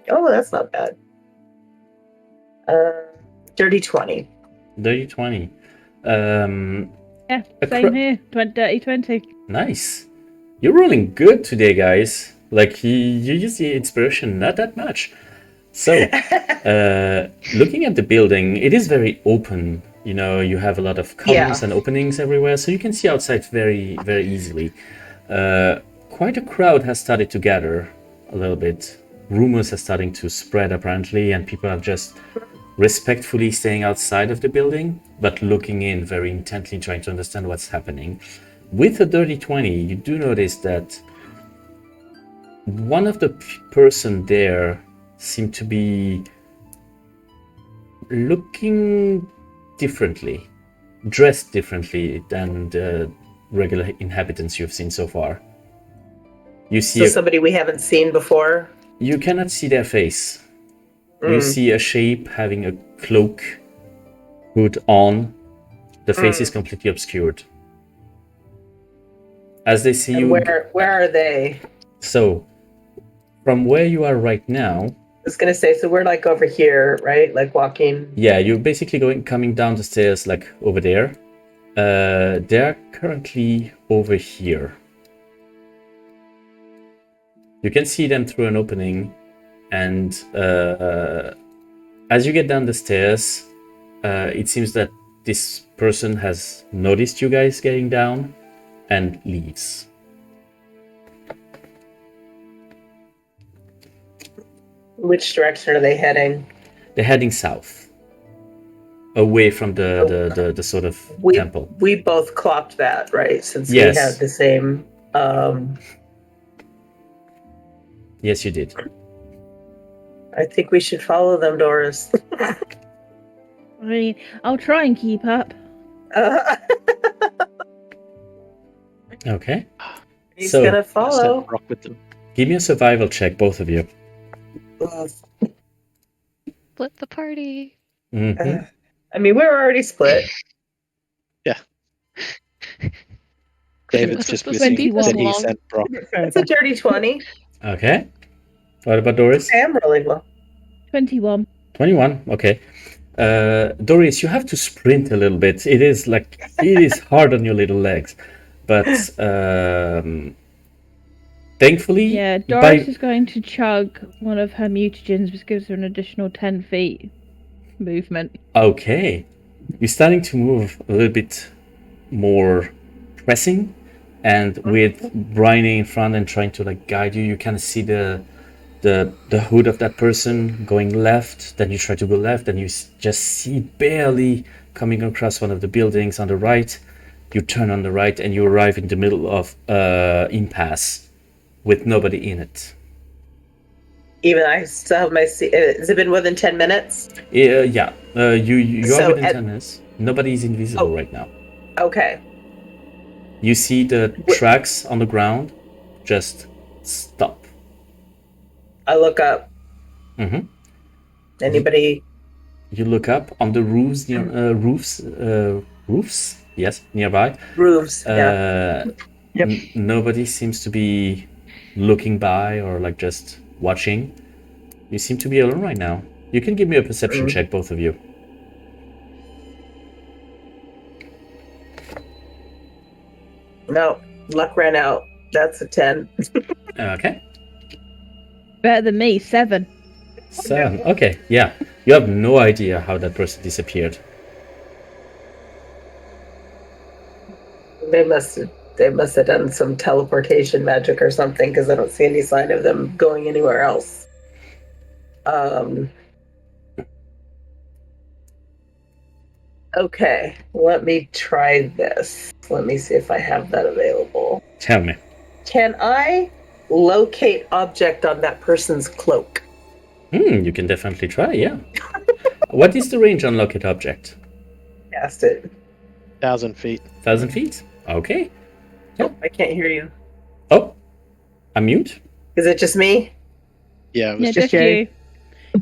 Oh, that's not bad. Dirty 20. Dirty 20. yeah, A same cra- here. Dirty 20. Nice. You're rolling good today, guys. Like, you use the inspiration not that much. So, looking at the building, it is very open. You have a lot of columns and openings everywhere, so you can see outside very, very easily. Quite a crowd has started to gather a little bit. Rumors are starting to spread, apparently, and people are just respectfully staying outside of the building, but looking in very intently, trying to understand what's happening. With a dirty 20, you do notice that one of the person there seemed to be looking differently, dressed differently than the regular inhabitants you've seen so far. You see So somebody we haven't seen before? You cannot see their face. You see a shape having a cloak, hood on. The face is completely obscured. As they see And you... where are they? So, from where you are right now... I was going to say, so we're like over here, right? Like walking... Yeah, you're basically coming down the stairs like over there. They're currently over here. You can see them through an opening, and as you get down the stairs, it seems that this person has noticed you guys getting down and leaves. Which direction are they heading? They're heading south, away from the sort of temple. We both clocked that, right? Since Yes. we had the same... Yes, you did. I think we should follow them, Dorys. I mean, I'll try and keep up. Okay. He's So- gonna follow. Rock with them. Give me a survival check, both of you. Split the party. Mhm. I mean, we were already split. David's just wishing 21 that he long. sent Brock. It's a dirty 20. Okay. What about Doris? I am rolling well. 21. 21. Okay. Doris, you have to sprint a little bit. It is hard on your little legs, but thankfully, Yeah, Doris is going to chug one of her mutagens, which gives her an additional 10 feet movement. Okay, you're starting to move a little bit more pressing, and with Briney in front and trying to guide you, you kind of see the hood of that person going left. Then you try to go left, and you just see barely coming across one of the buildings on the right. You turn on the right, and you arrive in the middle of impasse with nobody in it. Even I still have my... Has it been more than 10 minutes? Yeah. You So are within at- 10 minutes. Nobody is invisible right now. Okay. You see the tracks on the ground just stop. I look up. Mm-hmm. Anybody? You look up on the roofs roofs, yes, nearby. Roofs, yeah. Yep. Nobody seems to be looking by or like just watching. You seem to be alone right now. You can give me a perception check, both of you. No, luck ran out. That's a 10. Okay. Better than me, 7. So, okay, yeah. You have no idea how that person disappeared. They must have done some teleportation magic or something, because I don't see any sign of them going anywhere else. Okay, let me try this. Let me see if I have that available. Tell me. Can I locate object on that person's cloak? You can definitely try, yeah. What is the range on locate object? Cast it. 1,000 feet. 1,000 feet? Okay. Oh, I can't hear you. Oh, I'm mute. Is it just me? Yeah, it was Yeah, just just you.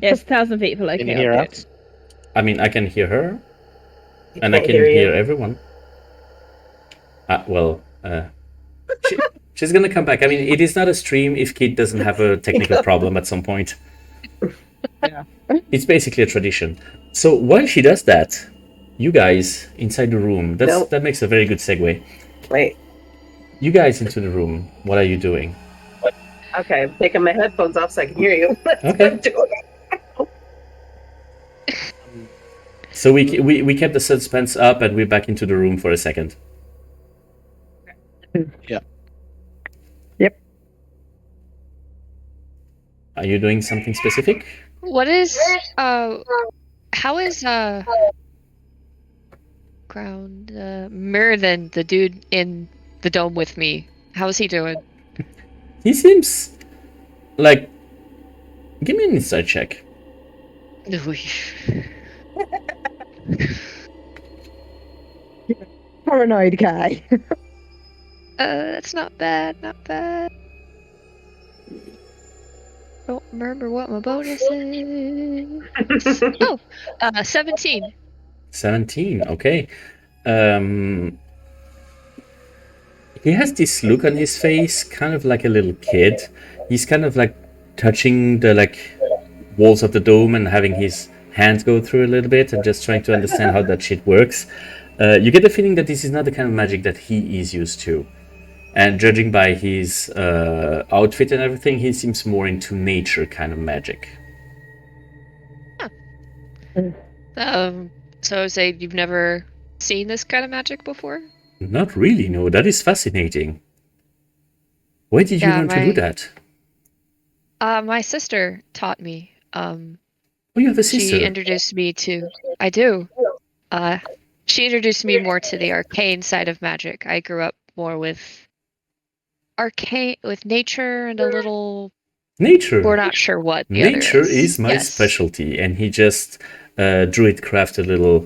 Yes, 1,000 feet for Can locating you hear object. us? I mean, I can hear her, and I Can't can hear hear you. everyone. She's gonna come back. I mean, it is not a stream if Kid doesn't have a technical problem at some point. Yeah. It's basically a tradition. So while she does that, you guys inside the room, that makes a very good segue. Wait. You guys into the room, what are you doing? Okay, I'm taking my headphones off so I can hear you. That's what Okay. I'm doing. So we kept the suspense up and we're back into the room for a second. Yeah. Yep. Are you doing something specific? What is how is ground Mervin, the dude in the dome with me? How is he doing? He seems like... Give me an insight check. Paranoid guy. That's not bad, not bad. Don't remember what my bonus is. 17. 17, okay. He has this look on his face, kind of like a little kid. He's kind of like touching the walls of the dome and having his hands go through a little bit and just trying to understand how that shit works. You get the feeling that this is not the kind of magic that he is used to. And judging by his outfit and everything, he seems more into nature kind of magic. So say you've never seen this kind of magic before? Not really, no. That is fascinating. Where did you learn to do that? My sister taught me. Oh, you have a sister? She introduced me to... I do. She introduced me more to the arcane side of magic. I grew up more with arcane, with nature and a little... Nature? We're not sure what the Nature other is my specialty, and he just druid-craft a little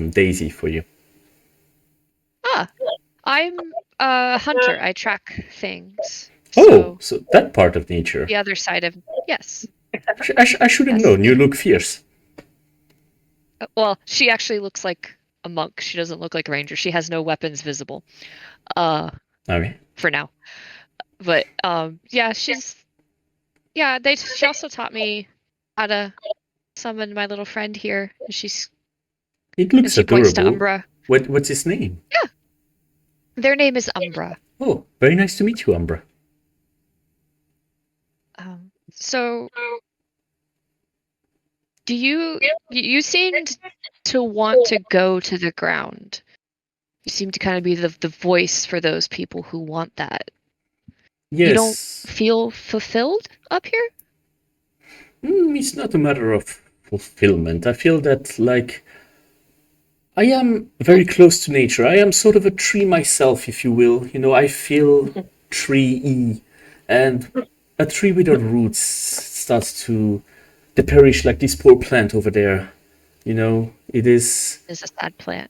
daisy for you. I'm a hunter. I track things. Oh, so that part of nature. The other side of... Yes. I should have known. You look fierce. Well, she actually looks like a monk. She doesn't look like a ranger. She has no weapons visible. Okay. For now. But, yeah, she's... Yeah, she also taught me how to summon my little friend here. It looks she points to adorable. Umbra. What's his name? Yeah. Their name is Umbra. Oh, very nice to meet you, Umbra. So, do you seemed to want to go to the ground. You seem to kind of be the voice for those people who want that. Yes. You don't feel fulfilled up here? It's not a matter of fulfillment. I feel that, I am very close to nature. I am sort of a tree myself, if you will. I feel tree-y. And a tree without roots starts to perish like this poor plant over there. It is... It's a sad plant.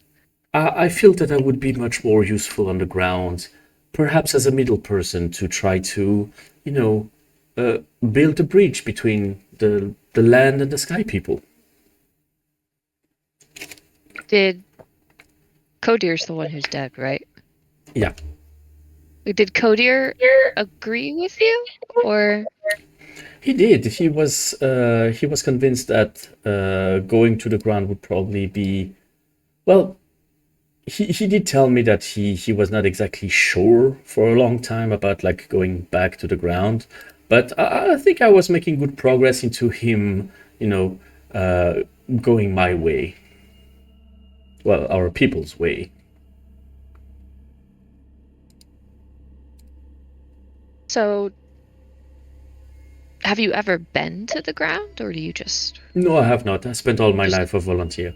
I feel that I would be much more useful on the ground, perhaps as a middle person to try to, build a bridge between the the land and the sky people. Did Kodyr's the one who's dead, right? Yeah. Did Kodyr agree with you, or? He did. He was convinced that going to the ground would probably be, well, he did tell me that he was not exactly sure for a long time about like going back to the ground, but I think I was making good progress into him, going my way. Well, our people's way. So, have you ever been to the ground, or do you just... No, I have not. I spent all my life a volunteer.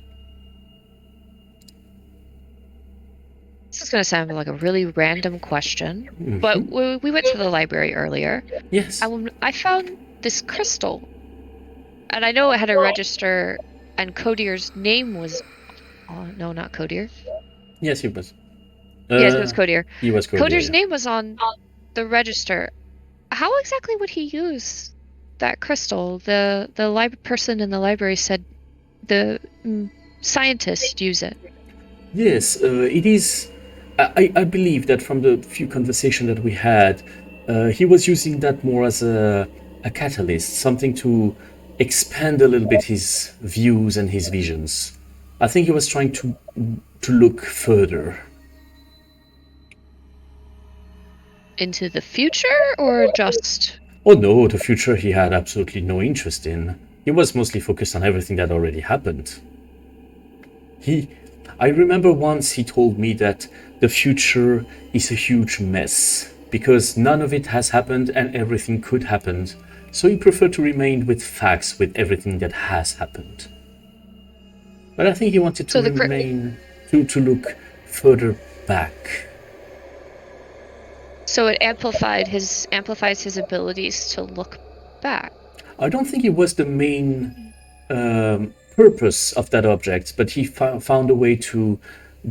This is going to sound like a really random question, but we went to the library earlier. Yes. I found this crystal, and I know it had a register, and Kodyr's name was... Oh, no, not Kodyr. Yes, he was. Yes, it was Kodyr. He was Kodyr. Kodyr's name was on the register. How exactly would he use that crystal? The person in the library said the scientists use it. Yes, it is. I believe that from the few conversations that we had, he was using that more as a catalyst, something to expand a little bit his views and his visions. I think he was trying to look further. Into the future, or just... Oh no, the future he had absolutely no interest in. He was mostly focused on everything that already happened. I remember once he told me that the future is a huge mess, because none of it has happened and everything could happen, so he preferred to remain with facts with everything that has happened. But I think he wanted to to look further back. So it amplifies his abilities to look back. I don't think it was the main purpose of that object, but he found a way to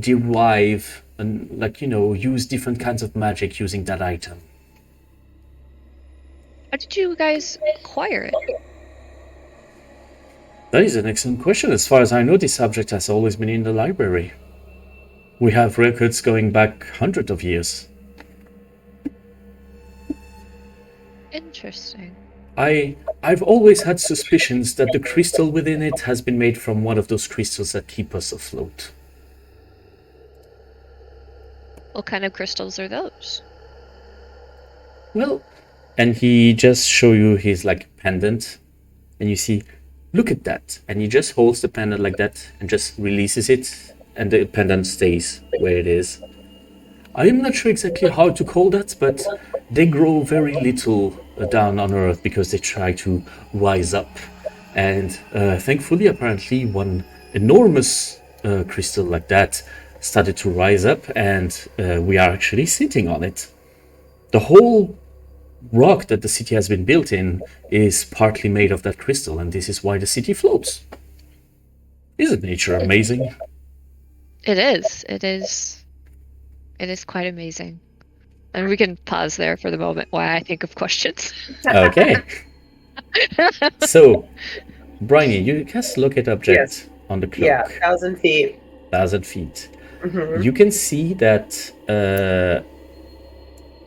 derive and, use different kinds of magic using that item. How did you guys acquire it? That is an excellent question. As far as I know, this object has always been in the library. We have records going back hundreds of years. Interesting. I've always had suspicions that the crystal within it has been made from one of those crystals that keep us afloat. What kind of crystals are those? Well, and he just show you his pendant, and you see, look at that, and he just holds the pendant like that and just releases it, and the pendant stays where it is. I am not sure exactly how to call that, but they grow very little down on Earth because they try to rise up. And thankfully, apparently, one enormous crystal like that started to rise up, and we are actually sitting on it. The whole rock that the city has been built in is partly made of that crystal, and this is why the city floats. Isn't nature amazing? It is. It is quite amazing. And we can pause there for the moment while I think of questions. Okay. So, Briney, you cast Locate Object on the cloak. Yeah, 1,000 feet. 1,000 feet. Mm-hmm. You can see that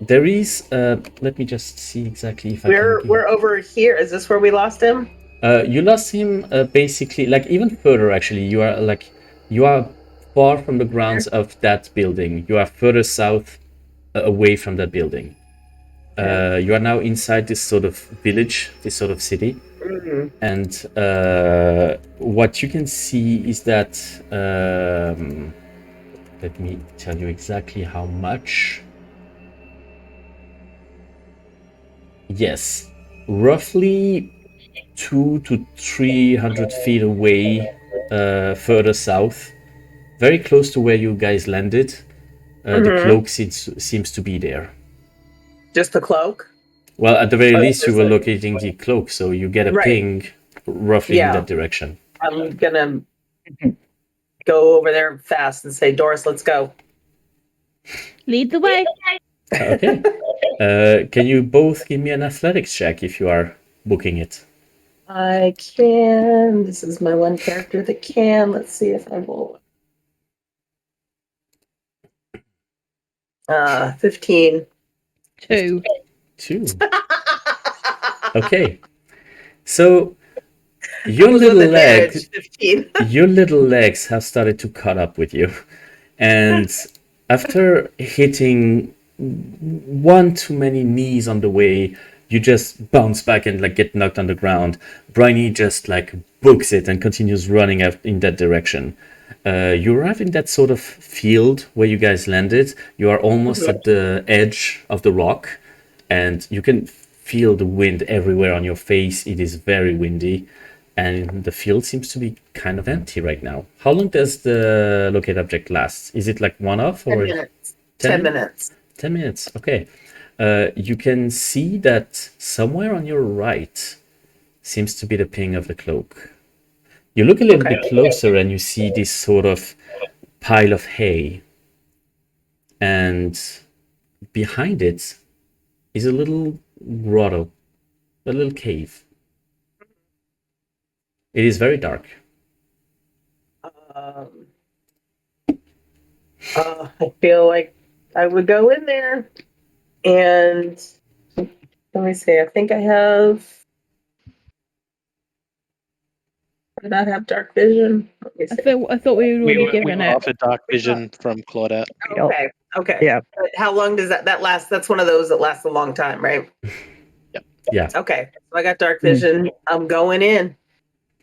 there is... let me just see exactly if We're over here. Is this where we lost him? You lost him basically, even further actually. You are far from the grounds of that building. You are further south away from that building. You are now inside this sort of village, this sort of city. Mm-hmm. And what you can see is that... let me tell you exactly how much. Yes, roughly 200 to 300 feet away, further south, very close to where you guys landed. The cloak seems to be there. Just the cloak? Well, at the very least, you were locating the cloak, so you get a ping roughly in that direction. I'm gonna go over there fast and say, Dorys, let's go. Lead the way. Okay. Can you both give me an athletics check if you are booking it? I can. This is my one character that can. Let's see if I will. 15. 2. 2. Okay. So your I was little with advantage, legs, 15. your little legs have started to cut up with you, and after hitting one too many knees on the way, you just bounce back and like get knocked on the ground. Briney just like books it and continues running out in that direction. You arrive in that sort of field where you guys landed. You are almost at the edge of the rock, and you can feel the wind everywhere on your face. It is very windy, and the field seems to be kind of empty right now. How long does the locate object last? Is it like one off 10 or minutes. 10 minutes. 10 minutes? Okay. You can see that somewhere on your right seems to be the ping of the cloak. You look a little bit closer and you see this sort of pile of hay, and behind it is a little grotto, a little cave. It is very dark. I feel like I would go in there, and let me see. I think I have. Did not have dark vision. Let me see. I thought we were already We given were it. offered dark vision from Claudette. Okay. Okay. Yeah. But how long does that last? That's one of those that lasts a long time, right? Yeah. Okay. So I got dark vision. I'm going in.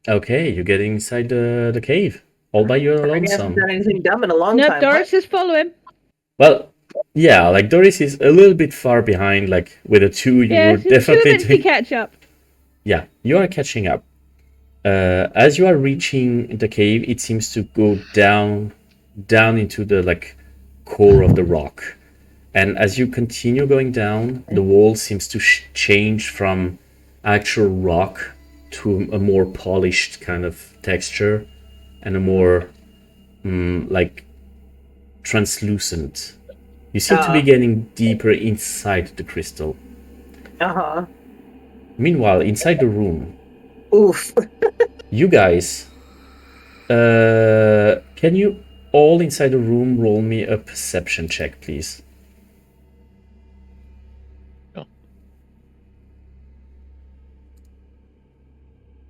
Okay, you get inside the cave all by your I haven't lonesome. done anything dumb in a long No, time. Dorys is following. Well, yeah, like Dorys is a little bit far behind. Like with a 2, you Yeah, were she's 2 definitely minutes to catch up. Yeah, you are catching up. As you are reaching the cave, it seems to go down into the like core of the rock. And as you continue going down, the wall seems to change from actual rock to a more polished kind of texture and a more like translucent. You seem to be getting deeper inside the crystal. Uh-huh. Meanwhile, inside the room, Oof. you guys, can you all inside the room roll me a perception check, please?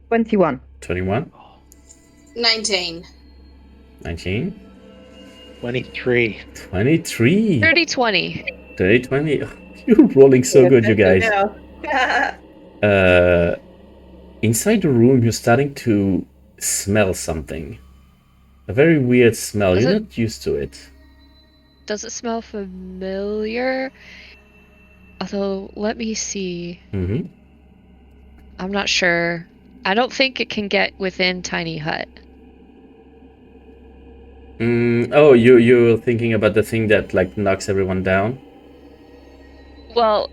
21. 21, 19. 19, 23. 23, 30-20. 30, 20. You're rolling so good, you guys. Inside the room, you're starting to smell something. A very weird smell. You're not used to it. Does it smell familiar? Although, let me see. Mm-hmm. I'm not sure. I don't think it can get within Tiny Hut. Oh, you're thinking about the thing that like knocks everyone down? Well,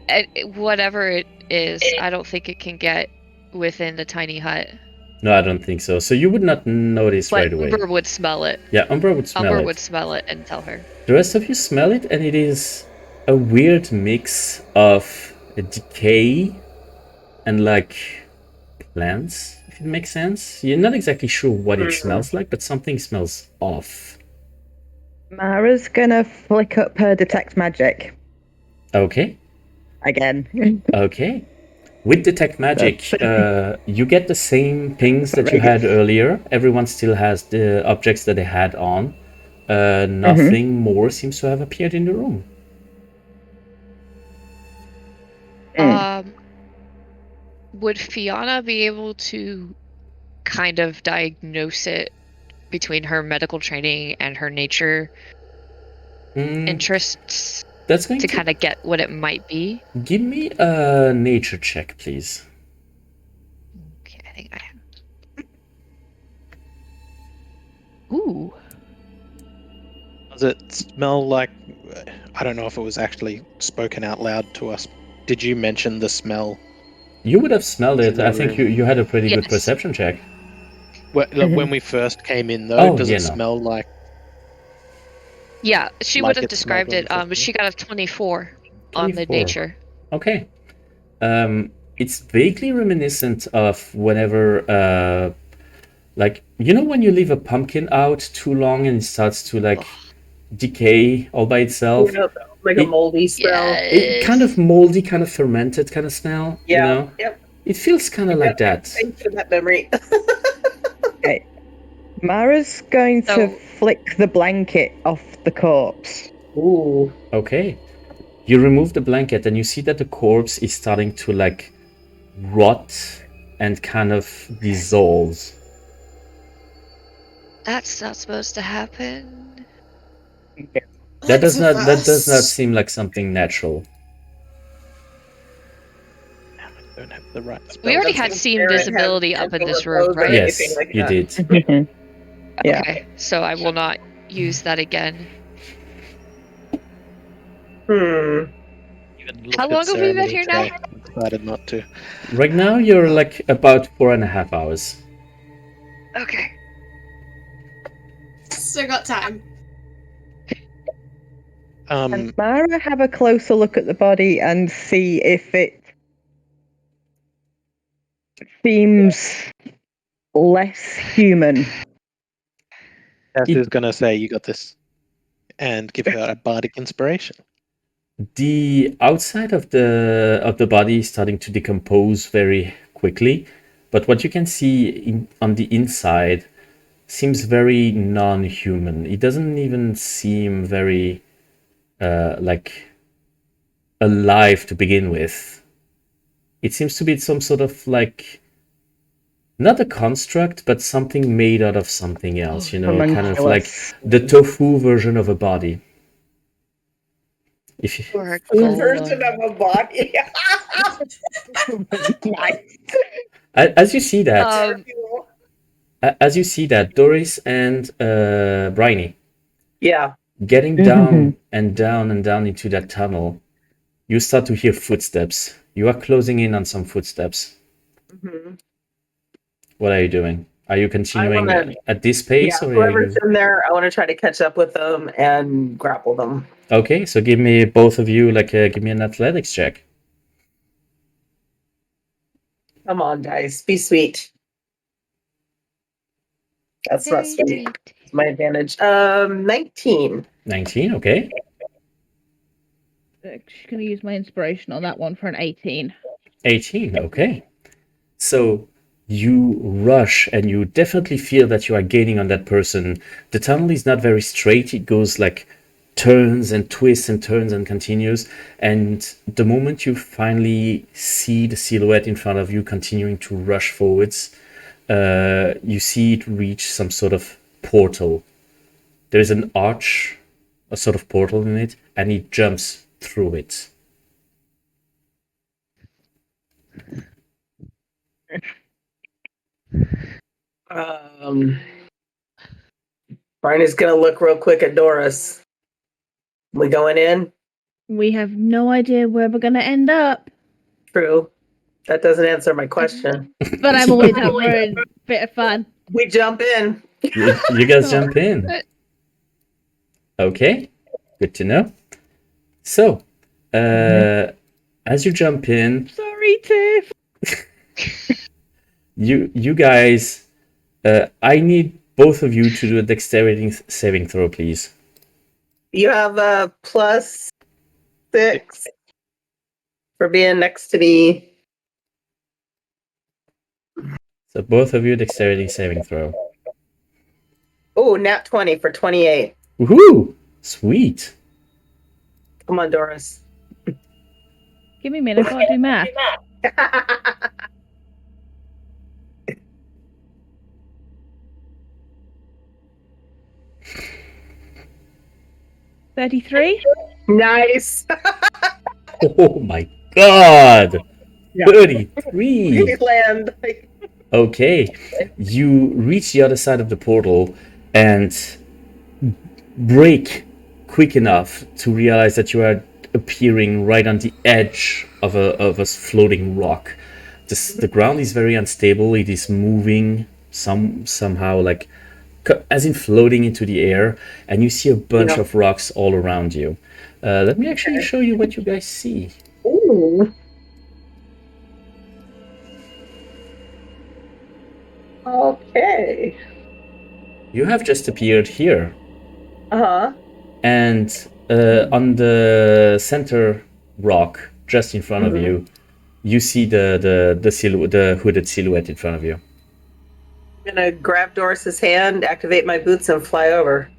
whatever it is, I don't think it can get within the Tiny Hut. No, I don't think so. So you would not notice But right away. Umber would smell it. Yeah, Umbra would smell Umber it. would smell it and tell her. The rest of you smell it, and it is a weird mix of decay and like plants, if it makes sense. You're not exactly sure what it smells like, but something smells off. Mara's gonna flick up her detect magic Okay. again. Okay. With Detect Magic, you get the same pings that you had earlier. Everyone still has the objects that they had on. Nothing more seems to have appeared in the room. Would Fianna be able to kind of diagnose it between her medical training and her nature interests That's going to kind of get what it might be? Give me a nature check, please. Okay, I think I have. Ooh. Does it smell like... I don't know if it was actually spoken out loud to us. Did you mention the smell? You would have smelled it. I think you had a pretty good Yes. perception check. When we first came in, though, does it smell like... Yeah, she Like would have it described smelled it, on the but she got a 24 on the 24. nature. Okay. it's vaguely reminiscent of whenever, like, you know when you leave a pumpkin out too long and it starts to, like, decay all by itself? Yep, like a It- moldy smell. It kind of moldy, kind of fermented kind of smell, you Yeah. know? Yep. It feels kind of like that. Thanks for that memory. Okay. Mara's going So- to flick the blanket off the corpse. Ooh. Okay. You remove the blanket and you see that the corpse is starting to, like, rot and kind of dissolve. That's not supposed to happen. That does not seem like something natural. I don't have the right spell. We already had Doesn't seen Aaron have visibility up in this room, clothes or right? Yes, anything like you that? did. Yeah. Okay, so I will not use that again. Hmm. Even looked How at long have we been ceremony here now? today. Decided not to. Right now, you're like about 4.5 hours. Okay. Still got time. And Mara have a closer look at the body and see if it seems less human. Tess is gonna say you got this, and give her a bardic inspiration. The outside of the body is starting to decompose very quickly, but what you can see on the inside seems very non-human. It doesn't even seem very like alive to begin with. It seems to be some sort of like not a construct, but something made out of something else. You know, kind of like Homunculus. the tofu version of a body. If you, Or a Full version golem. of a body. Nice. as you see that, as you see that, Dorys and Briney Yeah. getting down and down and down into that tunnel, you start to hear footsteps. You are closing in on some footsteps. Mhm. What are you doing? Are you continuing wanna- at this pace, Yeah, or are whoever's you... in there, I want to try to catch up with them and grapple them. Okay, so give me both of you give me an athletics check. Come on, guys, be sweet. That's not Very sweet. sweet. It's my advantage. 19. 19, okay. Just gonna use my inspiration on that one for an 18. 18, okay. So you rush and you definitely feel that you are gaining on that person. The tunnel is not very straight. It goes like turns and twists and turns and continues. And the moment you finally see the silhouette in front of you continuing to rush forwards, you see it reach some sort of portal. There is an arch, a sort of portal in it, and it jumps through it. Barney's gonna look real quick at Dorys. We going in? We have no idea where we're gonna end up, True. That doesn't answer my question. but I'm always up for a bit of fun. We jump in. You guys jump in. Okay, good to know. So, as you jump in, Sorry, Tiff. you guys, I need both of you to do a dexterity saving throw, please. You have a +6 for being next to me. So both of you dexterity saving throw. Oh, nat 20 for 28. Woohoo! Sweet. Come on, Dorys. Give me a minute, I gotta do math. 33? Nice. Oh my god! Yeah. 33! You land. Okay, you reach the other side of the portal and break quick enough to realize that you are appearing right on the edge of a floating rock. The ground is very unstable. It is moving somehow, like as in floating into the air, and you see a bunch of rocks all around you. Let me actually show you what you guys see. Ooh. You have just appeared here, Uh-huh. and on the center rock, just in front of Mhm. you, you see the hooded silhouette in front of you. I'm gonna grab Doris's hand, activate my boots, and fly over.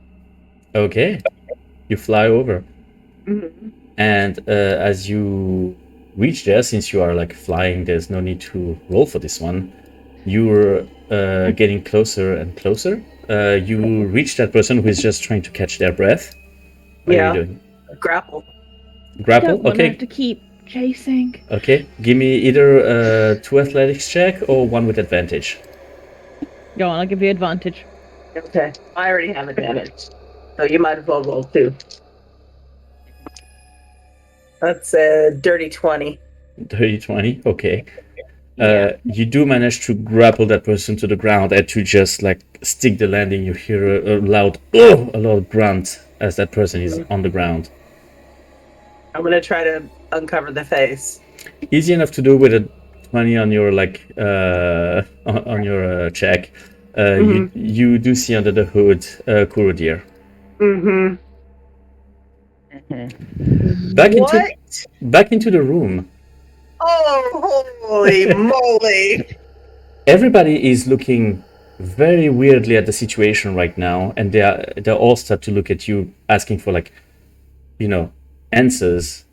Okay, you fly over, Mm-hmm. and as you reach there, since you are like flying, there's no need to roll for this one. You're getting closer and closer. You reach that person who is just trying to catch their breath. What are you doing? Grapple. Grapple? Don't want to Okay. have to keep chasing. Okay. Give me either 2 athletics check or 1 with advantage. Go on, I'll give you advantage. Okay. I already have advantage. So you might as well roll 2. That's a dirty 20. Dirty 20. Okay. Yeah. You do manage to grapple that person to the ground and to just like stick the landing. You hear a loud grunt as that person is on the ground. I'm gonna try to uncover the face. Easy enough to do with a 20 on your on your check. You do see under the hood Kurodir. Mm-hmm. Back into the room. Oh, holy moly! Everybody is looking very weirdly at the situation right now, and they all start to look at you, asking for answers,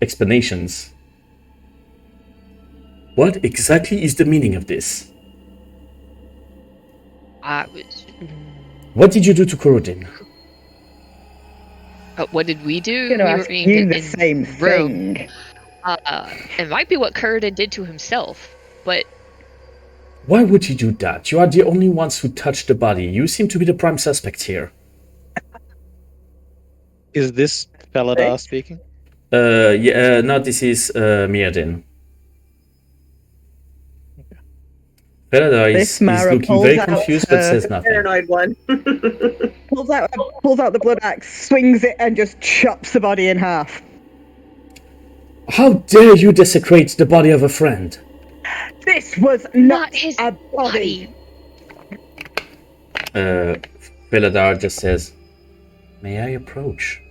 explanations. What exactly is the meaning of this? What did you do to Kurodin? What did we do? I'm going to We were ask being you in the same room. thing. It might be what Kurodin did to himself, but Why would you do that? You are the only ones who touched the body. You seem to be the prime suspect here. Is this Paladin speaking? No, this is Mirrodin. Paladin is Mara looking pulls very out confused but says nothing. Paranoid one. Pulls out the blood axe, swings it, and just chops the body in half. How dare you desecrate the body of a friend? This was not his a body. Paladin just says, "May I approach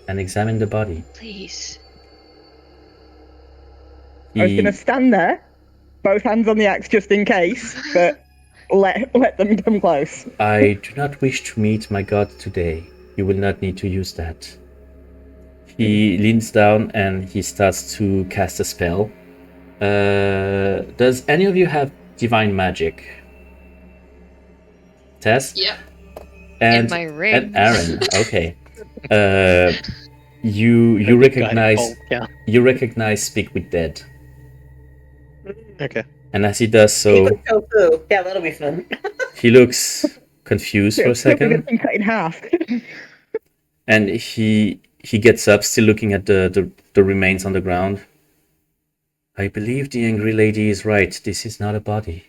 and examine the body?" Please. I was going to stand there, both hands on the axe just in case, but let them come close. I do not wish to meet my god today. You will not need to use that. He leans down and he starts to cast a spell. Does any of you have divine magic? Tess? Yep. And, In my ring. and Arryn. Okay. You recognize Speak with Dead. Okay. And as he does so, Tofu. Yeah, that'll be fun. he looks confused for a second, Cut in half. and he gets up, still looking at the remains on the ground. I believe the angry lady is right. This is not a body.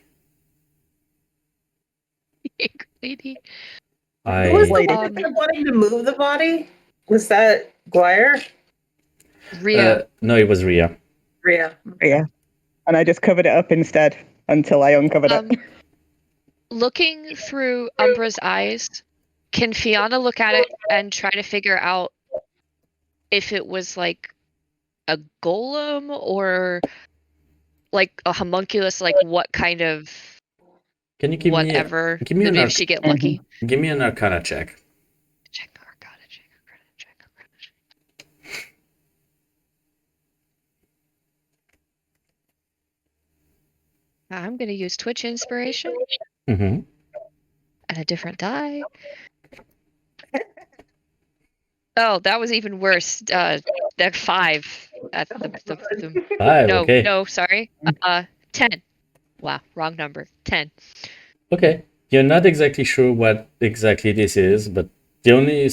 Angry lady. Who was the Lady. one that wanting to move the body? Was that Guire? Rhea. No, it was Rhea. Rhea. Yeah. And I just covered it up instead until I uncovered it. Looking through Umbra's eyes, can Fianna look at it and try to figure out if it was like a golem or like a homunculus, like what kind of Can you give whatever? give me an Maybe she get lucky. Give me an Arcana check. Check Arcana. I'm gonna use Twitch inspiration Mm-hmm. and a different die. Oh, that was even worse. That 5 at the 5. no, Okay. no, sorry. 10. Wow, wrong number. 10. Okay. You're not exactly sure what exactly this is, but the only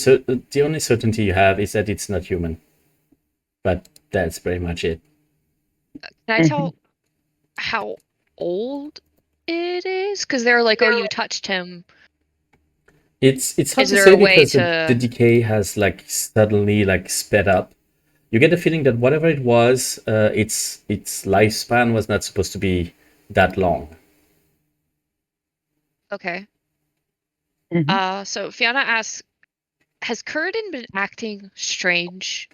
certainty you have is that it's not human. But that's pretty much it. Can I tell how old it is? Because they're like, oh, you touched him. It's hard Is to there say a way because to- the decay has like suddenly like sped up. You get the feeling that whatever it was, its lifespan was not supposed to be that long. Okay. Mhm. So Fianna asks, has Curridin been acting strange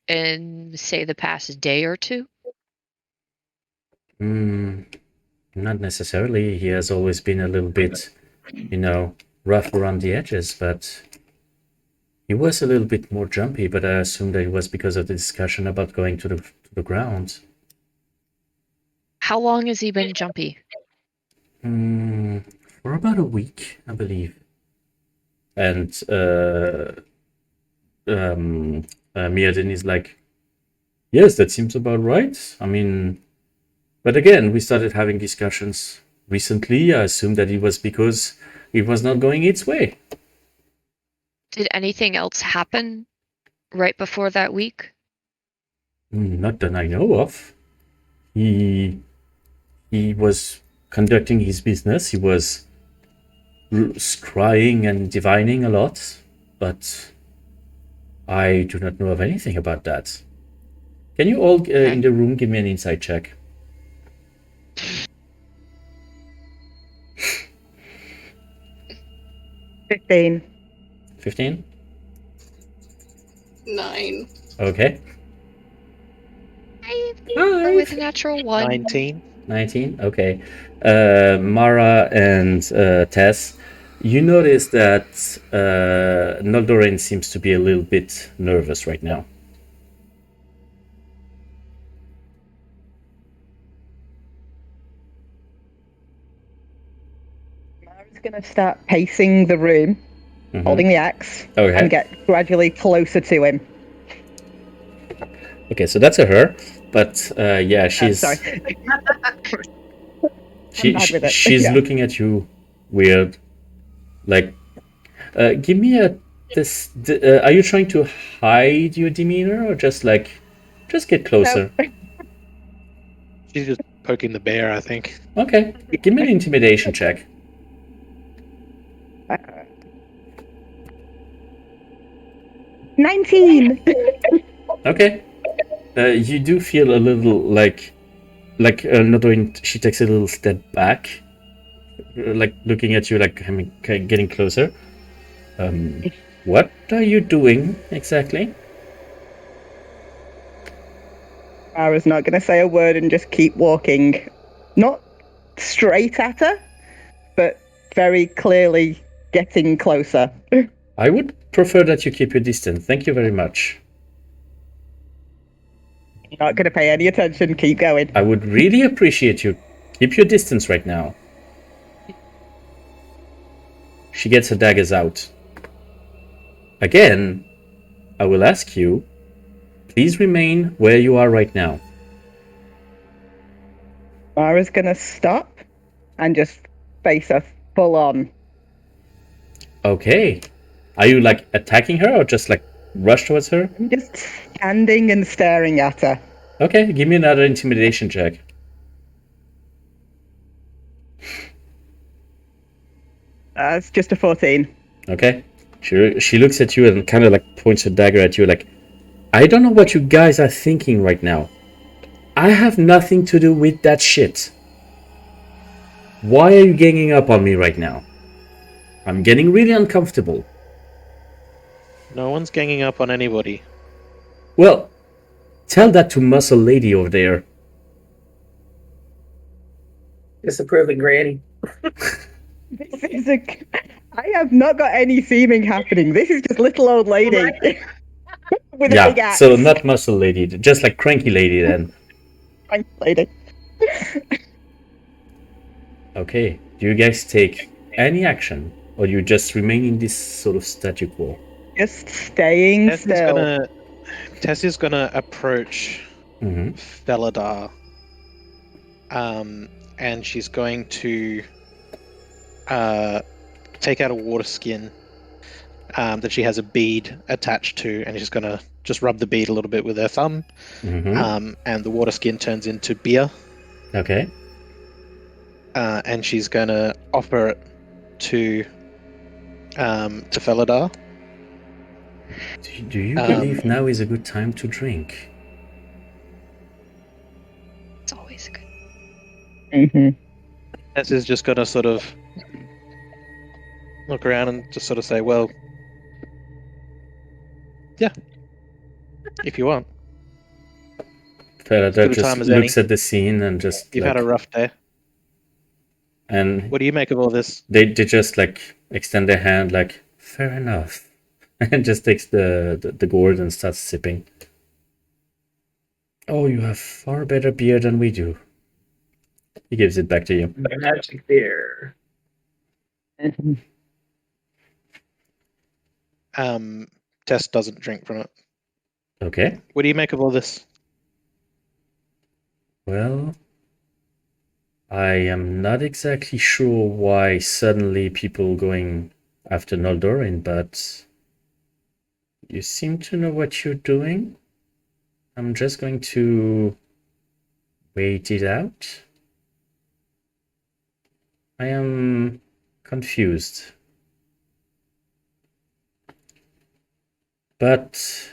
in, say, the past day or two? Not necessarily. He has always been a little bit, rough around the edges, but he was a little bit more jumpy, but I assume that it was because of the discussion about going to the ground. How long has he been jumpy? For about a week, I believe. And Miadin is like, yes, that seems about right. I mean, but again, we started having discussions recently. I assume that it was because it was not going its way. Did anything else happen right before that week? Not that I know of. He was conducting his business. He was scrying and divining a lot, but I do not know of anything about that. Can you all in the room give me an insight check? $15. 15? 9. Okay. With a natural 1. 19. 19? Okay. Mara and Tess, you notice that Noldorin seems to be a little bit nervous right now. Mara's going to start pacing the room, holding the axe, Okay. and get gradually closer to him. Okay, so that's a her, but yeah, she's Sorry. bad with it. she's Yeah. looking at you weird. Like, give me are you trying to hide your demeanor or just get closer? She's just poking the bear, I think. Okay, give me an intimidation check. 19. Okay. You do feel a little like Noldorin, she takes a little step back, like looking at you, like, I mean, getting closer. What are you doing exactly? Mara's not going to say a word and just keep walking. Not straight at her, but very clearly getting closer. I would prefer that you keep your distance. Thank you very much. Not going to pay any attention. Keep going. I would really appreciate you. Keep your distance right now. She gets her daggers out. Again, I will ask you, please remain where you are right now. Mara's going to stop and just face her full on. Okay. Are you like attacking her or just like rush towards her? I'm just standing and staring at her. Okay, give me another intimidation check. It's just a 14. Okay. She looks at you and kind of like points her dagger at you like, I don't know what you guys are thinking right now. I have nothing to do with that shit. Why are you ganging up on me right now? I'm getting really uncomfortable. No one's ganging up on anybody. Well, tell that to Muscle Lady over there. Disapproving Granny. I have not got any theming happening. This is just little old lady with a big axe. So not Muscle Lady, just like Cranky Lady then. Cranky lady. Okay, do you guys take any action, or you just remain in this sort of statu quo? Just staying still. Tess is gonna approach Felidar, and she's going to take out a water skin that she has a bead attached to, and she's gonna just rub the bead a little bit with her thumb, and the water skin turns into beer. Okay. And she's gonna offer it to Felidar. Do you believe now is a good time to drink? It's always good. Tess is just gonna sort of look around and just sort of say, well, yeah, if you want. Felada good a just time as looks any. at the scene and just You've like, had a rough day. and What do you make of all this? they just like extend their hand like, fair enough, and just takes the gourd and starts sipping. Oh, you have far better beer than we do. He gives it back to you. Magic beer. Tess doesn't drink from it. Okay. What do you make of all this? Well, I am not exactly sure why suddenly people going after Noldorin, but you seem to know what you're doing. I'm just going to wait it out. I am confused. But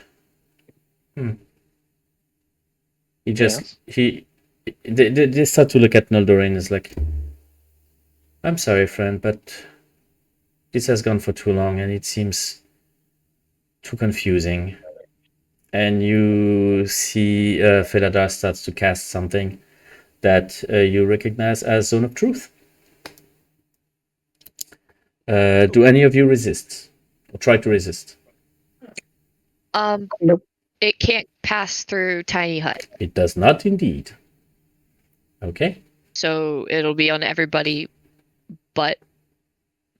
he just they start to look at Noldorin and is like, I'm sorry, friend, but this has gone for too long and it seems too confusing. And you see Felada starts to cast something that you recognize as Zone of Truth. Do any of you resist? Or try to resist? Nope. It can't pass through Tiny Hut, It does not indeed. Okay. so it'll be on everybody but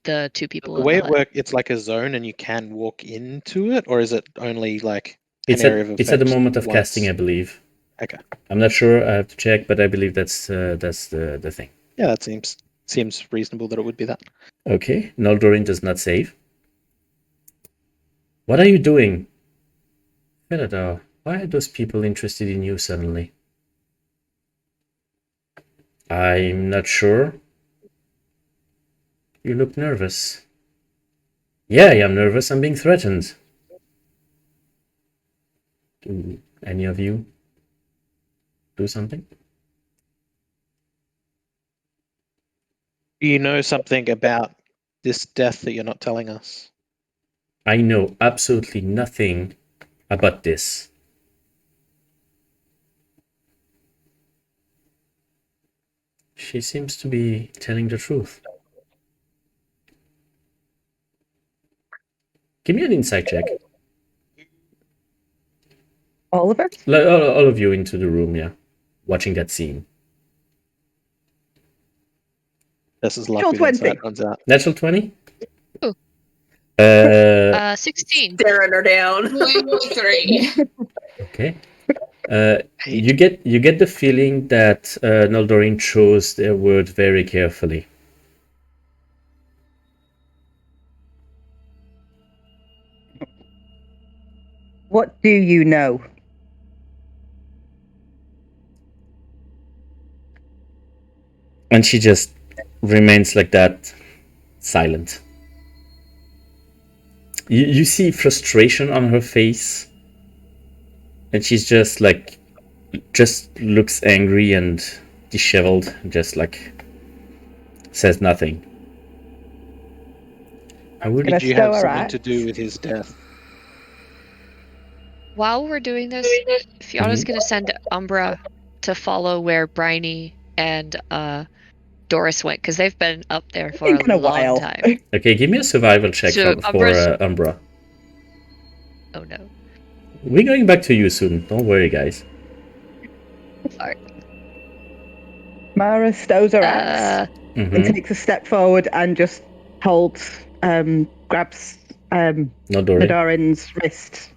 the two people The in way the it hut. works, it's like a zone and you can walk into it, or is it only like It's an area of it's at the effect moment of once? casting, I believe. Okay. I'm not sure. I have to check, but I believe that's the thing. Yeah, that seems reasonable that it would be that. Okay. Noldorin does not save. What are you doing? Felada, why are those people interested in you suddenly? I'm not sure. You look nervous. Yeah, I am nervous. I'm being threatened. Do any of you do something? Do you know something about this death that you're not telling us? I know absolutely nothing about this. She seems to be telling the truth. Give me an insight check. All of us? All of you into the room, yeah. Watching that scene. This is luck Sure, with 20. insight runs out. Natural 20? Ooh. 16. Staring her down. 3. Okay. You get the feeling that Noldorin chose their word very carefully. What do you know? And she just remains like that, silent. You see frustration on her face. And she's just looks angry and disheveled, just like says nothing. Did you have something to do with his death? While we're doing this, Fianna's gonna send Umbra to follow where Briney and Dorys went, because they've been up there for a long time. Okay, give me a survival check So for Umbra. Oh no. We're going back to you soon. Don't worry, guys. Sorry. Mara stows her axe and takes a step forward and just holds, grabs Noldorin's wrist.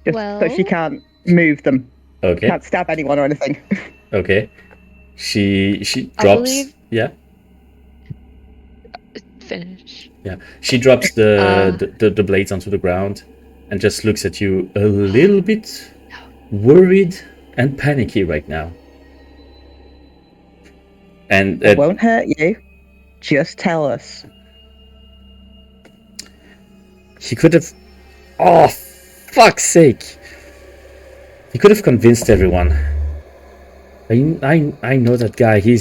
Just so she can't move them. Okay. Can't stab anyone or anything. Okay. She drops. Yeah. Finish. Yeah. She drops the blades onto the ground and just looks at you a little bit worried and panicky right now. And it won't hurt you. Just tell us. He could have. Oh, fuck's sake! He could have convinced everyone. I know that guy. He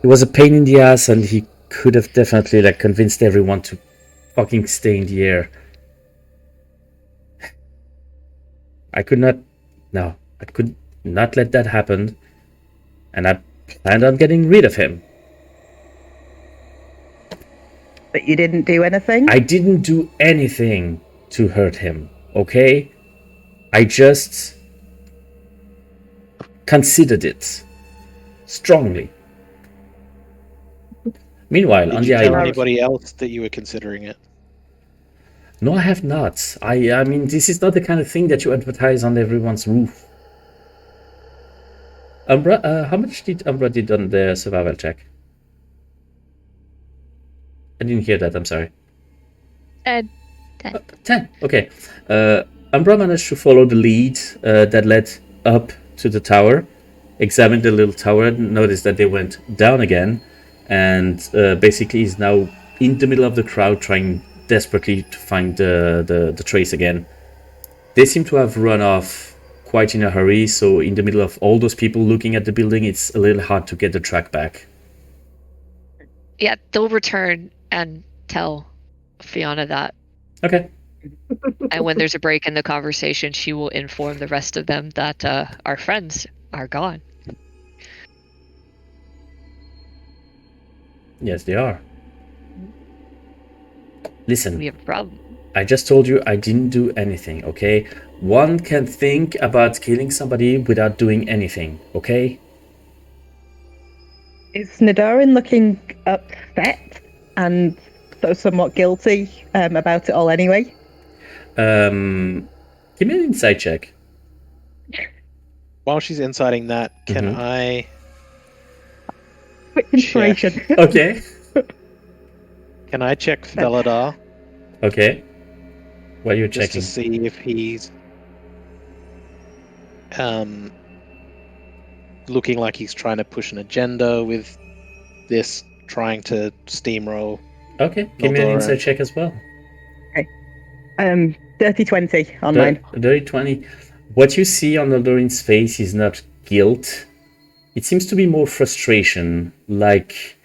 was a pain in the ass, and he could have definitely like convinced everyone to fucking stay in the air. I could not let that happen, and I planned on getting rid of him. But you didn't do anything? I didn't do anything to hurt him, okay? I just considered it strongly. Meanwhile, Did on you the tell island... anybody else that you were considering it? No, I have not. I mean, this is not the kind of thing that you advertise on everyone's roof. Umbra, how much did Umbra did on the survival check? I didn't hear that, I'm sorry. 10. 10, okay. Umbra managed to follow the lead that led up to the tower, examined the little tower, noticed that they went down again, and basically is now in the middle of the crowd trying desperately to find the trace again. They seem to have run off quite in a hurry, so in the middle of all those people looking at the building, it's a little hard to get the track back. Yeah, they'll return and tell Fianna that. Okay. And when there's a break in the conversation, she will inform the rest of them that our friends are gone. Yes, they are. Listen. We have a problem. I just told you I didn't do anything, okay? One can think about killing somebody without doing anything, okay? Is Nadarin looking upset and somewhat guilty about it all anyway? Give me an insight check. While she's inciting that, can I... Quick inspiration. Okay. Can I check Felidar? Okay. What are you Just checking? to see if he's looking like he's trying to push an agenda with this, trying to steamroll. Okay, give me an insight check as well. Okay. Dirty 20 on mine. Dirty 20. What you see on Aldorin's face is not guilt. It seems to be more frustration. Like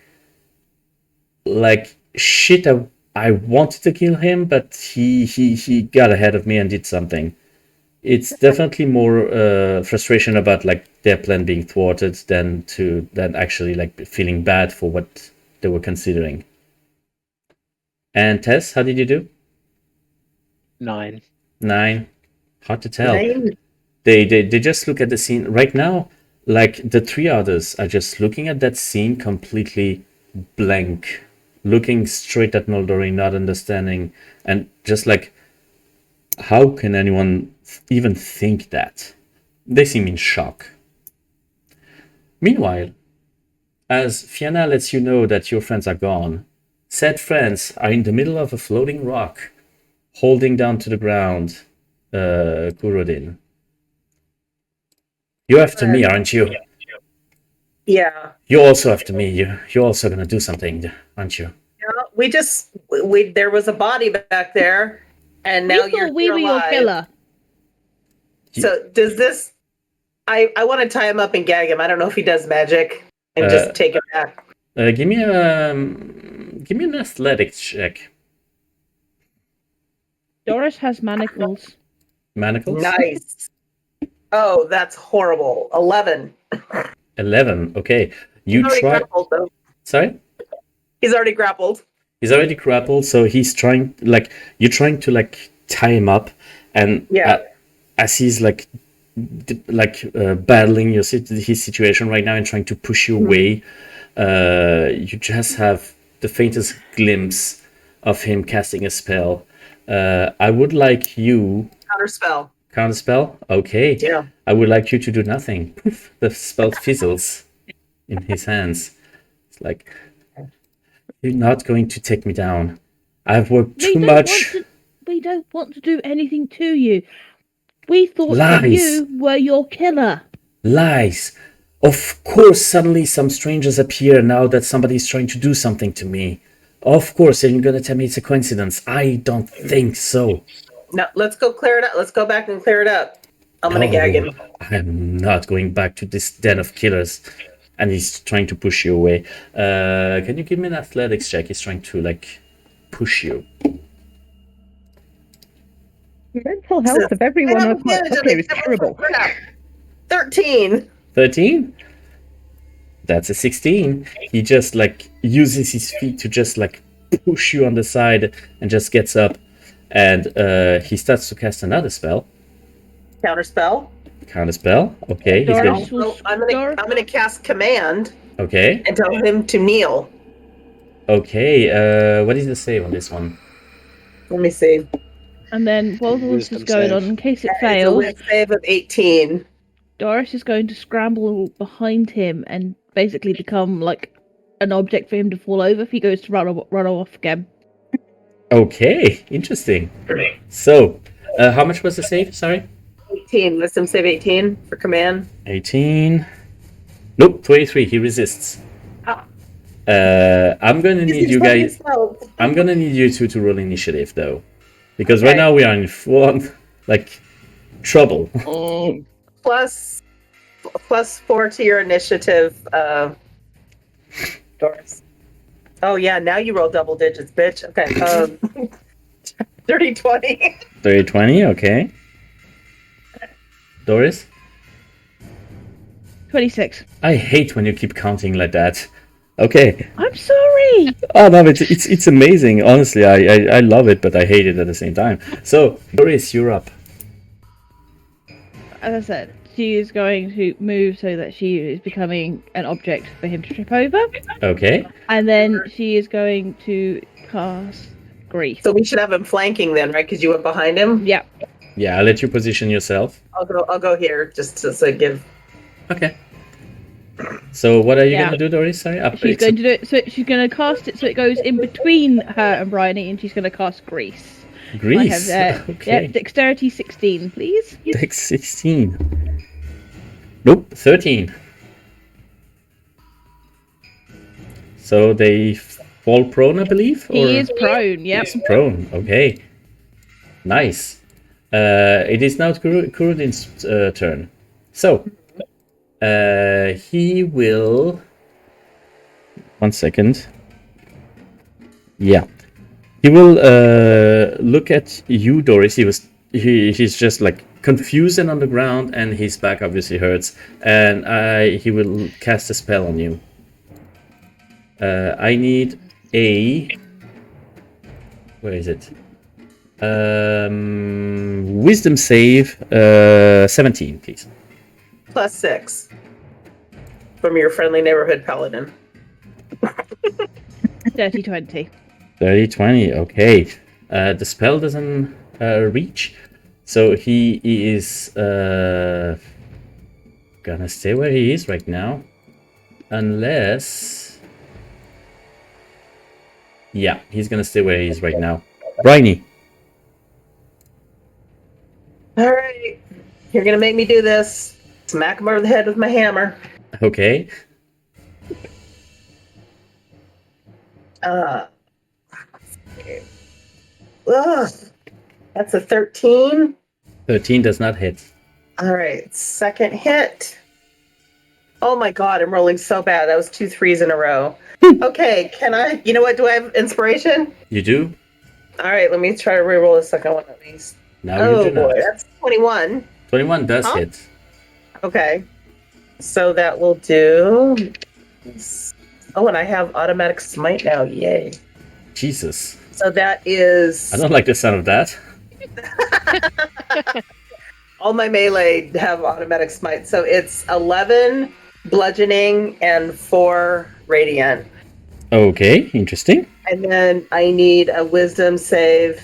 shit, I wanted to kill him, but he got ahead of me and did something. It's definitely more frustration about like their plan being thwarted than actually like feeling bad for what they were considering. And Tess, how did you do? 9. 9. Hard to tell. 9. They just look at the scene right now. Like the three others are just looking at that scene completely blank, looking straight at Noldorin, not understanding, and just like, how can anyone even think that? They seem in shock. Meanwhile, as Fianna lets you know that your friends are gone, said friends are in the middle of a floating rock, holding down to the ground Kurodin. You're after me, aren't you? Yeah. You're also after me. You're also gonna do something, aren't you? We there was a body back there, and now you're we were your alive. killer. So does this? I want to tie him up and gag him. I don't know if he does magic and just take him back. Give me an athletics check. Dorys has manacles. Manacles. Nice. Oh, that's horrible. 11. 11. Okay. You He's already try. grappled, though. Sorry. He's already grappled. He's already grappled, so he's trying. Like you're trying to like tie him up, and as he's battling his situation right now and trying to push you away, you just have the faintest glimpse of him casting a spell. I would like you Counterspell. Counterspell? Okay. Yeah. I would like you to do nothing. Poof, the spell fizzles in his hands. It's like, you're not going to take me down. I've worked too much. We don't want to do anything to you. We thought Lies. that you were your killer. Lies. Of course, suddenly some strangers appear now that somebody's trying to do something to me. Of course, and you're going to tell me it's a coincidence. I don't think so. No, let's go clear it up. Let's go back and clear it up. I'm going to gag him. I'm not going back to this den of killers. and he's trying to push you away. Can you give me an athletics check? He's trying to like push you. Mental health of everyone I up here is terrible. 13. 13? That's a 16. He just like uses his feet to just like push you on the side and just gets up, and he starts to cast another spell. Counterspell. Counterspell. Okay. He's Doris going. will I'm gonna cast command Okay. and tell him to kneel. Okay. What is the save on this one? Let me see. And then while all this is Wisdom going save. on, in case it It's a fails, wit save of 18. Doris is going to scramble behind him and basically become like an object for him to fall over if he goes to run off again. Okay. Interesting. So, how much was the save? Sorry. 18. Wisdom save 18 for command. 18. Nope. 23. He resists. Ah. I'm gonna need you guys. I'm gonna need you two to roll initiative though, because right now we are in trouble. Plus 4 to your initiative, Doris. Oh yeah, now you roll double digits, bitch. Okay. 30-20. 30-20. Okay. Doris. 26. I hate when you keep counting like that. Okay. I'm sorry. Oh no, it's amazing. Honestly, I love it, but I hate it at the same time. So, Doris, you're up. As I said, she is going to move so that she is becoming an object for him to trip over. Okay. And then she is going to cast Grief. So we should have him flanking then, right? Because you went behind him. Yeah. Yeah, I'll let you position yourself. I'll go here just to give. Okay. So what are you Yeah. gonna do, Doris? Sorry. She's going to do it. So she's going to cast it so it goes in between her and Briney, and she's going to cast Grease. Grease. I have, Okay. Yeah, dexterity 16, please. Dex 16. Nope, 13. So they fall prone, I believe? He is prone, yep. He's prone, okay. Nice. It is now Kurudin's turn. So, he will... 1 second. Yeah. He will look at you, Doris. He's just like confused and on the ground, and his back obviously hurts. And he will cast a spell on you. I need a... Where is it? Wisdom save 17, please. Plus 6 from your friendly neighborhood paladin. Dirty 20. 30-20, okay. The spell doesn't reach, so he is gonna stay where he is right now, unless... Yeah, he's gonna stay where he is right now. Briney. All right, you're gonna make me do this. Smack him over the head with my hammer. Okay. Ugh, that's a 13. 13 does not hit. All right, second hit. Oh my god, I'm rolling so bad. That was 2 3s in a row. Okay, can I? You know what? Do I have inspiration? You do? All right, let me try to reroll the second one at least. Now Oh you do boy, not. that's 21. 21 does Huh? hit. Okay, so that will do. Oh, and I have automatic smite now. Yay! Jesus. So that is I don't like the sound of that. all my melee have automatic smite. So it's 11 bludgeoning and 4 radiant. Okay, interesting. And then I need a wisdom save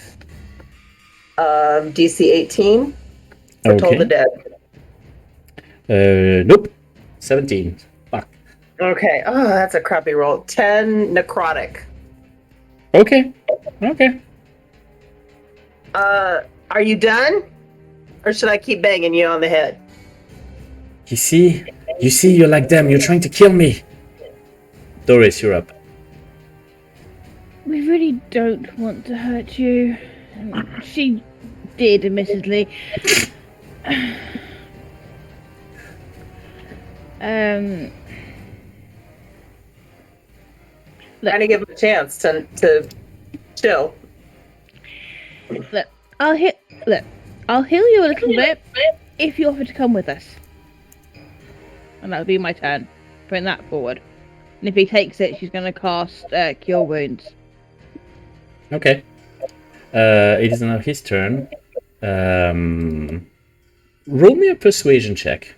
DC 18 for Toll the Okay. Dead. Nope. 17. Fuck. Okay. Oh, that's a crappy roll. 10 necrotic. Okay. Okay. Are you done? Or should I keep banging you on the head? You see, you're like them. You're trying to kill me. Doris, you're up. We really don't want to hurt you. She did, admittedly. trying to give him a chance to chill. Look, I'll heal you a little bit if you offer to come with us. And that'll be my turn. Bring that forward. And if he takes it, she's going to cast Cure Wounds. Okay. It is now his turn. Roll me a persuasion check.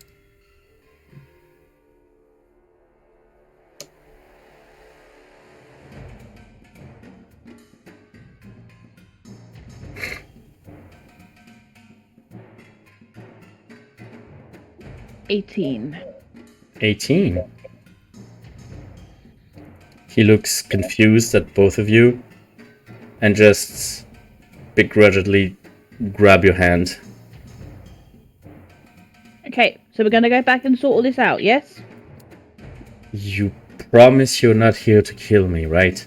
$18. 18. He looks confused at both of you and just begrudgingly grab your hand. Okay, so we're going to go back and sort all this out, yes? You promise you're not here to kill me, right?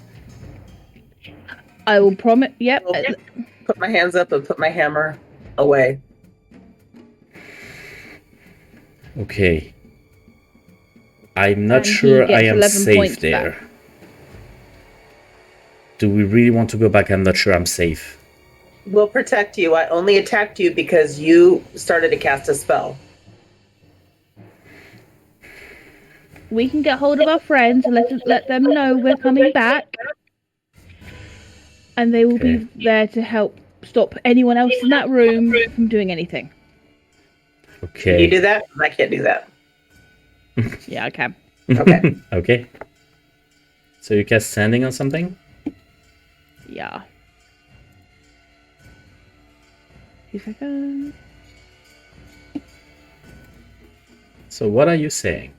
I will promise. Yep. Put my hands up and put my hammer away. Okay. I'm not And he sure I gets am 11 safe points there. back. Do we really want to go back? I'm not sure I'm safe. We'll protect you. I only attacked you because you started to cast a spell. We can get hold of our friends and let them know we're coming back. And they will be there to help stop anyone else in that room from doing anything. Okay. Can you do that? I can't do that. Yeah, I can. Okay. Okay. So you cast Sanding on something? Yeah. 2 seconds. So what are you saying?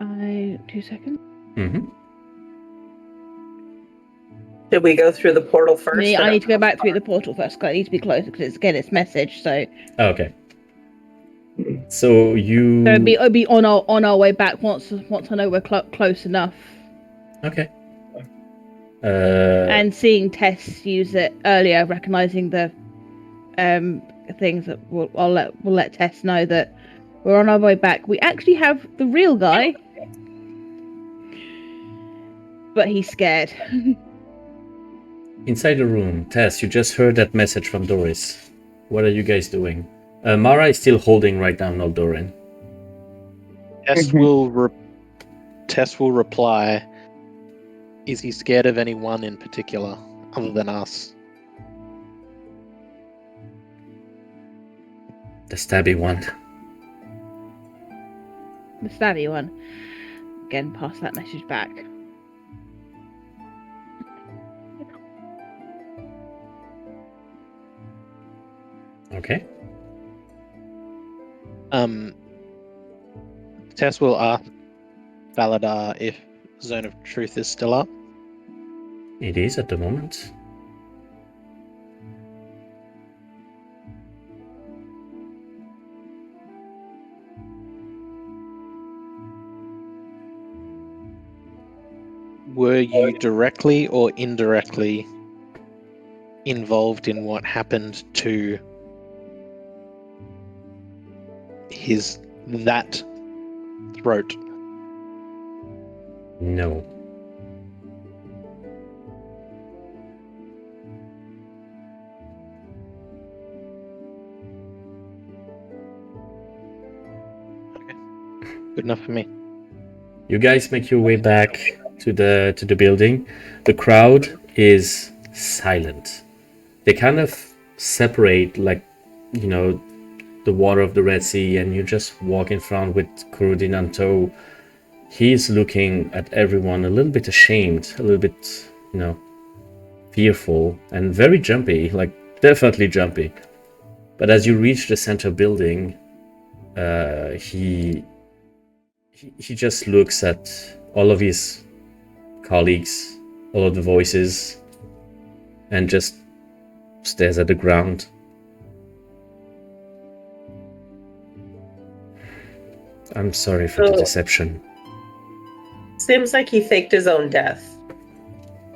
I 2 seconds. Mm-hmm. Did we go through the portal first? I need to go back through the portal first because I need to be closer because it's message. So Okay. So you. So it'd be on our way back once I know we're close enough. Okay. And seeing Tess use it earlier, recognizing the things that we'll let Tess know that we're on our way back. We actually have the real guy, but he's scared. Inside the room, Tess, you just heard that message from Dorys. What are you guys doing? Mara is still holding right now Noldorin. Tess will reply. Is he scared of anyone in particular, other than us? The stabby one. The stabby one. Again, pass that message back. Okay. Tess will ask Valadar if Zone of Truth is still up. It is at the moment. Were you directly or indirectly involved in what happened to that throat? No. Good enough for me. You guys make your way back to the building. The crowd is silent. They kind of separate, like, you know, the water of the Red Sea, and you just walk in front with Kurudin on tow. He's looking at everyone a little bit ashamed, a little bit, you know, fearful, and very jumpy, like definitely jumpy. But as you reach the center building, he just looks at all of his colleagues, all of the voices, and just stares at the ground. I'm sorry for the deception. Seems like he faked his own death.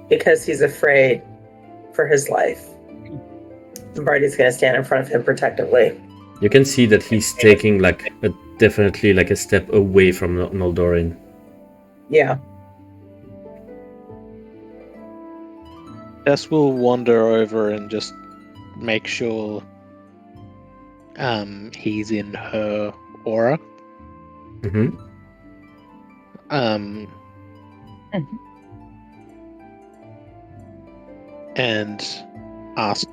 because he's afraid for his life. Barty's going to stand in front of him protectively. You can see that he's taking definitely a step away from Noldorin. Yeah. Tess will wander over and just make sure he's in her aura. Mm-hmm. And ask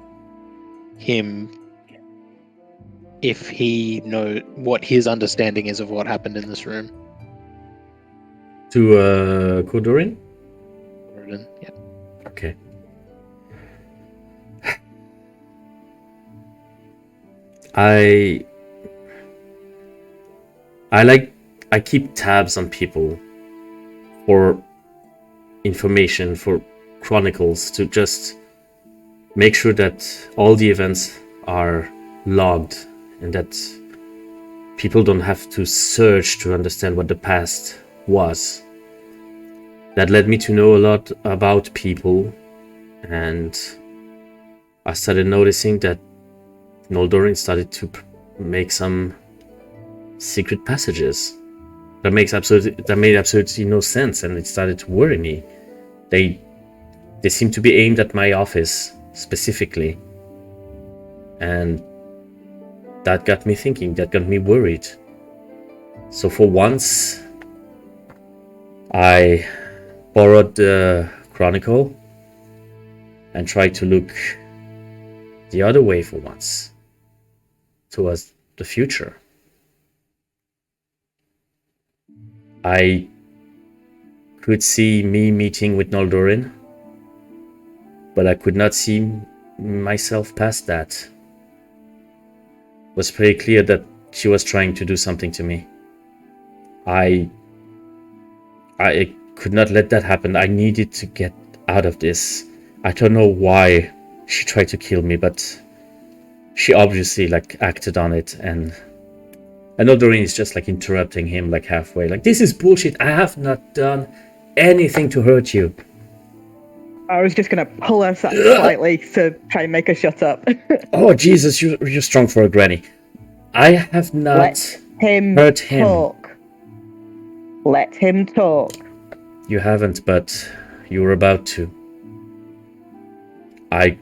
him if he knows what his understanding is of what happened in this room. To Kodorin? Yeah. Okay. I keep tabs on people for information, for chronicles, to just make sure that all the events are logged and that people don't have to search to understand what the past was. That led me to know a lot about people, and I started noticing that Noldorin started to make some secret passages. That made absolutely no sense, and it started to worry me. They seem to be aimed at my office specifically, and that got me thinking. That got me worried. So for once, I borrowed the Chronicle and tried to look the other way for once, towards the future. I could see me meeting with Noldorin, but I could not see myself past that. It was pretty clear that she was trying to do something to me. I could not let that happen. I needed to get out of this. I don't know why she tried to kill me, but she obviously acted on it, and I know Doreen is just interrupting him halfway. This is bullshit. I have not done anything to hurt you. I was just gonna pull her slightly to try and make her shut up. Oh Jesus, you're strong for a granny. I have not Let him hurt him. talk. Let him talk. You haven't, but you were about to. I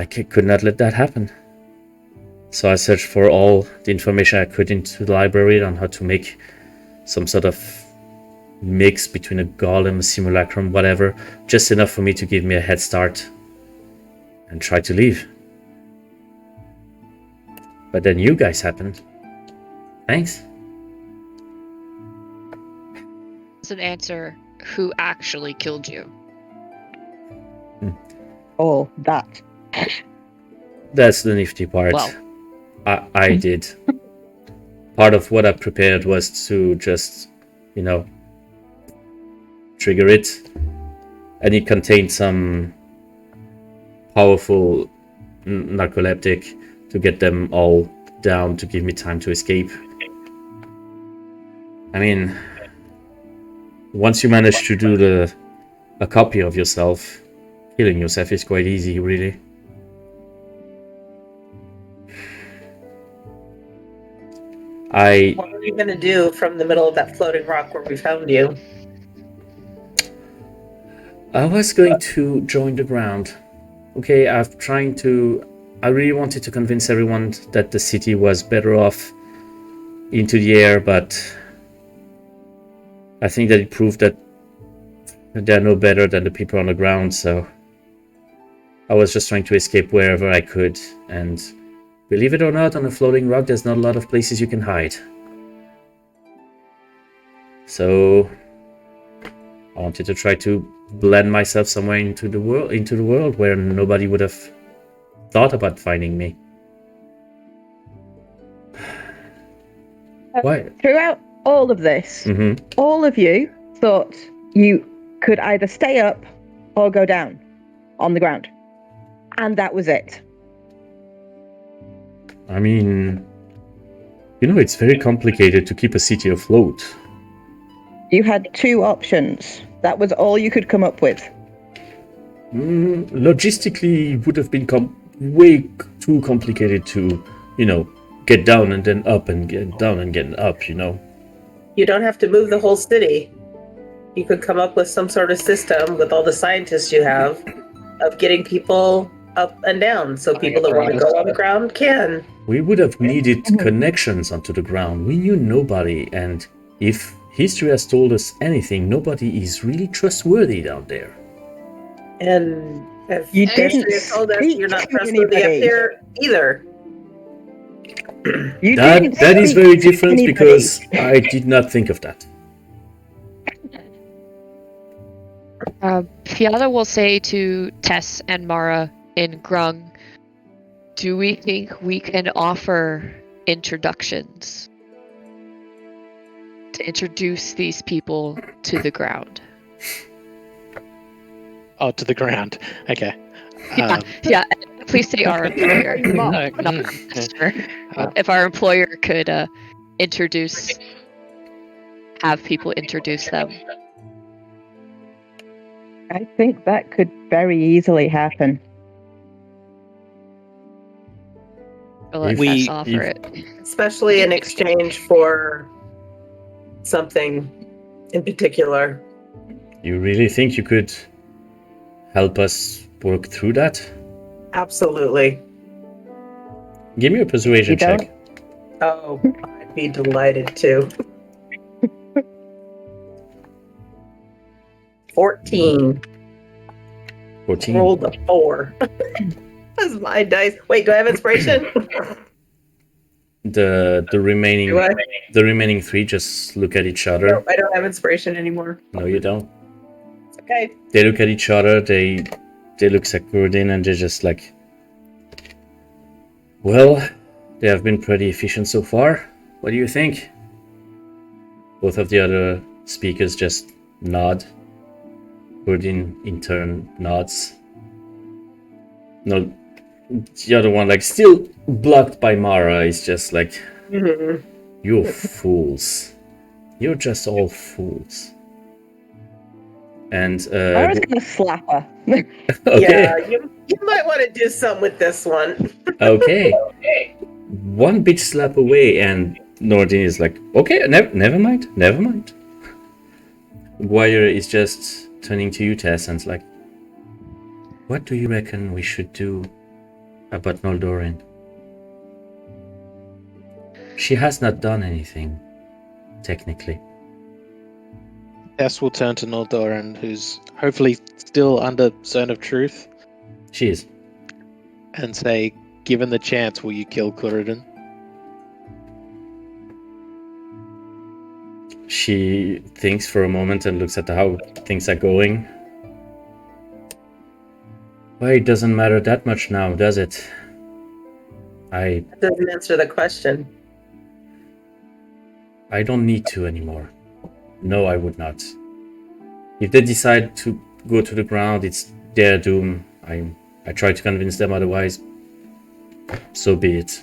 could not let that happen. So I searched for all the information I could into the library on how to make some sort of mix between a golem, a simulacrum, whatever, just enough for me to give me a head start and try to leave. But then you guys happened. Thanks. Doesn't answer who actually killed you. Oh, that. That's the nifty part. Well. I did. Part of what I prepared was to just, trigger it. And it contained some powerful narcoleptic to get them all down to give me time to escape. I mean, once you manage to do a copy of yourself, killing yourself is quite easy, really. What are you going to do from the middle of that floating rock where we found you? I was going to join the ground. Okay, I really wanted to convince everyone that the city was better off into the air, but I think that it proved that they're no better than the people on the ground, so I was just trying to escape wherever I could, and believe it or not, on a floating rock there's not a lot of places you can hide. So I wanted to try to blend myself somewhere into the world where nobody would have thought about finding me. Why? Throughout all of this, all of you thought you could either stay up or go down on the ground. And that was it. I mean, it's very complicated to keep a city afloat. You had two options. That was all you could come up with. Logistically, it would have been way too complicated to, get down and then up and get down and get up, You don't have to move the whole city. You could come up with some sort of system with all the scientists you have of getting people up and down, so people that want to go on the ground can. We would have needed connections onto the ground. We knew nobody, and if history has told us anything, nobody is really trustworthy down there. And if You history didn't has told us speak you're not to trustworthy up anybody. here either. You That didn't is speak very to different anybody. because I did not think of that. Fianna will say to Tess and Mara in Grung, do we think we can offer introductions to introduce these people to the ground? Oh, to the ground. Okay. Yeah, please say our employer, not our master. If our employer could have people introduce them. I think that could very easily happen. I'll let We- Tess offer it. Especially in exchange for something in particular. You really think you could help us work through that? Absolutely. Give me a persuasion You don't- check. Oh, I'd be delighted to. 14. 14. Rolled a 4. That's my dice. Wait, do I have inspiration? The remaining Do I? the remaining 3 just look at each other. No, I don't have inspiration anymore. No, you don't. It's okay. They look at each other. They look at Gordon and they're just like, well, they have been pretty efficient so far. What do you think? Both of the other speakers just nod. Gordon in turn nods. No, the other one, like, still blocked by Mara, is just like, Mhm. you're fools. You're just all fools. And, I was going to slap her. okay, Yeah, you might want to do something with this one. okay. One bitch slap away, and Nordin is like, okay, never mind. Guire is just turning to you, Tess, and is like, what do you reckon we should do about Noldorin? She has not done anything, technically. Tess will turn to Noldoran, who's hopefully still under Zone of Truth, She is. and say, given the chance, will you kill Kuradin? She thinks for a moment and looks at how things are going. Well, it doesn't matter that much now, does it? That doesn't answer the question. I don't need to anymore. No, I would not. If they decide to go to the ground, it's their doom. I try to convince them otherwise. So be it.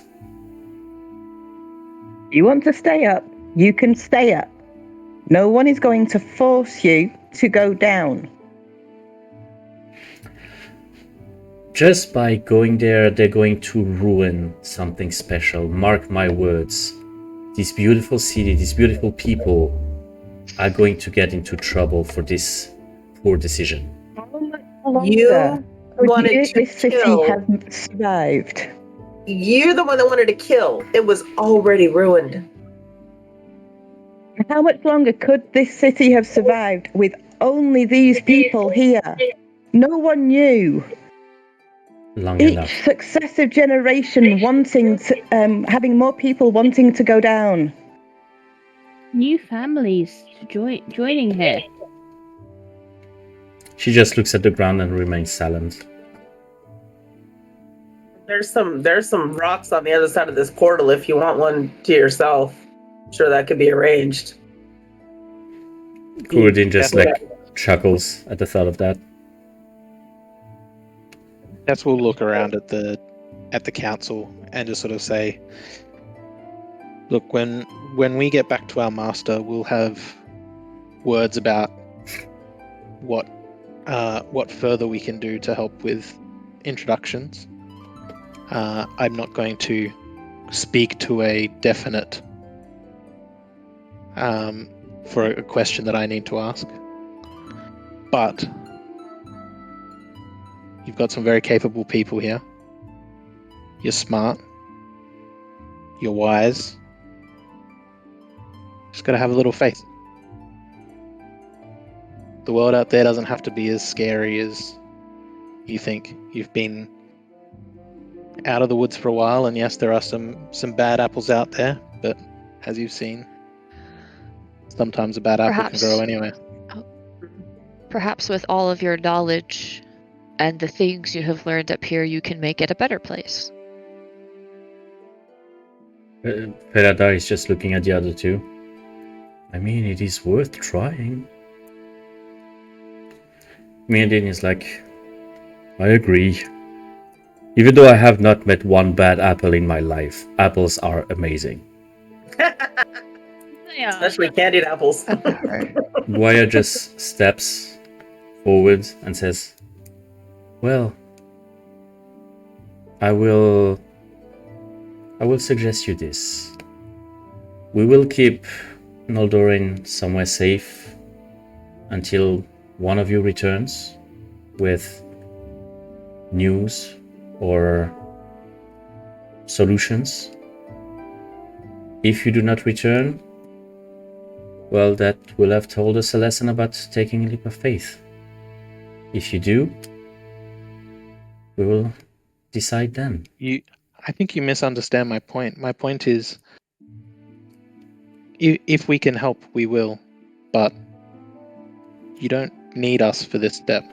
You want to stay up? You can stay up. No one is going to force you to go down. Just by going there, they're going to ruin something special. Mark my words. This beautiful city, these beautiful people are going to get into trouble for this poor decision. How much longer You could wanted to this city kill. have survived? You're the one that wanted to kill. It was already ruined. How much longer could this city have survived with only these people here? No one knew. Long Each enough. successive generation wanting to, having more people wanting to go down. New families joining here. She just looks at the ground and remains silent. There's some rocks on the other side of this portal if you want one to yourself. I'm sure that could be arranged. Kuradin just chuckles at the thought of that. Tess will look around at the council and just sort of say, look, when we get back to our master, we'll have words about what what further we can do to help with introductions. I'm not going to speak to a definite for a question that I need to ask. But you've got some very capable people here. You're smart. You're wise. Just gotta have a little faith. The world out there doesn't have to be as scary as you think. You've been out of the woods for a while, and yes, there are some bad apples out there, but as you've seen, sometimes a bad apple can grow anywhere. Perhaps with all of your knowledge and the things you have learned up here, you can make it a better place. Perada is just looking at the other two. I mean, it is worth trying. Miandin is like, I agree. Even though I have not met one bad apple in my life, apples are amazing. Especially candied apples. Guaya just steps forward and says, well, I will suggest you this. We will keep Noldorin somewhere safe until one of you returns with news or solutions. If you do not return, well, that will have told us a lesson about taking a leap of faith. If you do, we will decide then. I think you misunderstand my point. My point is, if we can help, we will. But you don't need us for this step.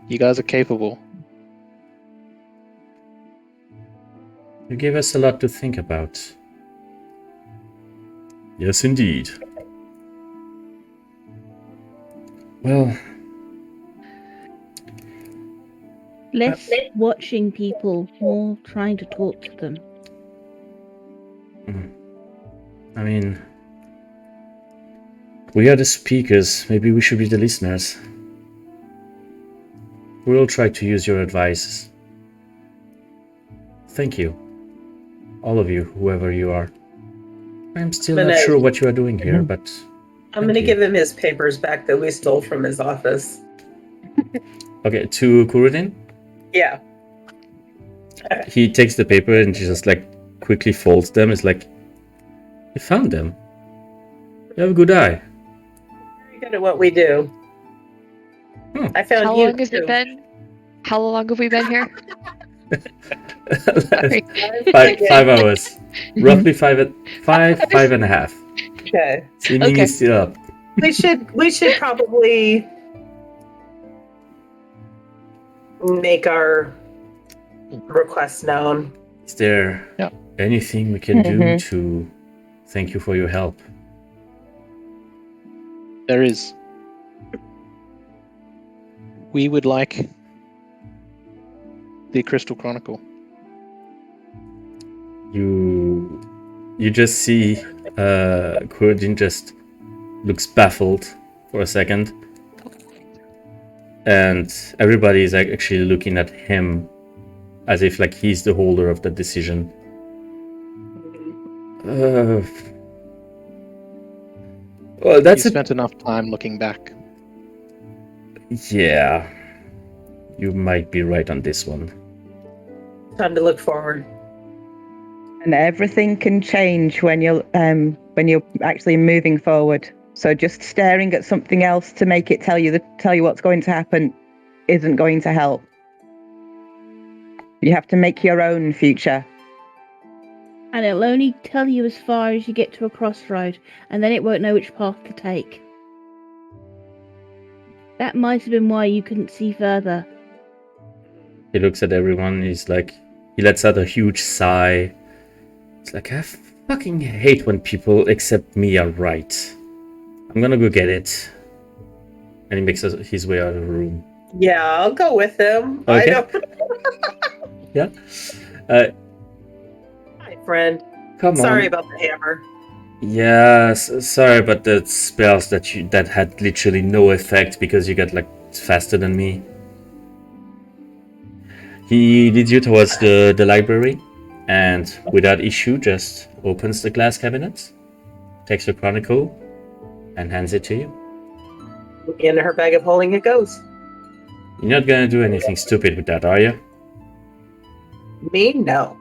You guys are capable. You gave us a lot to think about. Yes, indeed. Well, Less watching people, more trying to talk to them. I mean, we are the speakers. Maybe we should be the listeners. We'll try to use your advice. Thank you. All of you, whoever you are. I'm still not sure what you are doing here, but... I'm going to give him his papers back that we stole from his office. Okay, to Kurudin? Yeah. He takes the paper and just like quickly folds them. It's like, you found them. You have a good eye. Very good at what we do. I found How you long has too. it been? How long have we been here? Sorry. 5 hours. Roughly five and a half. Okay. Seeming Okay. is still up. We should probably make our request known. Is there anything we can do to thank you for your help? There is. We would like the Crystal Chronicle. You just see Kurudin just looks baffled for a second. And everybody is actually looking at him as if like he's the holder of the decision. Well, that's You spent enough time looking back. Yeah. You might be right on this one. Time to look forward. And everything can change when you're actually moving forward. So just staring at something else to make it tell you what's going to happen isn't going to help. You have to make your own future. And it'll only tell you as far as you get to a crossroad, and then it won't know which path to take. That might have been why you couldn't see further. He looks at everyone, he lets out a huge sigh. It's like, I fucking hate when people except me are right. I'm gonna go get it. And he makes his way out of the room. Yeah, I'll go with him. Okay. I don't... Yeah. Hi, friend. Come on. Sorry about the hammer. Yeah, sorry about the spells that had literally no effect because you got like It's faster than me. He leads you towards the library, and without issue, just opens the glass cabinet, takes your chronicle, and hands it to you. In her bag of holding it goes. You're not gonna do anything stupid with that, are you? Me? No.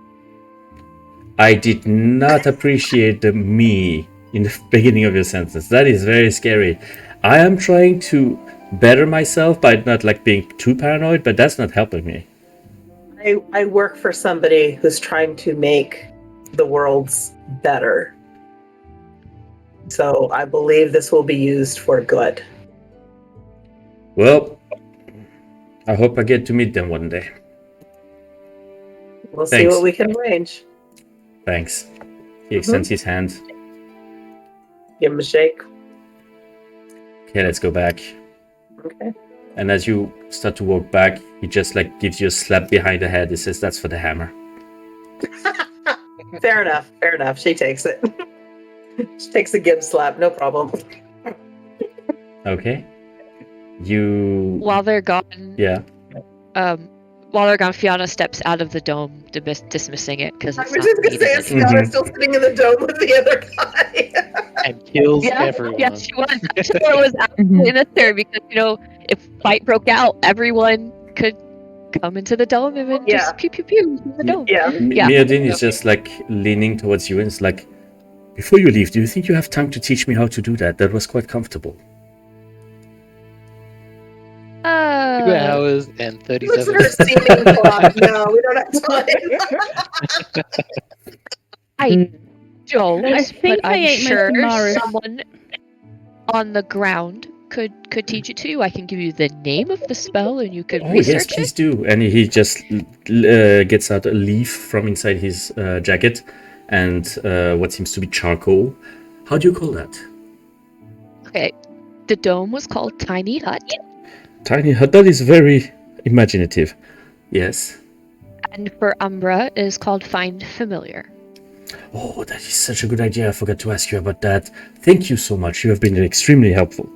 I did not appreciate the me in the beginning of your sentence. That is very scary. I am trying to better myself by not being too paranoid, but that's not helping me. I work for somebody who's trying to make the worlds better. So I believe this will be used for good. Well, I hope I get to meet them one day. We'll see Thanks. what we can arrange. Thanks. He extends his hand. Give him a shake. Okay, let's go back. Okay. And as you start to walk back, he just gives you a slap behind the head. He says, "That's for the hammer." Fair enough. Fair enough. She takes it. She takes the Gibbs slap. No problem. Okay. You... While they're gone, Yeah. while they're gone, Fianna steps out of the dome, dismissing it because I it's was not just going to needed say, anymore. Fianna's still sitting in the dome with the other guy. And kills Yeah, everyone. yes, she was. She was absolutely necessary because if fight broke out, everyone could come into the dome and then Yeah. just pew pew pew in the dome. Yeah. Yeah. Miadin is just leaning towards you and is like, "Before you leave, do you think you have time to teach me how to do that? That was quite comfortable." 2 hours and Looks 37 at her steaming clock. No, we don't have time. I don't. I think but I I'm ate my sure Samara. someone on the ground could teach it to you. I can give you the name of the spell and you could Oh, yes, research please it. do. And he just gets out a leaf from inside his jacket and what seems to be charcoal. How do you call that? Okay. The dome was called Tiny Hut, Tiny hut. That is very imaginative. Yes. and for Umbra is called Find Familiar. Oh, that is such a good idea. I forgot to ask you about that. Thank you so much. You have been extremely helpful.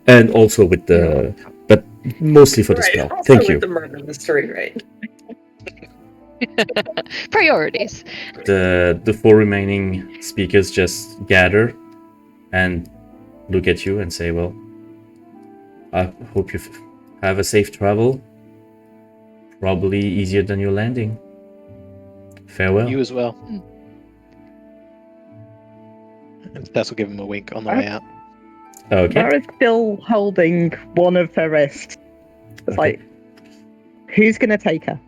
And also with the... But mostly for the Right. spell. Also Thank with you. the murder mystery, right? Priorities. The four remaining speakers just gather and look at you and say, "Well, I hope you have a safe travel. Probably easier than your landing. Farewell." You as well. And Tess will give him a wink on the way out. Okay. Mara's still holding one of her wrists. It's Okay. who's going to take her?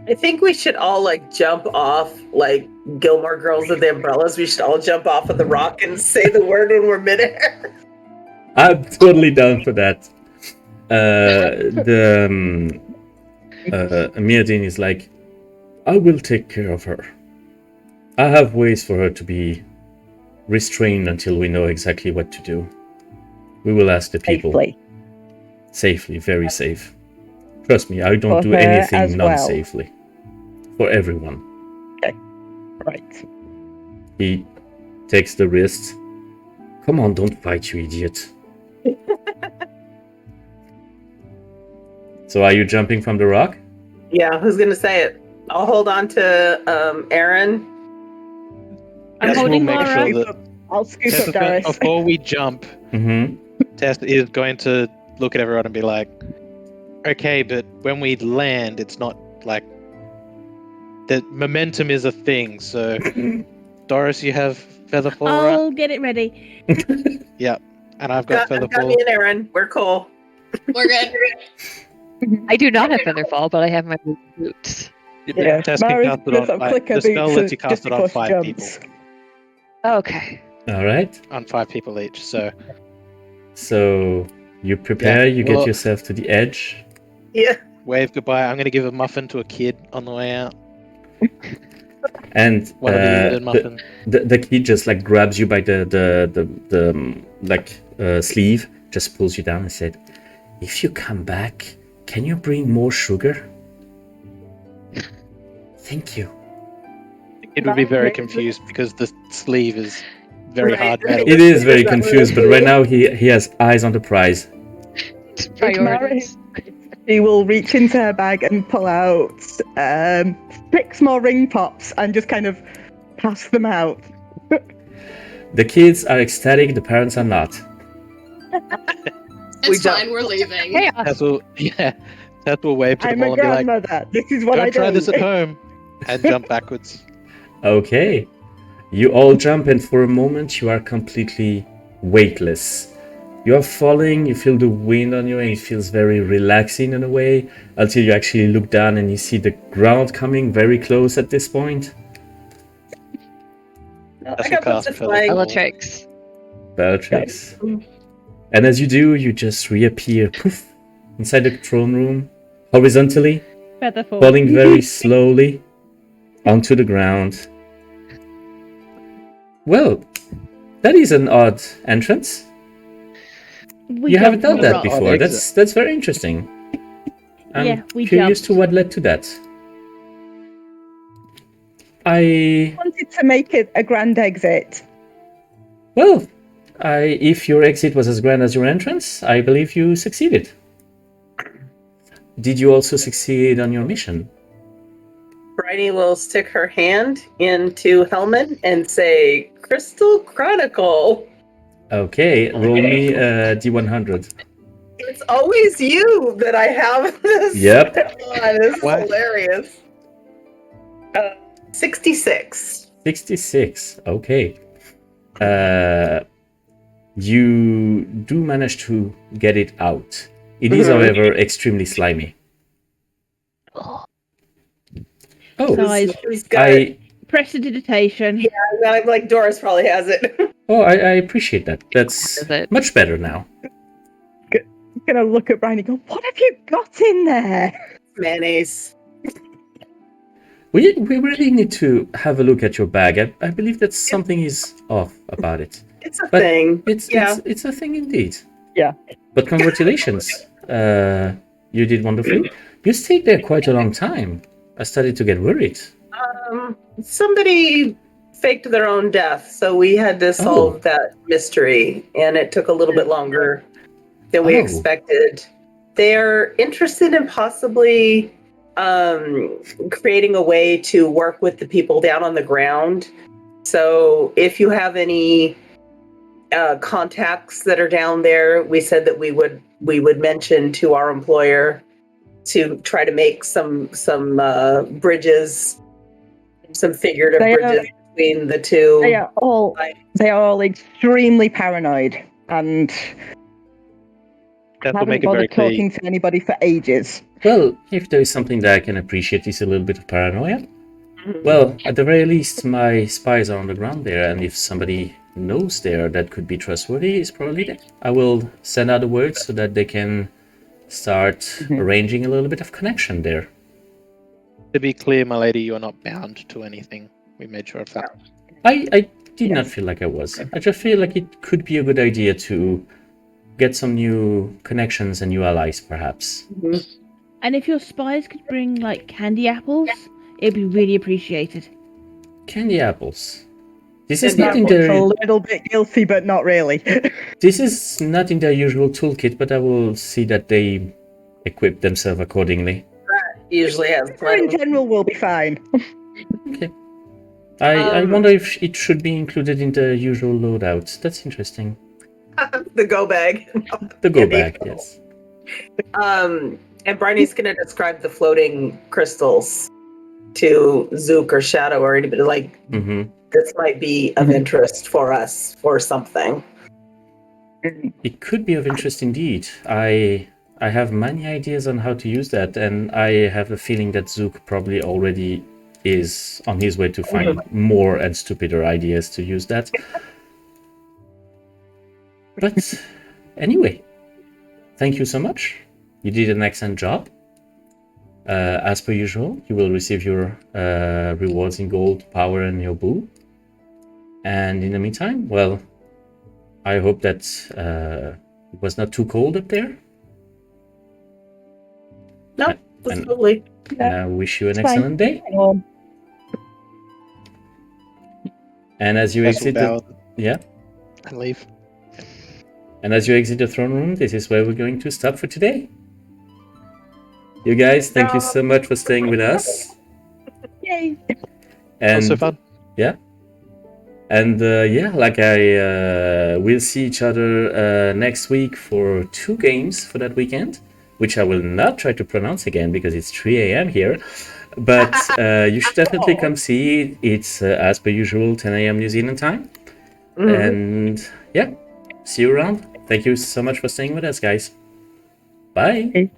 I think we should all jump off like Gilmore Girls with the umbrellas. We should all jump off of the rock and say the word when we're midair. I'm totally down for that. Miadin is like, "I will take care of her. I have ways for her to be restrained until we know exactly what to do. We will ask the people." Safely. Safely, very safe. Trust me, I don't For do her anything as well. non-safely. For everyone. Right. He takes the wrist. "Come on, don't fight, you idiot." So are you jumping from the rock? Yeah, who's gonna say it? I'll hold on to Arryn. I'm Tess holding will make Mara. sure that I'll scoop Tess up is gonna- Dorys. before we jump, Mm-hmm. Tess is going to look at everyone and be like, "Okay, but when we land, it's not like the momentum is a thing." So, Doris, you have Featherfall, I'll get it ready. right? And I've got Got me Featherfall. and Arryn. We're cool. We're good. I do not have Featherfall, but I have my boots. Yeah, Tess can Mara's cast it gonna on five. click her The spell boots lets you just cast it on before she 5 people. jumps. Okay. All right. On 5 people each. So, So you prepare, Yeah, you well- get yourself to the edge. Yeah. wave goodbye. I'm going to give a muffin to a kid on the way out. And One of the Linden muffin. the kid just grabs you by the sleeve, just pulls you down and said, "If you come back, can you bring more sugar? Thank you." It would be very confused because the sleeve is very Right, hard right. metal. It is very confused, but right now he has eyes on the prize. Priorities. She will reach into her bag and pull out 6 more ring pops and just kind of pass them out. The kids are ecstatic, the parents are not. It's don't. fine, we're leaving. Hey, Tess will, yeah, Tess will wave to I'm them a all and be like, grandmother. This is what I don't do. try this at home. And jump backwards. Okay. You all jump, and for a moment you are completely weightless. You are falling, you feel the wind on you, and it feels very relaxing in a way, until you actually look down and you see the ground coming very close at this point. I got boots of flying. Bellatrix. Bellatrix. And as you do, you just reappear, poof, inside the throne room, horizontally, Featherfall. falling very slowly onto the ground. Well, that is an odd entrance. You haven't done that before. Odd That's very interesting. I'm Yeah, we curious jumped. to what led to that. I Wanted to make it a grand exit. if your exit was as grand as your entrance, I believe you succeeded. Did you also succeed on your mission? Briney will stick her hand into Helmet and say, Crystal Chronicle. Okay, roll me D100. It's always you that I have this. Yep. on. This is What? hilarious. 66. 66. Okay. You do manage to get it out. It is, however, extremely slimy. Oh, Size. He's got it. Prestidigitation. I'm like Doris probably has it. I appreciate that. That's Is it? much better now. I'm gonna look at Brian and go, what have you got in there? Mayonnaise. We really need to have a look at your bag. I believe that something is off about it. It's a But thing. It's a thing indeed. Yeah. But congratulations. You did wonderfully. You stayed there quite a long time. I started to get worried. Somebody faked their own death, so we had to solve that mystery, and it took a little bit longer than we expected. They're interested in possibly creating a way to work with the people down on the ground. So if you have any contacts that are down there, we said that we would mention to our employer to try to make some bridges, some figurative bridges between the two. They are all extremely paranoid and Tess will haven't make it very bothered clear. talking to anybody for ages. Well, if there is something that I can appreciate is a little bit of paranoia. Well, at the very least, my spies are on the ground there, and if somebody knows there that could be trustworthy, is probably there. I will send out a word so that they can start arranging a little bit of connection there. To be clear, my lady, you are not bound to anything. We made sure of that. I did not feel like I was. I just feel like it could be a good idea to get some new connections and new allies, perhaps. And if your spies could bring like candy apples, it'd be really appreciated. Candy apples. This is Candy not in It's a their little bit guilty, but not really. this is not in their usual toolkit, but I will see that they equip themselves accordingly. Usually has In plenty. general, we'll be fine. Okay. I wonder if it should be included in the usual loadout. That's interesting. The go bag. The go Candy bag, apple. yes. And Briney's going to describe the floating crystals to Zook or Shadow or anybody like Mm-hmm. this might be of interest for us for something. It could be of interest indeed. I have many ideas on how to use that, and I have a feeling that Zook probably already is on his way to find more and stupider ideas to use that. But anyway, thank you so much. You did an excellent job. As per usual, you will receive your rewards in gold, power, and your boo. And in the meantime, well, I hope that it was not too cold up there. No, And- totally. And I wish you an It's fine. excellent day. And as you Tess will exit, bow yeah. and leave. And as you exit the throne room, this is where we're going to stop for today. You guys, thank you so much for staying with us. Yay. And Also fun. yeah. And we'll see each other next week for 2 games for that weekend, which I will not try to pronounce again because it's 3 a.m. here. But you should definitely come see it. It's as per usual, 10 a.m. New Zealand time. And yeah, see you around. Thank you so much for staying with us, guys. Bye.